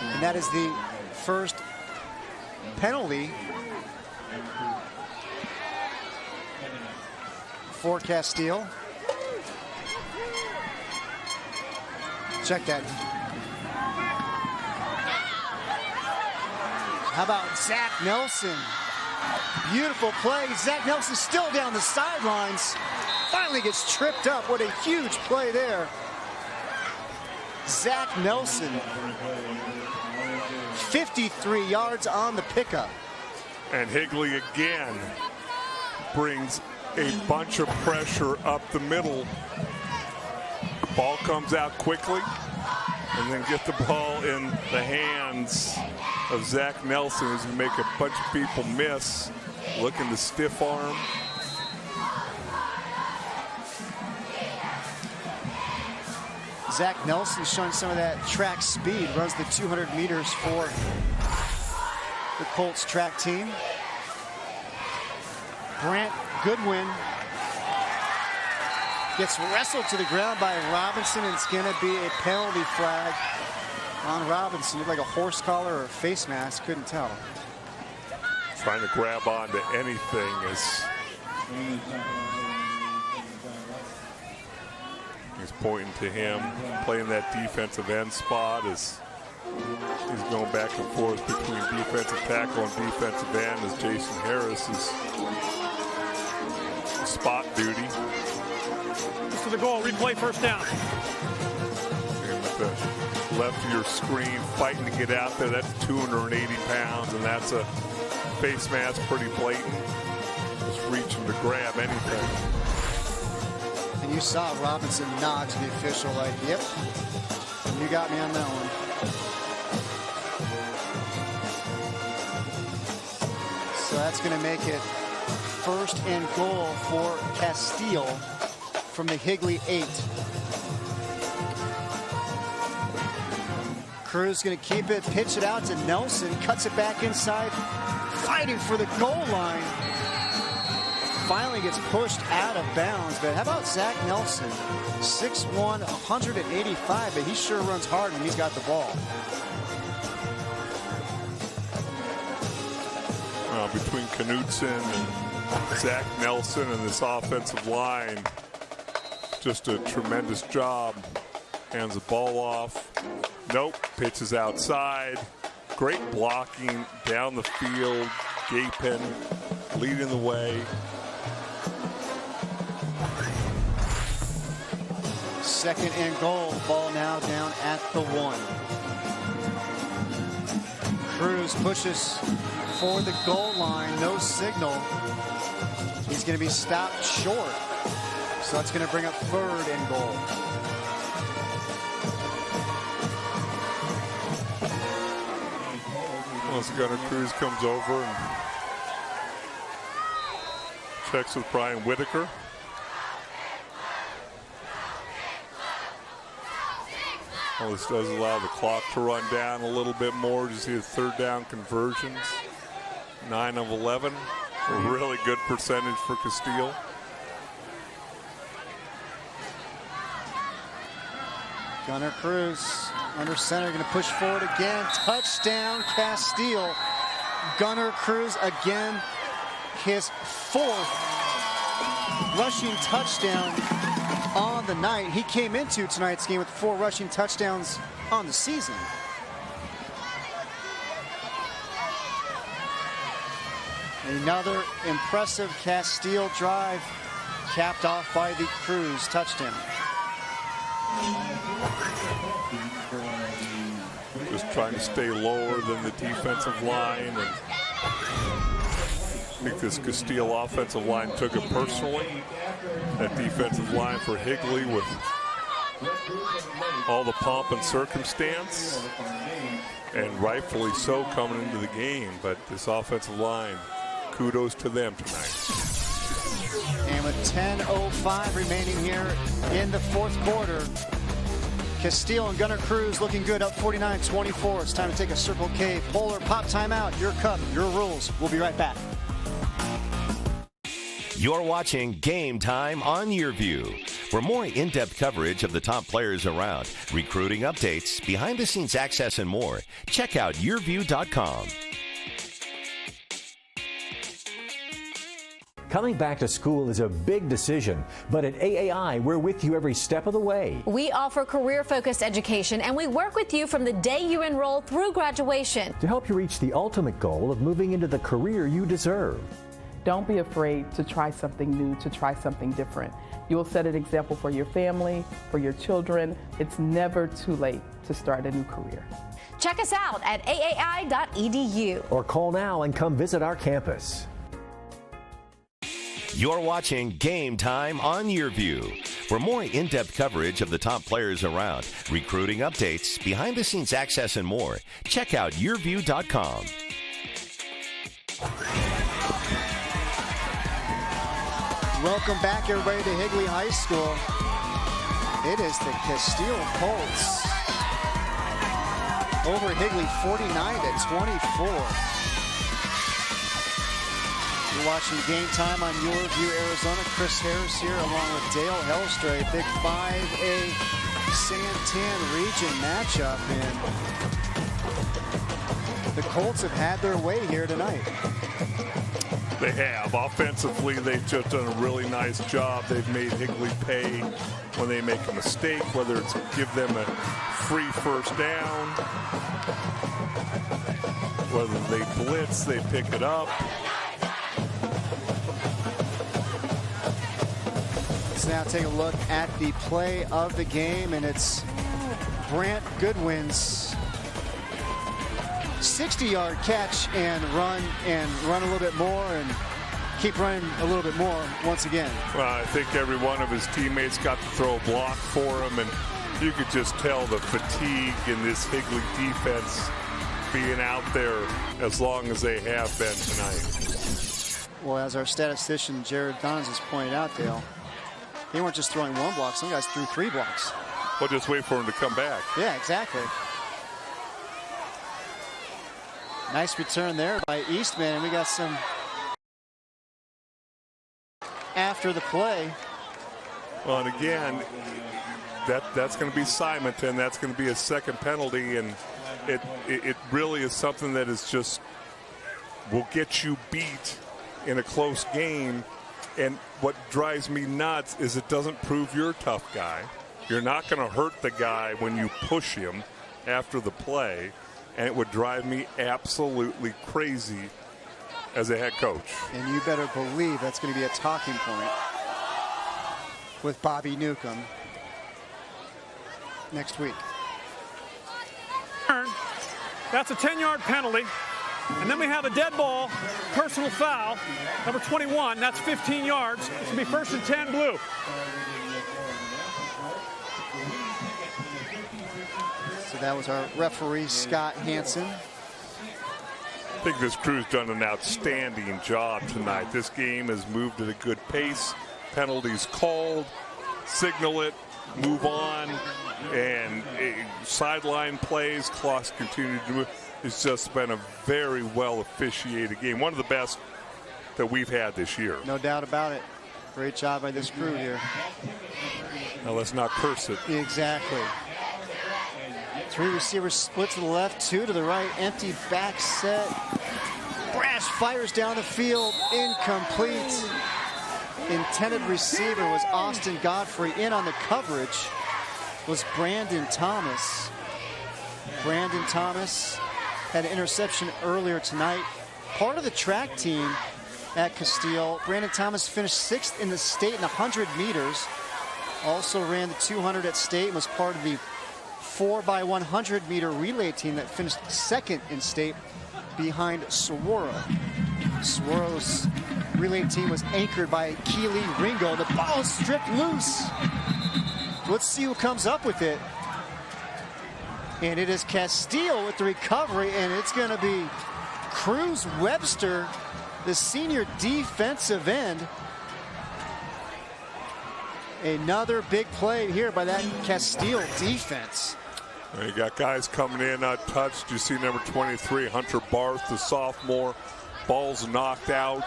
Speaker 1: And that is the first penalty for Casteel. Check that. How about Zach Nelson? Beautiful play. Zach Nelson still down the sidelines. Finally gets tripped up. What a huge play there. Zach Nelson. 53 yards on the pickup.
Speaker 11: And Higley again brings a bunch of pressure up the middle. Ball comes out quickly. and then get the ball in the hands of Zach Nelson, who's going to make a bunch of people miss, looking to stiff arm.
Speaker 1: Zach Nelson showing some of that track speed, runs the 200 meters for the Colts track team. Brant Goodwin gets wrestled to the ground by Robinson, and it's going to be a penalty flag on Robinson. Looked like a horse collar or a face mask, couldn't tell.
Speaker 11: Trying to grab onto anything as he's pointing to him, playing that defensive end spot as he's going back and forth between defensive tackle and defensive end as Jason Harris is spot duty.
Speaker 14: To the goal, replay, first down.
Speaker 11: And with the left of your screen, fighting to get out there, that's 280 pounds, and that's a face mask, pretty blatant. Just reaching to grab anything.
Speaker 1: And you saw Robinson nod to the official like, yep, you got me on that one. So that's going to make it 1st and goal for Casteel from the Higley 8. Cruz going to keep it, pitch it out to Nelson, cuts it back inside, fighting for the goal line. Finally gets pushed out of bounds, but how about Zach Nelson? 6'1", 185, but he sure runs hard when he's got the ball.
Speaker 11: Between Knutson and Zach Nelson and this offensive line, just a tremendous job. Hands the ball off. Nope, pitches outside. Great blocking down the field. Gapin leading the way.
Speaker 1: 2nd and goal. Ball now down at the 1. Cruz pushes for the goal line. No signal. He's going to be stopped short. So that's going to bring up 3rd and goal.
Speaker 11: Once Gunnar Cruz comes over and checks with Brian Whitaker. Well, this does allow the clock to run down a little bit more. You see the 3rd down conversions. 9 of 11. A really good percentage for Casteel.
Speaker 1: Gunnar Cruz under center, going to push forward again. Touchdown, Casteel. Gunnar Cruz again, his 4th rushing touchdown on the night. He came into tonight's game with 4 rushing touchdowns on the season. Another impressive Casteel drive capped off by the Cruz touchdown.
Speaker 11: Just trying to stay lower than the defensive line. And I think this Casteel offensive line took it personally. That defensive line for Higley with all the pomp and circumstance, and rightfully so coming into the game. But this offensive line, kudos to them tonight.
Speaker 1: And with 10:05 remaining here in the 4th quarter, Casteel and Gunnar Cruz looking good, up 49-24. It's time to take a Circle K Polar Pop timeout. Your cup, your rules. We'll be right back.
Speaker 3: You're watching Game Time on YurView. For more in-depth coverage of the top players around, recruiting updates, behind-the-scenes access, and more, check out YurView.com.
Speaker 15: Coming back to school is a big decision, but at AAI, we're with you every step of the way.
Speaker 16: We offer career-focused education, and we work with you from the day you enroll through graduation
Speaker 15: to help you reach the ultimate goal of moving into the career you deserve.
Speaker 17: Don't be afraid to try something new, to try something different. You will set an example for your family, for your children. It's never too late to start a new career.
Speaker 16: Check us out at aai.edu.
Speaker 15: Or call now and come visit our campus.
Speaker 3: You're watching Game Time on YurView. For more in-depth coverage of the top players around, recruiting updates, behind-the-scenes access, and more, check out YurView.com.
Speaker 1: Welcome back, everybody, to Higley High School. It is the Casteel Colts over Higley 49-24. You're watching Game Time on YurView Arizona. Chris Harris here along with Dale Hellstray. Big 5A Santan region matchup. And the Colts have had their way here tonight.
Speaker 11: They have. Offensively, they've just done a really nice job. They've made Higley pay when they make a mistake, whether it's give them a free first down, whether they blitz, they pick it up.
Speaker 1: Let's now take a look at the play of the game, and it's Brant Goodwin's 60-yard catch and run a little bit more and keep running a little bit more once again.
Speaker 11: Well, I think every one of his teammates got to throw a block for him, and you could just tell the fatigue in this Higley defense being out there as long as they have been tonight.
Speaker 1: Well, as our statistician Jared Dons has pointed out, Dale, they weren't just throwing one block. Some guys threw 3 blocks.
Speaker 11: Well, just wait for him to come back.
Speaker 1: Yeah, exactly. Nice return there by Eastman, and we got some after the play.
Speaker 11: Well, and again, that's going to be Simonton. That's going to be a second penalty, and it really is something that is just will get you beat in a close game. And what drives me nuts is it doesn't prove you're a tough guy. You're not going to hurt the guy when you push him after the play. And it would drive me absolutely crazy as a head coach.
Speaker 1: And you better believe that's going to be a talking point with Bobby Newcomb next week.
Speaker 14: That's a 10-yard penalty. And then we have a dead ball, personal foul, number 21. That's 15 yards. It's going to be 1st and 10 blue.
Speaker 1: So that was our referee, Scott Hansen.
Speaker 11: I think this crew's done an outstanding job tonight. This game has moved at a good pace. Penalties called, signal it, move on, and sideline plays, clocks continue to move. It's just been a very well officiated game. One of the best that we've had this year.
Speaker 1: No doubt about it. Great job by this crew here.
Speaker 11: Now let's not curse it.
Speaker 1: Exactly. 3 receivers split to the left, 2 to the right. Empty back set. Brash fires down the field. Incomplete. Intended receiver was Austin Godfrey. In on the coverage was Brandon Thomas. Brandon Thomas had an interception earlier tonight. Part of the track team at Casteel. Brandon Thomas finished 6th in the state in 100 meters. Also ran the 200 at state and was part of the 4x100 meter relay team that finished 2nd in state behind Saguaro. Saguaro's relay team was anchored by Keely Ringo. The ball is stripped loose. Let's see who comes up with it. And it is Casteel with the recovery, and it's going to be Cruz Webster, the senior defensive end. Another big play here by that Casteel defense.
Speaker 11: You got guys coming in untouched. You see number 23, Hunter Barth, the sophomore. Ball's knocked out.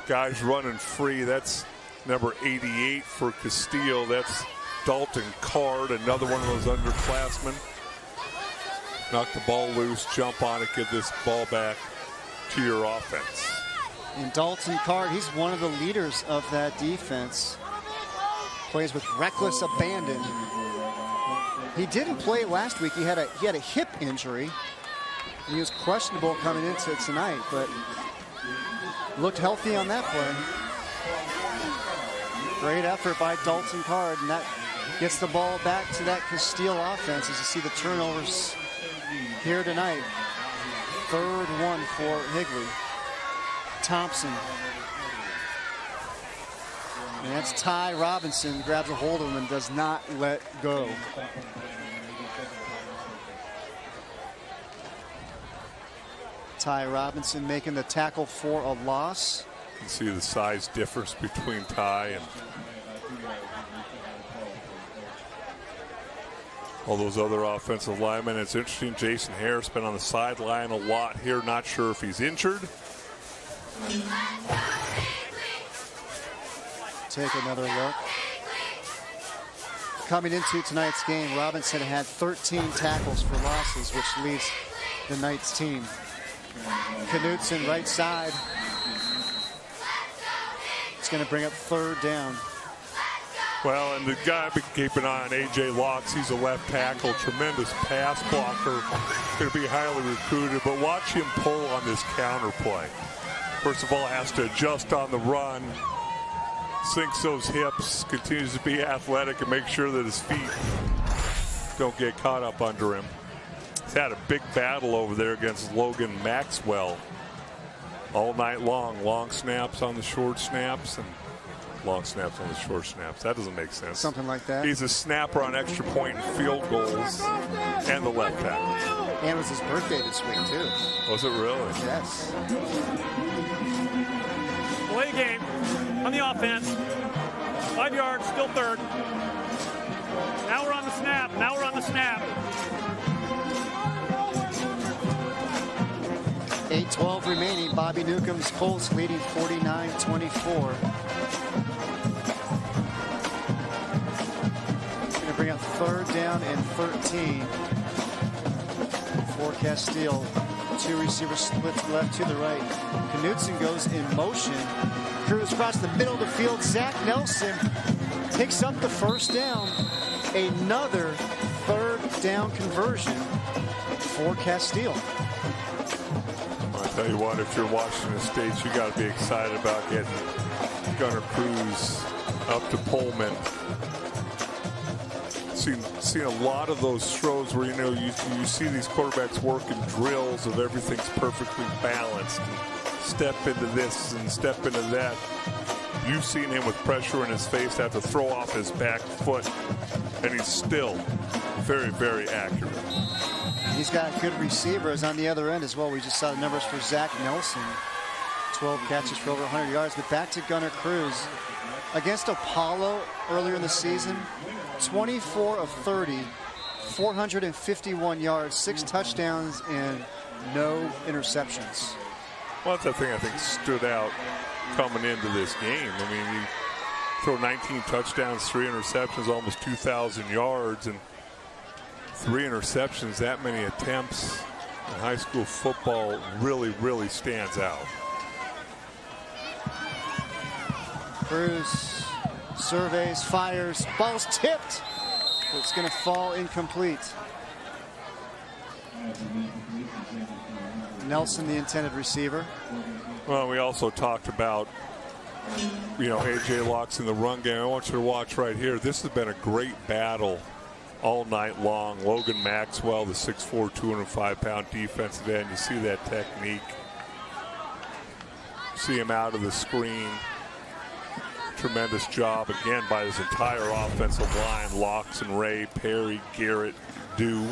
Speaker 11: Guys running free. That's number 88 for Casteel. That's Dalton Card, another one of those underclassmen. Knock the ball loose, jump on it, give this ball back to your offense.
Speaker 1: And Dalton Card, he's one of the leaders of that defense. Plays with reckless abandon. He didn't play last week. He had a hip injury. He was questionable coming into tonight, but looked healthy on that play. Great effort by Dalton Card, and that gets the ball back to that Casteel offense as you see the turnovers here tonight. 3rd one for Higley. Thompson And that's Ty Robinson, grabs a hold of him and does not let go. Ty Robinson making the tackle for a loss.
Speaker 11: You can see the size difference between Ty and all those other offensive linemen. It's interesting, Jason Harris been on the sideline a lot here. Not sure if he's injured.
Speaker 1: Take another look. Coming into tonight's game, Robinson had 13 tackles for losses, which leads the Knights team. Knutson right side. It's going to bring up 3rd down.
Speaker 11: Well, and the guy we keep an eye on, A.J. Locks. He's a left tackle, tremendous pass blocker. Going to be highly recruited, but watch him pull on this counter play. First of all, has to adjust on the run, sinks those hips, continues to be athletic, and make sure that his feet don't get caught up under him. He's had a big battle over there against Logan Maxwell all night long. Long snaps on the short snaps and long snaps on the short snaps. That doesn't make sense.
Speaker 1: Something like that.
Speaker 11: He's a snapper on extra point and field goals and the left tackle.
Speaker 1: And it was his birthday this week, too.
Speaker 11: Was it really?
Speaker 1: Yes.
Speaker 14: Play game on the offense. 5 yards, still 3rd. Now we're on the snap.
Speaker 1: 8:12 remaining. Bobby Newcomb's Colts leading 49-24. Going to bring up 3rd down and 13 for Casteel. 2 receivers split to the left, to the right. Knutson goes in motion. Cruz across the middle of the field. Zach Nelson picks up the 1st down. Another 3rd down conversion for Casteel.
Speaker 11: I tell you what, if you're Washington State, you got to be excited about getting Gunnar Cruz up to Pullman. Seen a lot of those throws where you see these quarterbacks working drills of everything's perfectly balanced. Step into this and step into that. You've seen him with pressure in his face have to throw off his back foot, and he's still very, very accurate.
Speaker 1: He's got good receivers on the other end as well. We just saw the numbers for Zach Nelson. 12 catches for over 100 yards. But back to Gunnar Cruz. Against Apollo earlier in the season, 24 of 30, 451 yards, 6 touchdowns, and no interceptions.
Speaker 11: Well, that's the thing I think stood out coming into this game. I mean, you throw 19 touchdowns, 3 interceptions, almost 2,000 yards, and 3 interceptions, that many attempts in high school football really, really stands out.
Speaker 1: Cruz surveys, fires, ball's tipped. It's going to fall incomplete. Nelson, the intended receiver.
Speaker 11: Well, we also talked about, A.J. Locks in the run game. I want you to watch right here. This has been a great battle all night long. Logan Maxwell, the 6'4", 205-pound defensive end. You see that technique. See him out of the screen. Tremendous job, again, by his entire offensive line. Locks and Ray, Perry, Garrett, Dew.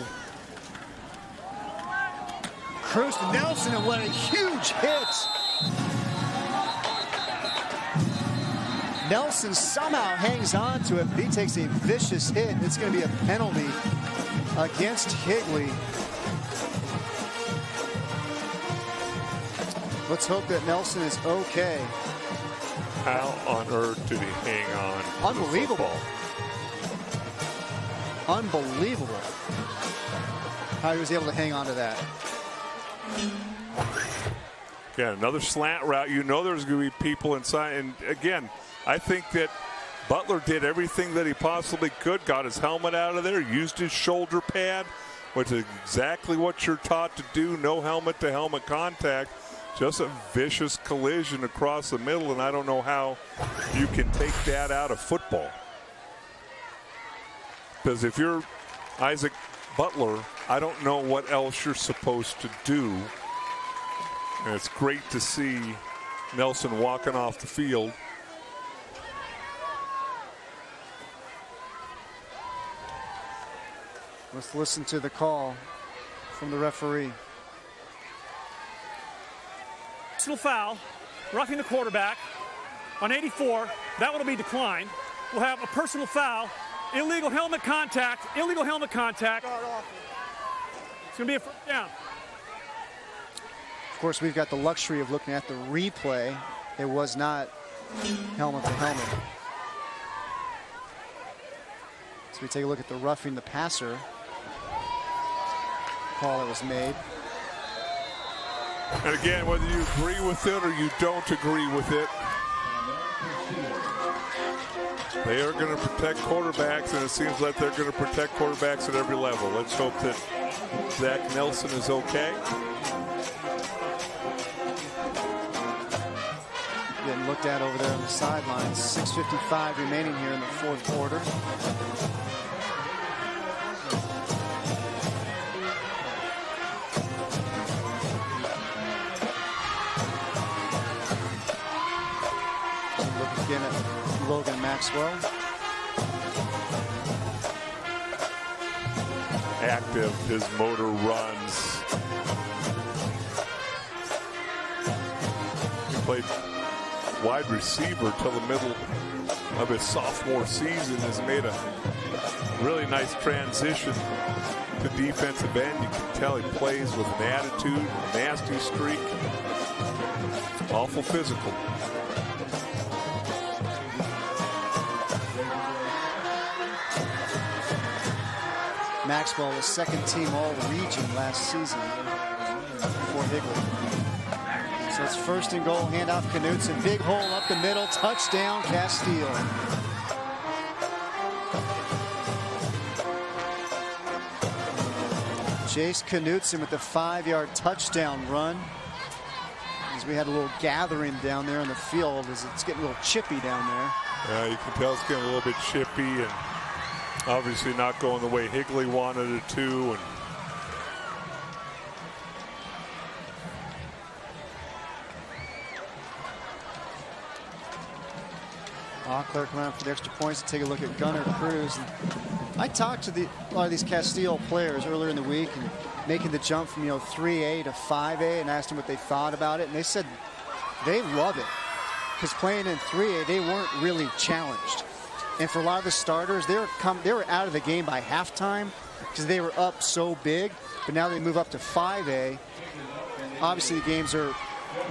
Speaker 1: Cruz to Nelson, and what a huge hit. Nelson somehow hangs on to it, but he takes a vicious hit. It's going to be a penalty against Higley. Let's hope that Nelson is okay.
Speaker 11: How on earth did he hang on?
Speaker 1: Unbelievable. Unbelievable. How he was able to hang on to that.
Speaker 11: Again, another slant route. There's going to be people inside. And again, I think that Butler did everything that he possibly could. Got his helmet out of there, used his shoulder pad, which is exactly what you're taught to do. No helmet-to-helmet contact. Just a vicious collision across the middle, and I don't know how you can take that out of football. Because if you're Isaac Butler, I don't know what else you're supposed to do. And it's great to see Nelson walking off the field.
Speaker 1: Let's listen to the call from the referee.
Speaker 14: Personal foul, roughing the quarterback on 84. That one will be declined. We'll have a personal foul, illegal helmet contact. It's going to be a first down.
Speaker 1: Of course, we've got the luxury of looking at the replay. It was not helmet to helmet. So we take a look at the roughing the passer call that was made.
Speaker 11: And again, whether you agree with it or you don't agree with it, they are going to protect quarterbacks, and it seems like they're going to protect quarterbacks at every level. Let's hope that Zach Nelson is okay.
Speaker 1: Getting looked at over there on the sidelines. 6:55 remaining here in the fourth quarter. Look again at Logan Maxwell.
Speaker 11: Active, his motor runs. He played wide receiver till the middle of his sophomore season, has made a really nice transition to defensive end. You can tell he plays with an attitude, a nasty streak, awful physical.
Speaker 1: Maxwell was second team all-region last season for Higley. So it's first and goal, handoff Knutson, big hole up the middle, touchdown Casteel. Jace Knutson with the 5-yard touchdown run. As we had a little gathering down there in the field, as it's getting a little chippy down there.
Speaker 11: Yeah, you can tell it's getting a little bit chippy, and obviously not going the way Higley wanted it to. And
Speaker 1: Auclair coming out for the extra points to take a look at Gunnar Cruz. And I talked to a lot of these Casteel players earlier in the week and making the jump from 3A to 5A, and asked them what they thought about it, and they said they love it because playing in 3A they weren't really challenged, and for a lot of the starters they were out of the game by halftime because they were up so big. But now they move up to 5A. Obviously the games are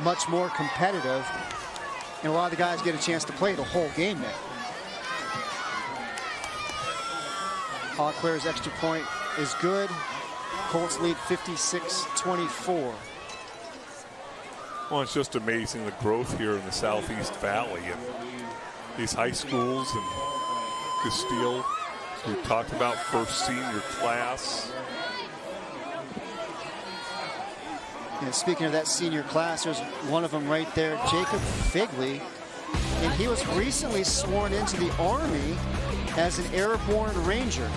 Speaker 1: much more competitive, and a lot of the guys get a chance to play the whole game now. Auclair's extra point is good. Colts lead 56-24.
Speaker 11: well, it's just amazing the growth here in the Southeast Valley and these high schools and Casteel. So we talked about first senior class.
Speaker 1: And speaking of that senior class, there's one of them right there, Jacob Higley. And he was recently sworn into the Army as an airborne ranger.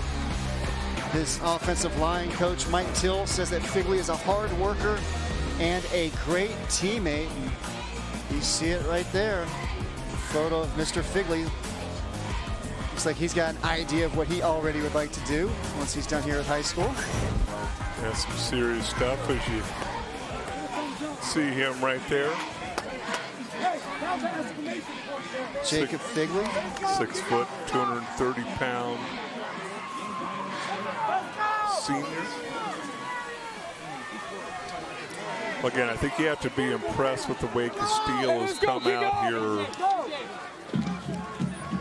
Speaker 1: His offensive line coach, Mike Till, says that Higley is a hard worker and a great teammate. And you see it right there. Photo of Mr. Higley. Looks like he's got an idea of what he already would like to do once he's done here at high school.
Speaker 11: Yeah, some serious stuff as you see him right there.
Speaker 1: Jacob Higley.
Speaker 11: 6 foot, 230 pound senior. Again, I think you have to be impressed with the way Casteel has come out here.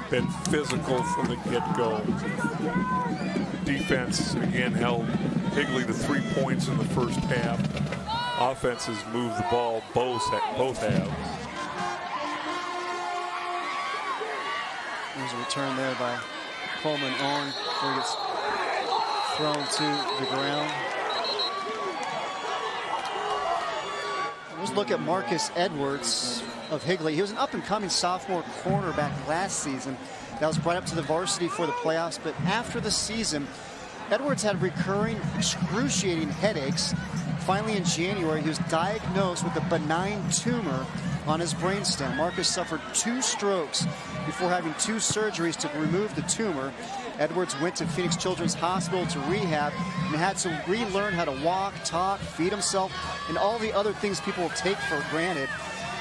Speaker 11: Been physical from the get-go. Defense, again, held Higley to 3 points in the first half. Offenses moved the ball both halves.
Speaker 1: There's a return there by Coleman on before he gets thrown to the ground. Let's look at Marcus Edwards of Higley. He was an up-and-coming sophomore cornerback last season that was brought up to the varsity for the playoffs, but after the season, Edwards had recurring excruciating headaches. Finally, in January, he was diagnosed with a benign tumor on his brainstem. Marcus suffered 2 strokes before having 2 surgeries to remove the tumor. Edwards went to Phoenix Children's Hospital to rehab and had to relearn how to walk, talk, feed himself, and all the other things people take for granted.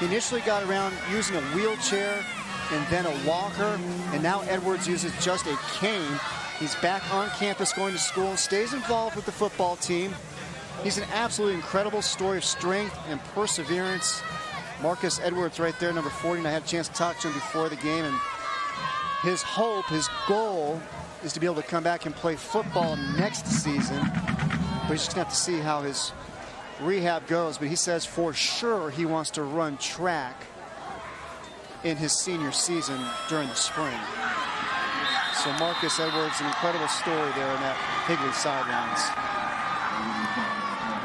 Speaker 1: He initially got around using a wheelchair and then a walker, and now Edwards uses just a cane. He's back on campus going to school and stays involved with the football team. He's an absolutely incredible story of strength and perseverance. Marcus Edwards right there, number 40, and I had a chance to talk to him before the game, and his hope, his goal is to be able to come back and play football next season, but he's just going to have to see how his rehab goes. But he says for sure he wants to run track in his senior season during the spring. So Marcus Edwards, an incredible story there in that Higley sidelines,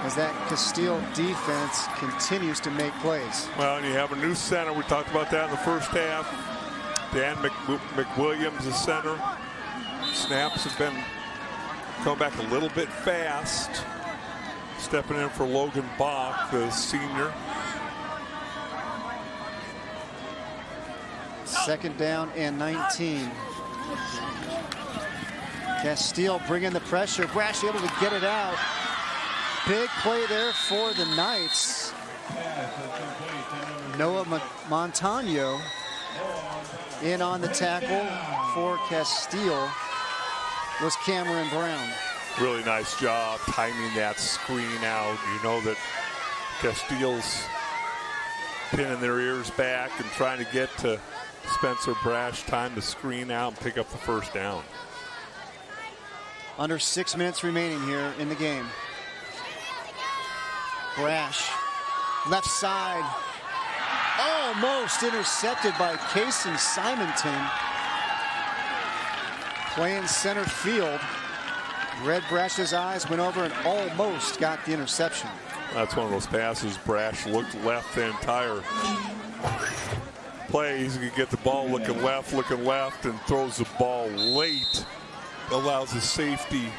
Speaker 1: as that Casteel defense continues to make plays.
Speaker 11: Well, and you have a new center. We talked about that in the first half. Dan McWilliams, the center. Snaps have been coming back a little bit fast. Stepping in for Logan Bach, the senior.
Speaker 1: Second down and 19. Casteel bringing the pressure. Brash able to get it out. Big play there for the Knights. Noah Montano in on the tackle for Casteel was Cameron Brown.
Speaker 11: Really nice job timing that screen out. You know that Casteel's pinning their ears back and trying to get to Spencer Brash time to screen out and pick up the first down.
Speaker 1: Under 6 minutes remaining here in the game. Brash, left side, almost intercepted by Casey Simonton. Playing center field. Read Brash's eyes, went over and almost got the interception.
Speaker 11: That's one of those passes. Brash looked left the entire play. He's going to get the ball looking left, and throws the ball late. Allows his safety,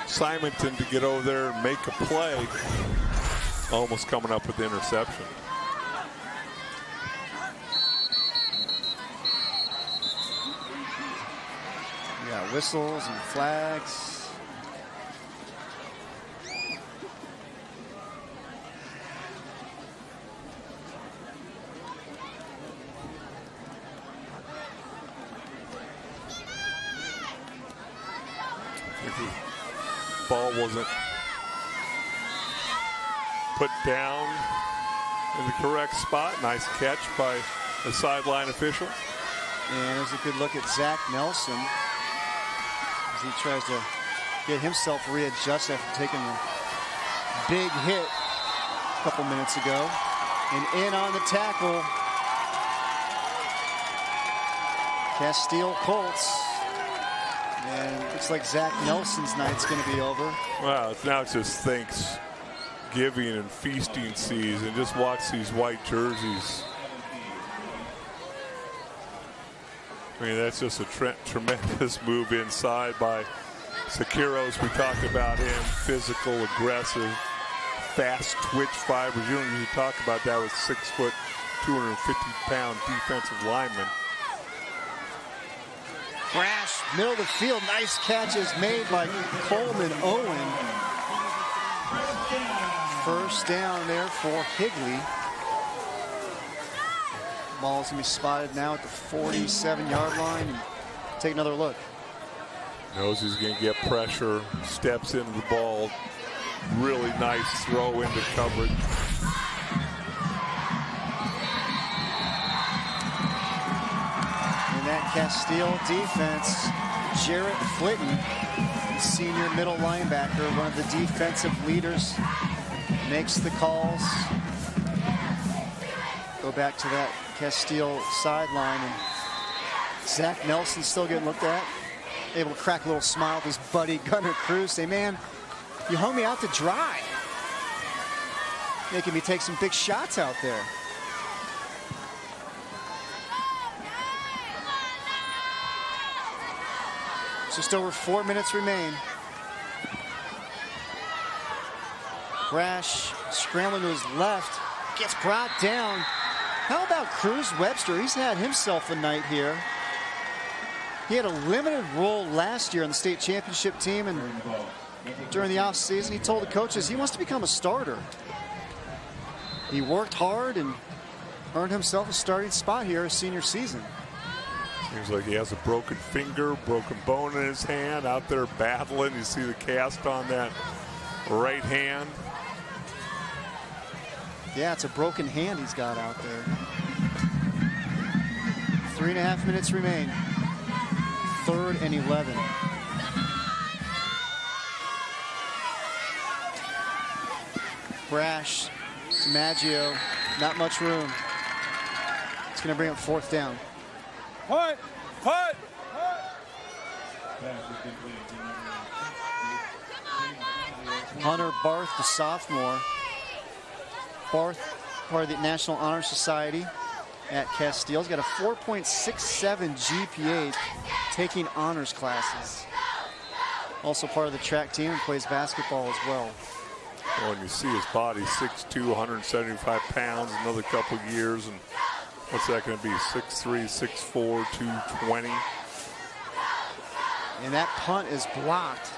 Speaker 11: Simonton, to get over there and make a play. Almost coming up with the interception.
Speaker 1: Yeah, whistles and flags.
Speaker 11: Ball wasn't put down in the correct spot. Nice catch by the sideline official.
Speaker 1: And there's a good look at Zach Nelson as he tries to get himself readjusted after taking a big hit a couple minutes ago. And in on the tackle, Casteel Colts. And it looks like Zach Nelson's night's going to be over.
Speaker 11: Wow, now it's just Thanksgiving and feasting season. Just watch these white jerseys. I mean, that's just a tremendous move inside by Sekiros. We talked about him, physical, aggressive, fast twitch fibers. You don't usually talk about that with 6 foot, 250-pound defensive lineman.
Speaker 1: Brash, middle of the field, nice catches made by Coleman Owen. First down there for Higley. Ball's going to be spotted now at the 47-yard line. And take another look.
Speaker 11: Knows he's going to get pressure, steps into the ball. Really nice throw into coverage.
Speaker 1: In that Casteel defense, Jarrett Flitton, senior middle linebacker, one of the defensive leaders, makes the calls. Go back to that Casteel sideline, and Zach Nelson still getting looked at. Able to crack a little smile with his buddy Gunnar Cruz. Say, man, you hung me out to dry. Making me take some big shots out there. Just over 4 minutes remain. Brash scrambling to his left. Gets brought down. How about Cruz Webster? He's had himself a night here. He had a limited role last year on the state championship team, and during the offseason, he told the coaches he wants to become a starter. He worked hard and earned himself a starting spot here his senior season.
Speaker 11: Seems like he has a broken finger, broken bone in his hand, out there battling. You see the cast on that right hand.
Speaker 1: Yeah, it's a broken hand he's got out there. 3.5 minutes remain. 3rd and 11. Brash to Maggio. Not much room. It's going to bring up 4th down.
Speaker 23: Punt! Punt!
Speaker 1: Hunter Barth, the sophomore. Barth, part of the National Honor Society at Casteel. He's got a 4.67 GPA, taking honors classes. Also part of the track team and plays basketball as well.
Speaker 11: Well, and you see his body, 6'2", 175 pounds, another couple years, and what's that going to be, 6'3", 6'4", 220.
Speaker 1: And that punt is blocked.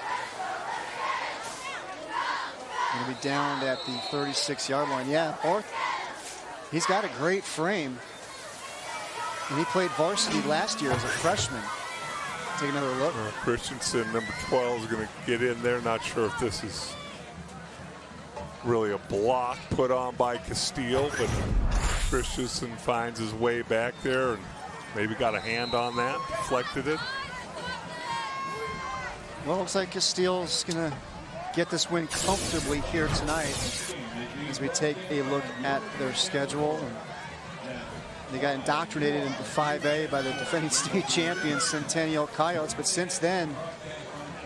Speaker 1: Going to be down at the 36-yard line. Yeah, Barth, he's got a great frame. And he played varsity last year as a freshman. Take another look.
Speaker 11: Christensen, number 12, is going to get in there. Not sure if this is really a block put on by Casteel, but Christensen finds his way back there and maybe got a hand on that, deflected it.
Speaker 1: Well, looks like Casteel's going to get this win comfortably here tonight as we take a look at their schedule. They got indoctrinated into 5A by the defending state champions, Centennial Coyotes, but since then,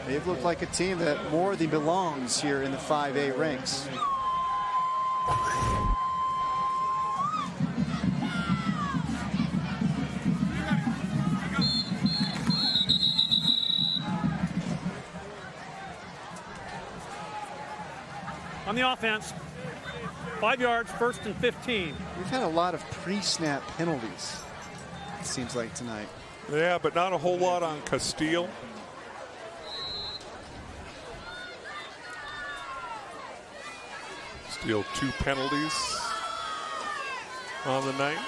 Speaker 1: they've looked like a team that more than belongs here in the 5A ranks.
Speaker 14: On the offense, 5 yards, 1st and 15.
Speaker 1: We've had a lot of pre-snap penalties, it seems like, tonight.
Speaker 11: Yeah, but not a whole lot on Casteel. Casteel 2 penalties on the night.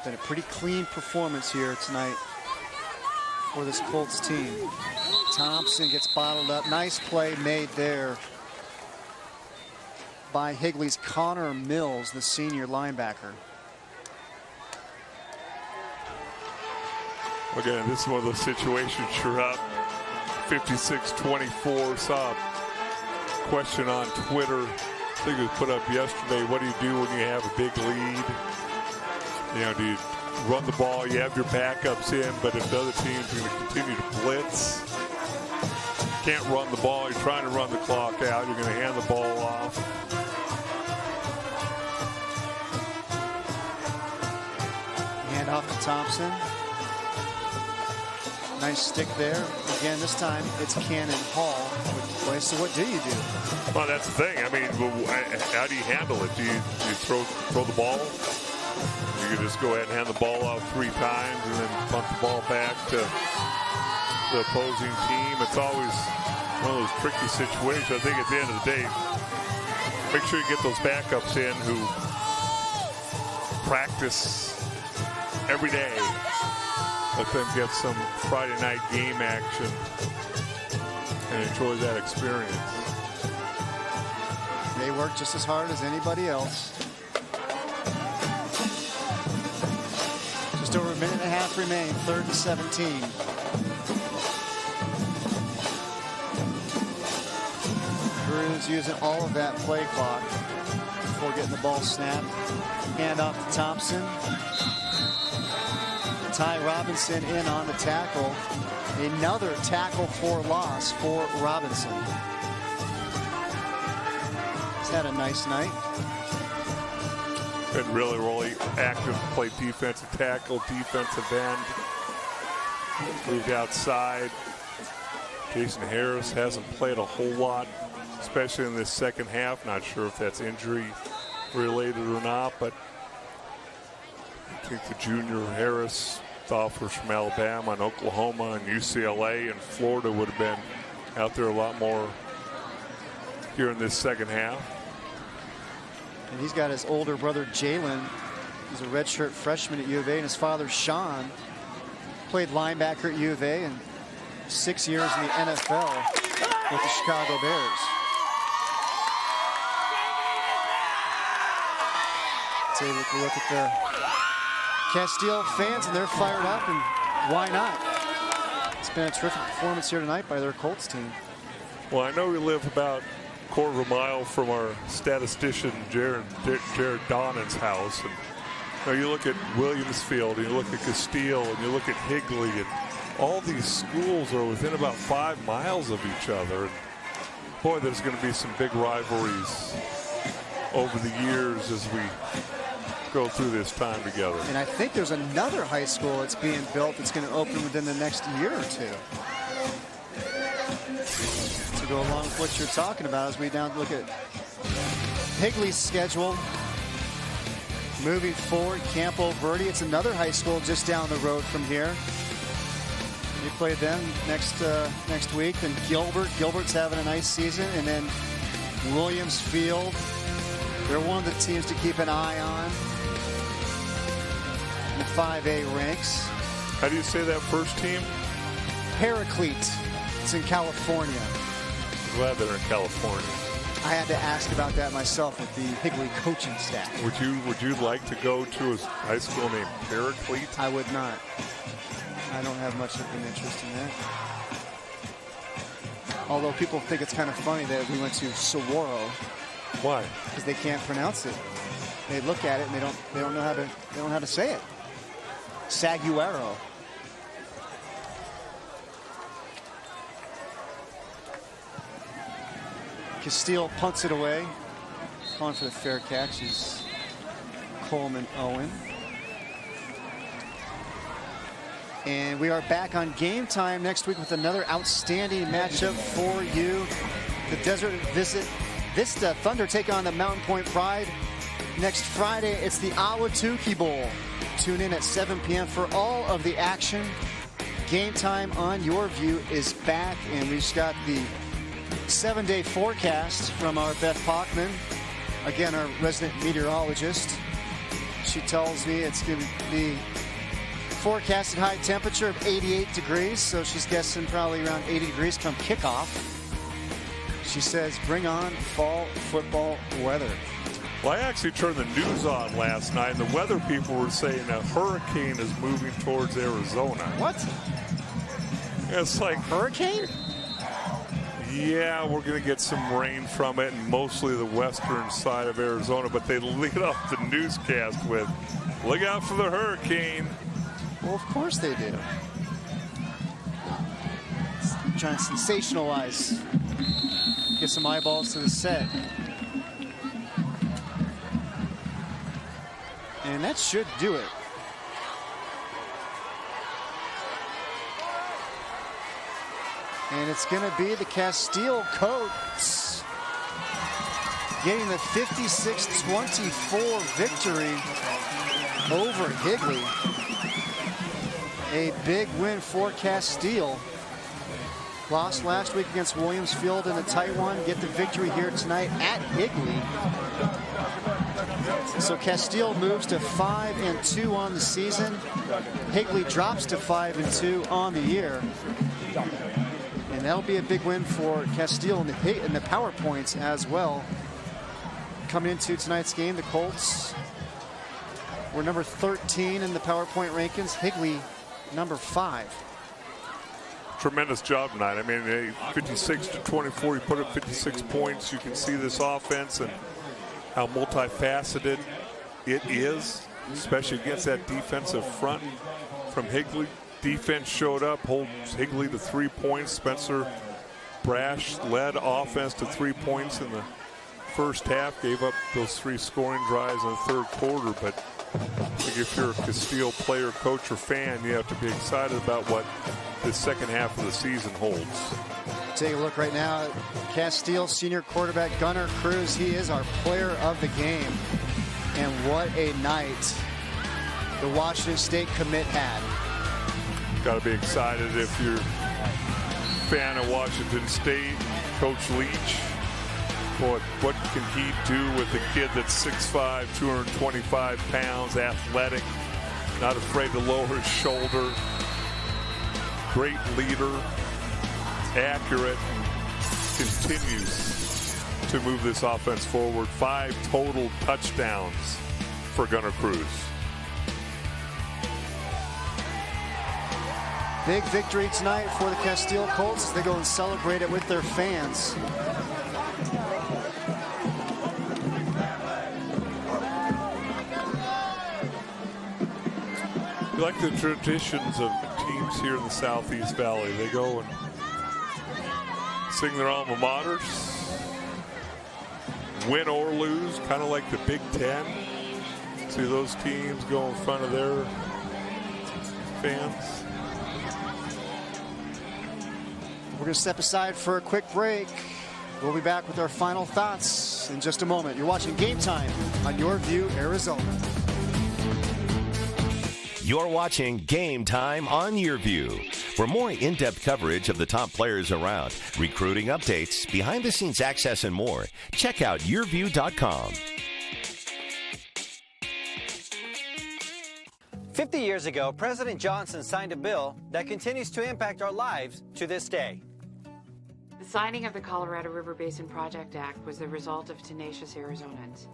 Speaker 1: Been a pretty clean performance here tonight for this Colts team. Thompson gets bottled up. Nice play made there by Higley's Connor Mills, the senior linebacker.
Speaker 11: Again, this is one of those situations you're up 56-24. Saw a question on Twitter, I think it was put up yesterday. What do you do when you have a big lead? You know, do you run the ball? You have your backups in, but if the other team's going to continue to blitz, can't run the ball. You're trying to run the clock out. You're going to hand the ball off.
Speaker 1: Hand off to Thompson. Nice stick there. Again, this time it's Cannon Hall with the play. So what do you do?
Speaker 11: Well, that's the thing. I mean, how do you handle it? Do you throw the ball? You can just go ahead and hand the ball out 3 times and then punt the ball back to the opposing team. It's always one of those tricky situations. I think at the end of the day, make sure you get those backups in who practice every day. Let them get some Friday night game action and enjoy that experience.
Speaker 1: They work just as hard as anybody else. Just over a minute and a half remain, 3rd and 17. Cruz using all of that play clock before getting the ball snapped. Hand off to Thompson. Ty Robinson in on the tackle. Another tackle for loss for Robinson. He's had a nice night.
Speaker 11: Been really active, played defensive tackle, defensive end. Moved outside. Jason Harris hasn't played a whole lot, especially in this second half. Not sure if that's injury related or not, but I think the junior Harris offers from Alabama and Oklahoma and UCLA and Florida would have been out there a lot more here in this second half.
Speaker 1: And he's got his older brother Jalen. He's a redshirt freshman at U of A, and his father Sean played linebacker at U of A and 6 years in the NFL with the Chicago Bears. Take a look at the Casteel fans, and they're fired up, and why not? It's been a terrific performance here tonight by their Colts team.
Speaker 11: Well, I know we live about a quarter of a mile from our statistician Jared Donan's house, and you look at Williamsfield, and you look at Casteel, and you look at Higley, and all these schools are within about 5 miles of each other. And boy, there's going to be some big rivalries over the years as we go through this time together.
Speaker 1: And I think there's another high school that's being built that's going to open within the next year or two. To go along with what you're talking about as we now look at Higley's schedule moving forward. Campo Verde, it's another high school just down the road from here. We play them next week. Then Gilbert's having a nice season, and then Williamsfield. They're one of the teams to keep an eye on in the 5A ranks.
Speaker 11: How do you say that first team?
Speaker 1: Paraclete. It's in California.
Speaker 11: I'm glad they're in California.
Speaker 1: I had to ask about that myself with the Higley coaching staff.
Speaker 11: Would you like to go to a high school named Paraclete?
Speaker 1: I would not. I don't have much of an interest in that. Although people think it's kind of funny that we went to Saguaro.
Speaker 11: Why?
Speaker 1: Because they can't pronounce it. They look at it and they don't know how to say it. Saguaro. Casteel punts it away. Calling for the fair catch is Coleman Owen. And we are back on Game Time next week with another outstanding matchup for you. The Desert Vista Thunder take on the Mountain Point Pride. Next Friday, it's the Ahwatukee Bowl. Tune in at 7 p.m. for all of the action. Game Time on YurView is back, and we've just got the 7-day forecast from our Beth Pockman, again, our resident meteorologist. She tells me it's going to be forecasted high temperature of 88 degrees, so she's guessing probably around 80 degrees come kickoff. She says, bring on fall football weather.
Speaker 11: Well, I actually turned the news on last night, and the weather people were saying a hurricane is moving towards Arizona.
Speaker 1: What?
Speaker 11: It's like...
Speaker 1: Hurricane?
Speaker 11: Yeah, we're going to get some rain from it, and mostly the western side of Arizona, but they lead off the newscast with, look out for the hurricane.
Speaker 1: Well, of course they do. Trying to sensationalize. Get some eyeballs to the set. And that should do it. And it's going to be the Casteel Colts getting the 56-24 victory over Higley. A big win for Casteel. Lost last week against Williamsfield in a tight one. Get the victory here tonight at Higley. So Casteel moves to 5-2 on the season. Higley drops to 5-2 on the year. And that'll be a big win for Casteel in the power points as well. Coming into tonight's game, the Colts were number 13 in the PowerPoint rankings. Higley, number 5.
Speaker 11: Tremendous job tonight. I mean, 56-24, you put up 56 points. You can see this offense and how multifaceted it is, especially against that defensive front from Higley. Defense showed up, holds Higley to 3 points. Spencer Brash led offense to 3 points in the first half, gave up those 3 scoring drives in the third quarter. But I think if you're a Casteel player, coach, or fan, you have to be excited about what the second half of the season holds.
Speaker 1: Take a look right now at Casteel senior quarterback Gunnar Cruz. He is our player of the game. And what a night the Washington State commit had.
Speaker 11: Got to be excited if you're a fan of Washington State. Coach Leach, what can he do with a kid that's 6'5", 225 pounds, athletic, not afraid to lower his shoulder, great leader, accurate, continues to move this offense forward. 5 total touchdowns for Gunnar Cruz.
Speaker 1: Big victory tonight for the Casteel Colts as they go and celebrate it with their fans.
Speaker 11: You like the traditions of teams here in the Southeast Valley. They go and sing their alma maters, win or lose, kind of like the Big Ten. See those teams go in front of their fans.
Speaker 1: We're going to step aside for a quick break. We'll be back with our final thoughts in just a moment. You're watching Game Time on YurView Arizona.
Speaker 3: You're watching Game Time on YurView. For more in-depth coverage of the top players around, recruiting updates, behind-the-scenes access, and more, check out YurView.com.
Speaker 2: 50 years ago, President Johnson signed a bill that continues to impact our lives to this day.
Speaker 18: The signing of the Colorado River Basin Project Act was the result of tenacious Arizonans.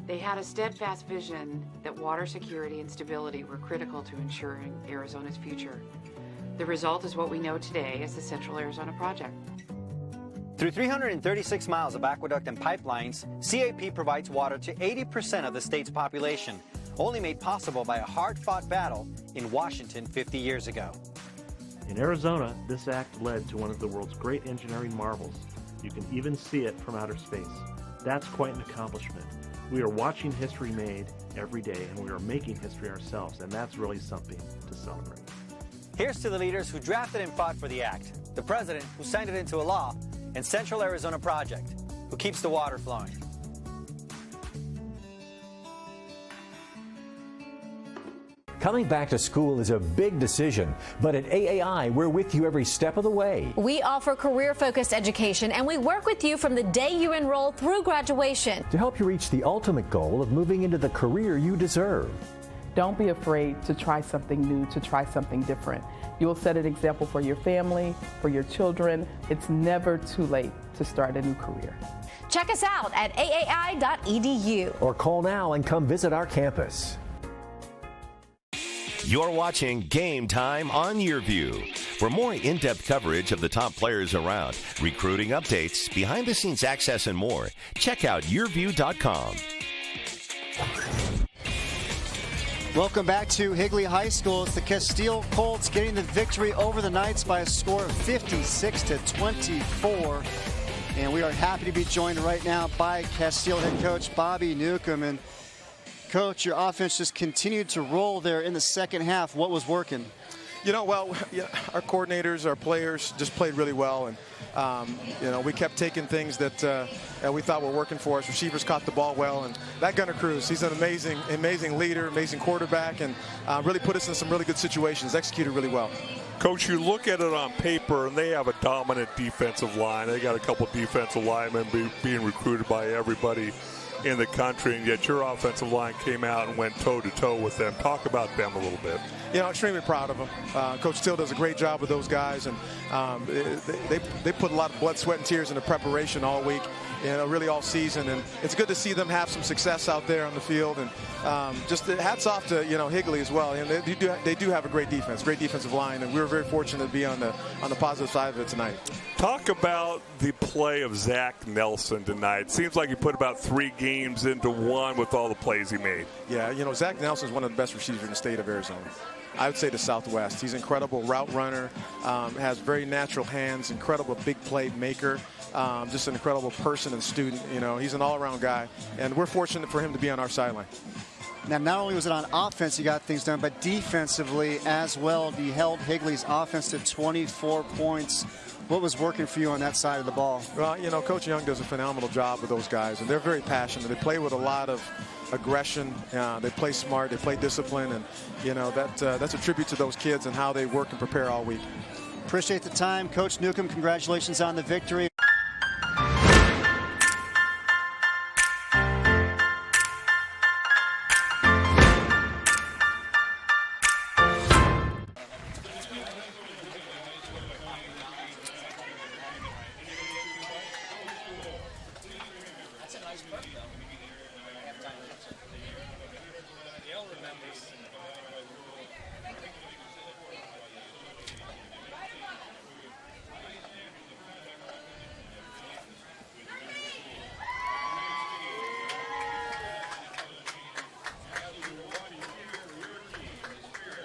Speaker 18: They had a steadfast vision that water security and stability were critical to ensuring Arizona's future. The result is what we know today as the Central Arizona Project.
Speaker 2: Through 336 miles of aqueduct and pipelines, CAP provides water to 80% of the state's population, only made possible by a hard-fought battle in Washington 50 years ago.
Speaker 20: In Arizona, this act led to one of the world's great engineering marvels. You can even see it from outer space. That's quite an accomplishment. We are watching history made every day, and we are making history ourselves, and that's really something to celebrate.
Speaker 2: Here's to the leaders who drafted and fought for the act, the president who signed it into a law, and Central Arizona Project, who keeps the water flowing.
Speaker 15: Coming back to school is a big decision, but at AAI, we're with you every step of the way.
Speaker 16: We offer career-focused education, and we work with you from the day you enroll through graduation
Speaker 15: to help you reach the ultimate goal of moving into the career you deserve.
Speaker 17: Don't be afraid to try something new, to try something different. You will set an example for your family, for your children. It's never too late to start a new career.
Speaker 16: Check us out at aai.edu.
Speaker 15: Or call now and come visit our campus.
Speaker 3: You're watching Game Time on YurView. For more in-depth coverage of the top players around, recruiting updates, behind-the-scenes access, and more, check out YurView.com.
Speaker 1: Welcome back to Higley High School. It's the Casteel Colts getting the victory over the Knights by a score of 56-24. And we are happy to be joined right now by Casteel head coach Bobby Newcomb. And Coach, your offense just continued to roll there in the second half. What was working?
Speaker 21: You know, well, yeah, our coordinators, our players just played really well. And, you know, we kept taking things that we thought were working for us. Receivers caught the ball well. And that Gunnar Cruz, he's an amazing leader, amazing quarterback, and really put us in some really good situations, executed really well.
Speaker 11: Coach, you look at it on paper, and they have a dominant defensive line. They got a couple defensive linemen being recruited by everybody in the country, and yet your offensive line came out and went toe-to-toe with them. Talk about them a little bit.
Speaker 21: You know, extremely proud of them. Coach Steele does a great job with those guys, and they put a lot of blood, sweat, and tears into preparation all week, you know, really all season, and it's good to see them have some success out there on the field. And just hats off to, you know, Higley as well. And they do have a great defense, great defensive line, and we were very fortunate to be on the positive side of it tonight.
Speaker 11: Talk about the play of Zach Nelson tonight. Seems like he put about 3 games into one with all the plays he made.
Speaker 21: Yeah, you know, Zach Nelson is one of the best receivers in the state of Arizona. I would say the Southwest. He's an incredible route runner, has very natural hands, incredible big play maker, just an incredible person and student. You know, he's an all-around guy, and we're fortunate for him to be on our sideline.
Speaker 1: Now, not only was it on offense he got things done, but defensively as well. He held Higley's offense to 24 points. What was working for you on that side of the ball?
Speaker 21: Well, you know, Coach Young does a phenomenal job with those guys, and they're very passionate. They play with a lot of aggression. They play smart. They play discipline, and you know that's a tribute to those kids and how they work and prepare all week.
Speaker 1: Appreciate the time, Coach Newcomb. Congratulations on the victory.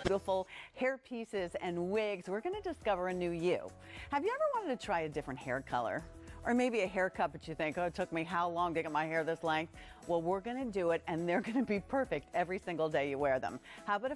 Speaker 7: Beautiful hair pieces and wigs. We're going to discover a new you. Have you ever wanted to try a different hair color? Or maybe a haircut, but you think, oh, it took me how long to get my hair this length? Well, we're going to do it, and they're going to be perfect every single day you wear them. How about if I